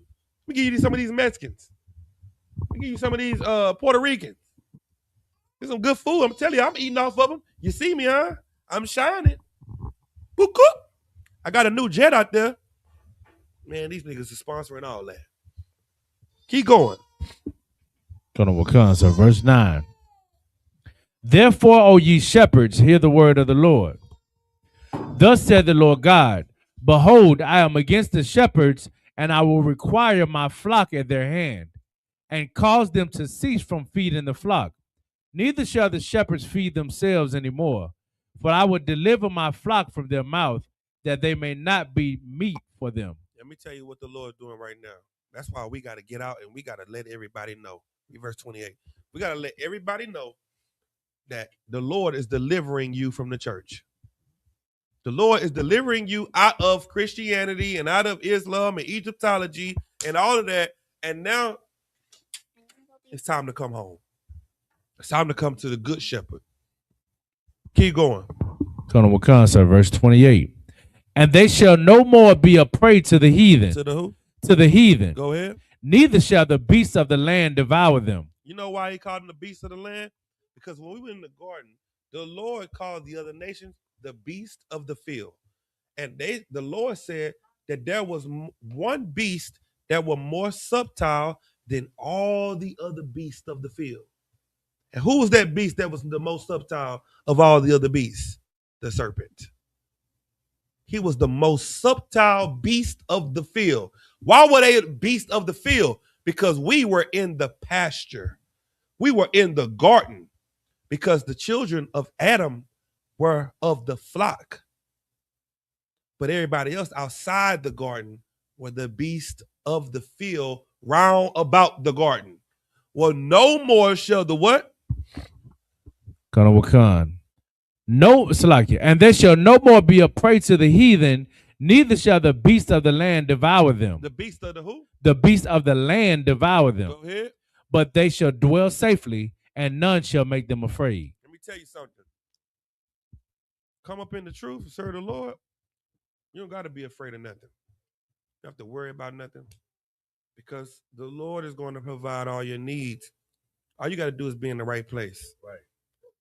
We give you some of these Mexicans. We give you some of these Puerto Ricans. There's some good food. I'm telling you, I'm eating off of them. You see me, huh? I'm shining. Boop, I got a new jet out there. Man, these niggas are sponsoring all that. Keep going. Verse 9. Therefore, O ye shepherds, hear the word of the Lord. Thus said the Lord God, behold, I am against the shepherds, and I will require my flock at their hand, and cause them to cease from feeding the flock. Neither shall the shepherds feed themselves any more, for I will deliver my flock from their mouth, that they may not be meat for them. Let me tell you what the Lord's doing right now. That's why we got to get out and we got to let everybody know. Verse 28. We got to let everybody know that the Lord is delivering you from the church. The Lord is delivering you out of Christianity and out of Islam and Egyptology and all of that. And now it's time to come home. It's time to come to the good shepherd. Keep going. Verse 28. And they shall no more be a prey to the heathen. To the who? To the heathen. Go ahead. Neither shall the beasts of the land devour them. You know why he called them the beasts of the land? Because when we were in the garden, the Lord called the other nations the beast of the field. And the Lord said that there was one beast that was more subtle than all the other beasts of the field. And who was that beast that was the most subtle of all the other beasts? The serpent. He was the most subtle beast of the field. Why were they beast of the field? Because we were in the pasture. We were in the garden because the children of Adam were of the flock. But everybody else outside the garden were the beast of the field round about the garden. Well, no more shall the what? No, Salakia. And they shall no more be a prey to the heathen, neither shall the beast of the land devour them. The beast of the who? The beast of the land devour them. Go ahead. But they shall dwell safely, and none shall make them afraid. Let me tell you something. Come up in the truth and serve the Lord. You don't got to be afraid of nothing. You don't have to worry about nothing because the Lord is going to provide all your needs. All you got to do is be in the right place. Right.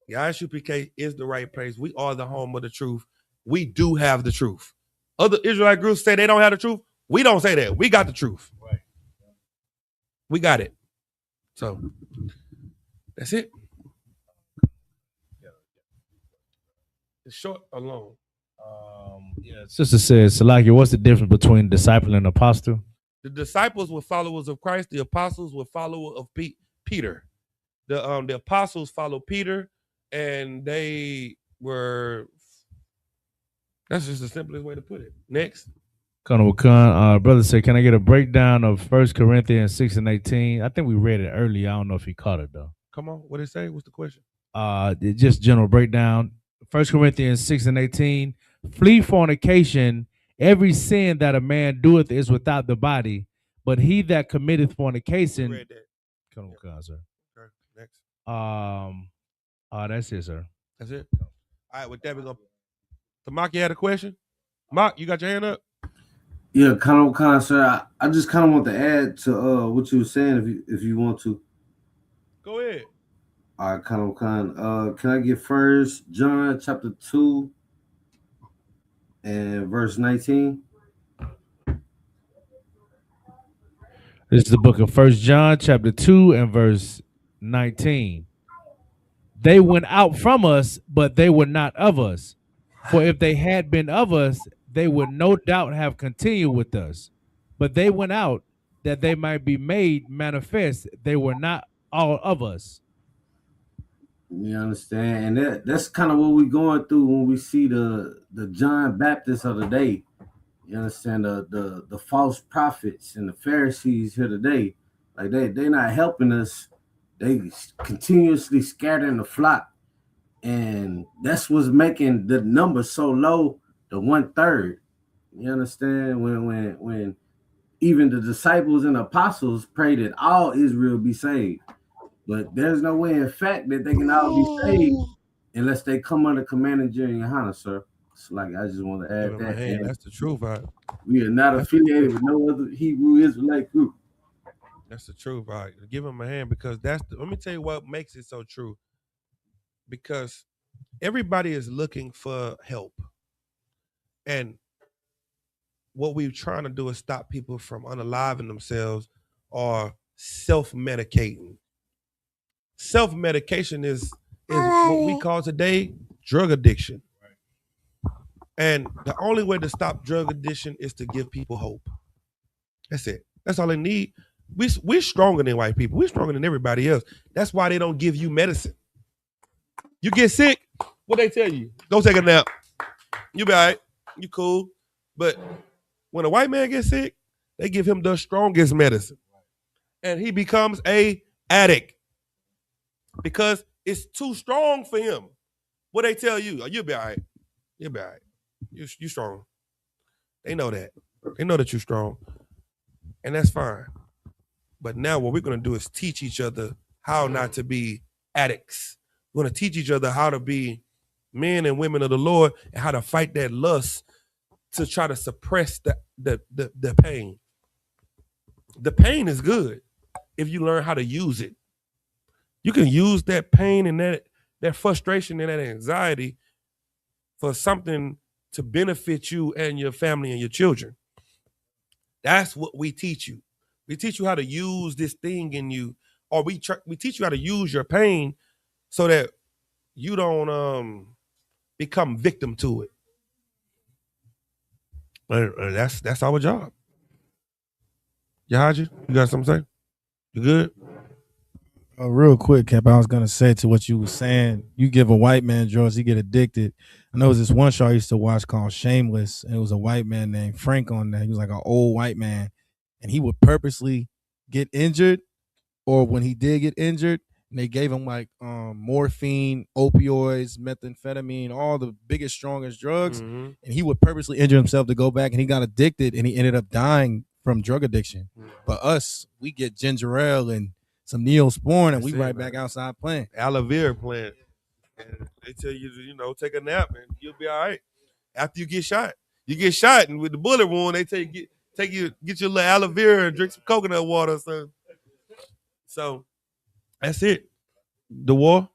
The Isupk is the right place. We are the home of the truth. We do have the truth. Other Israelite groups say they don't have the truth. We don't say that. We got the truth. Right. We got it. So that's it. It's short or long? Sister says, Salakia, what's the difference between disciple and apostle? The disciples were followers of Christ. The apostles were followers of Peter. The apostles followed Peter, and they were. That's just the simplest way to put it. Next. Colonel Khan, brother said, can I get a breakdown of 1 Corinthians 6 and 18? I think we read it earlier. I don't know if he caught it though. Come on, what did it say? What's the question? Just general breakdown. 1 Corinthians 6 and 18. Flee fornication. Every sin that a man doeth is without the body, but he that committeth fornication. Read that. Colonel Khan, sir. Okay, next. That's it, sir. That's it. All right, with that, we're going to. Tamaki had a question? Mark, you got your hand up? Yeah, Colonel Khan, sir. I just kind of want to add to what you were saying, if you want to. Go ahead. All right, Colonel Khan. Can I get 1 John chapter 2 and verse 19? This is the book of 1 John chapter 2 and verse 19. They went out from us, but they were not of us. For if they had been of us, they would no doubt have continued with us. But they went out that they might be made manifest. They were not all of us. You understand? And that's kind of what we're going through when we see the John Baptist of the day. You understand? The false prophets and the Pharisees here today. Like they're not helping us. They continuously scattering the flock. And that's what's making the number so low, the 1/3. You understand? When even the disciples and apostles prayed that all Israel be saved. But there's no way in fact that they can all be saved unless they come under command of Johanna, sir. So like I just want to add that. Man, that's the truth. We are not affiliated with no other Hebrew Israelite group. That's the truth. All right. Give him a hand because let me tell you what makes it so true. Because everybody is looking for help. And what we're trying to do is stop people from unaliving themselves or self-medicating. Self-medication is what we call today drug addiction. And the only way to stop drug addiction is to give people hope. That's it. That's all they need. We're stronger than white people. We're stronger than everybody else. That's why they don't give you medicine. You get sick, what they tell you? Go take a nap. You be all right. You cool. But when a white man gets sick, they give him the strongest medicine. And he becomes a addict because it's too strong for him. What they tell you? Oh, you'll be all right. You'll be all right. You strong. They know that. They know that you're strong. And that's fine. But now what we're going to do is teach each other how not to be addicts. We're going to teach each other how to be men and women of the Lord and how to fight that lust to try to suppress the pain. The pain is good if you learn how to use it. You can use that pain and that frustration and that anxiety for something to benefit you and your family and your children. That's what we teach you. We teach you how to use this thing in you, or we teach you how to use your pain so that you don't become victim to it. That's our job. Yahaji, you got something to say? You good? Real quick, Cap, I was gonna say to what you were saying. You give a white man drugs, he get addicted. I know it was this one show I used to watch called Shameless, and it was a white man named Frank on there. He was like an old white man, and he would purposely get injured, or when he did get injured, and they gave him like morphine, opioids, methamphetamine, all the biggest, strongest drugs, and he would purposely injure himself to go back, and he got addicted, and he ended up dying from drug addiction. But us, we get ginger ale and some Neosporin, and we right back outside playing. Aloe vera plant. And they tell you to, take a nap and you'll be all right. After you get shot. You get shot, and with the bullet wound, they tell you get your little aloe vera and drink some coconut water or something. So that's it. The war.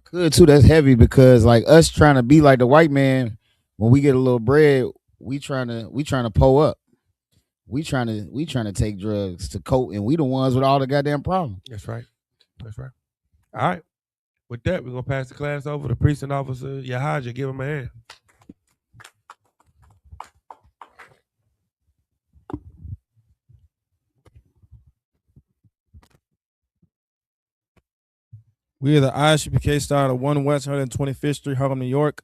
Good too. That's heavy because like us trying to be like the white man, when we get a little bread, we trying to pull up. We trying to take drugs to cope, and we the ones with all the goddamn problems. That's right. That's right. All right. With that, we're gonna pass the class over to precinct officer Yahaja. Give him a hand. We are the Isupk style of 1 West 125th Street, Harlem, New York.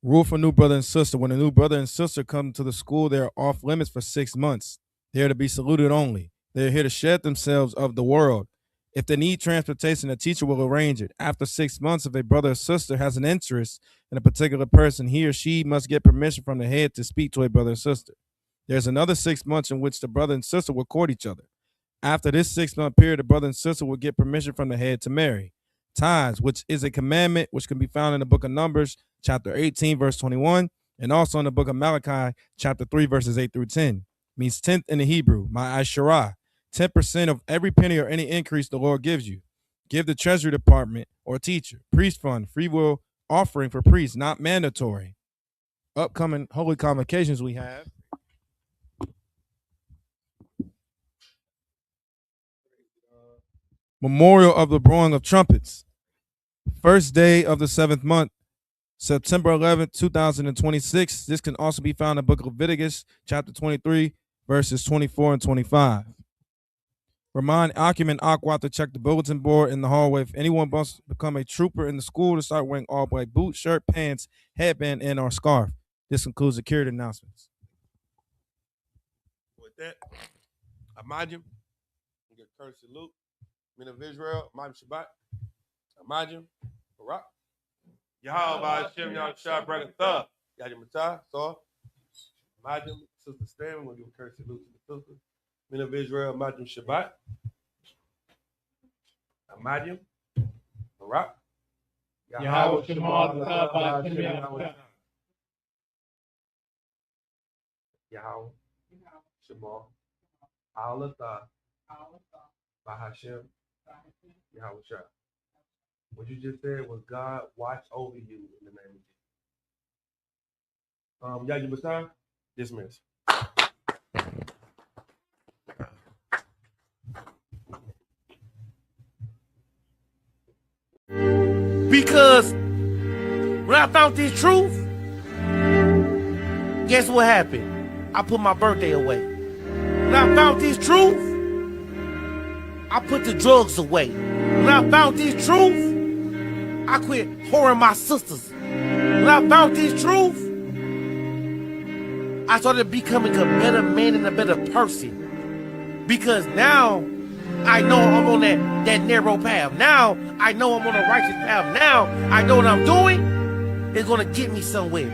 Rule for new brother and sister. When a new brother and sister come to the school, they are off limits for 6 months. They are to be saluted only. They are here to shed themselves of the world. If they need transportation, a teacher will arrange it. After 6 months, if a brother or sister has an interest in a particular person, he or she must get permission from the head to speak to a brother or sister. There's another 6 months in which the brother and sister will court each other. After this 6-month period, the brother and sister will get permission from the head to marry. Tithes, which is a commandment, which can be found in the book of Numbers, chapter 18, verse 21, and also in the book of Malachi, chapter 3, verses 8 through 10, means tenth in the Hebrew, ma'asherah, 10% of every penny or any increase the Lord gives you. Give the treasury department or teacher, priest fund, free will offering for priests, not mandatory. Upcoming holy convocations we have. Memorial of the blowing of trumpets. First day of the 7th month, September 11th, 2026. This can also be found in the book of Leviticus, chapter 23, verses 24 and 25. Remind Acumen Aqua to check the bulletin board in the hallway. If anyone wants to become a trooper in the school, to start wearing all black boots, shirt, pants, headband, and or scarf. This concludes the security announcements. With that, imagine you get courtesy salute. Men of Israel, Imam Shabbat, Imagine, Barak, Yahweh, Hashem, Yahshua, Bragatha, Yahya Matah, Saw, Imagine, Sister Stan, we'll give a courtesy salute to the sister. Men of Israel, Imagine Shabbat, Imagine, Barak, Yahweh, Shema, Hashem, Yahweh, Yahweh, Shema, Allah, Bahashem, Yahweh. What you just said was God watch over you in the name of Jesus. Yahya Matah, dismiss. Because when I found this truth, guess what happened? I put my birthday away. When I found this truth, I put the drugs away. When I found this truth, I quit whoring my sisters. When I found this truth, I started becoming a better man and a better person. Because now I know I'm on that narrow path. Now I know I'm on a righteous path. Now I know what I'm doing is going to get me somewhere.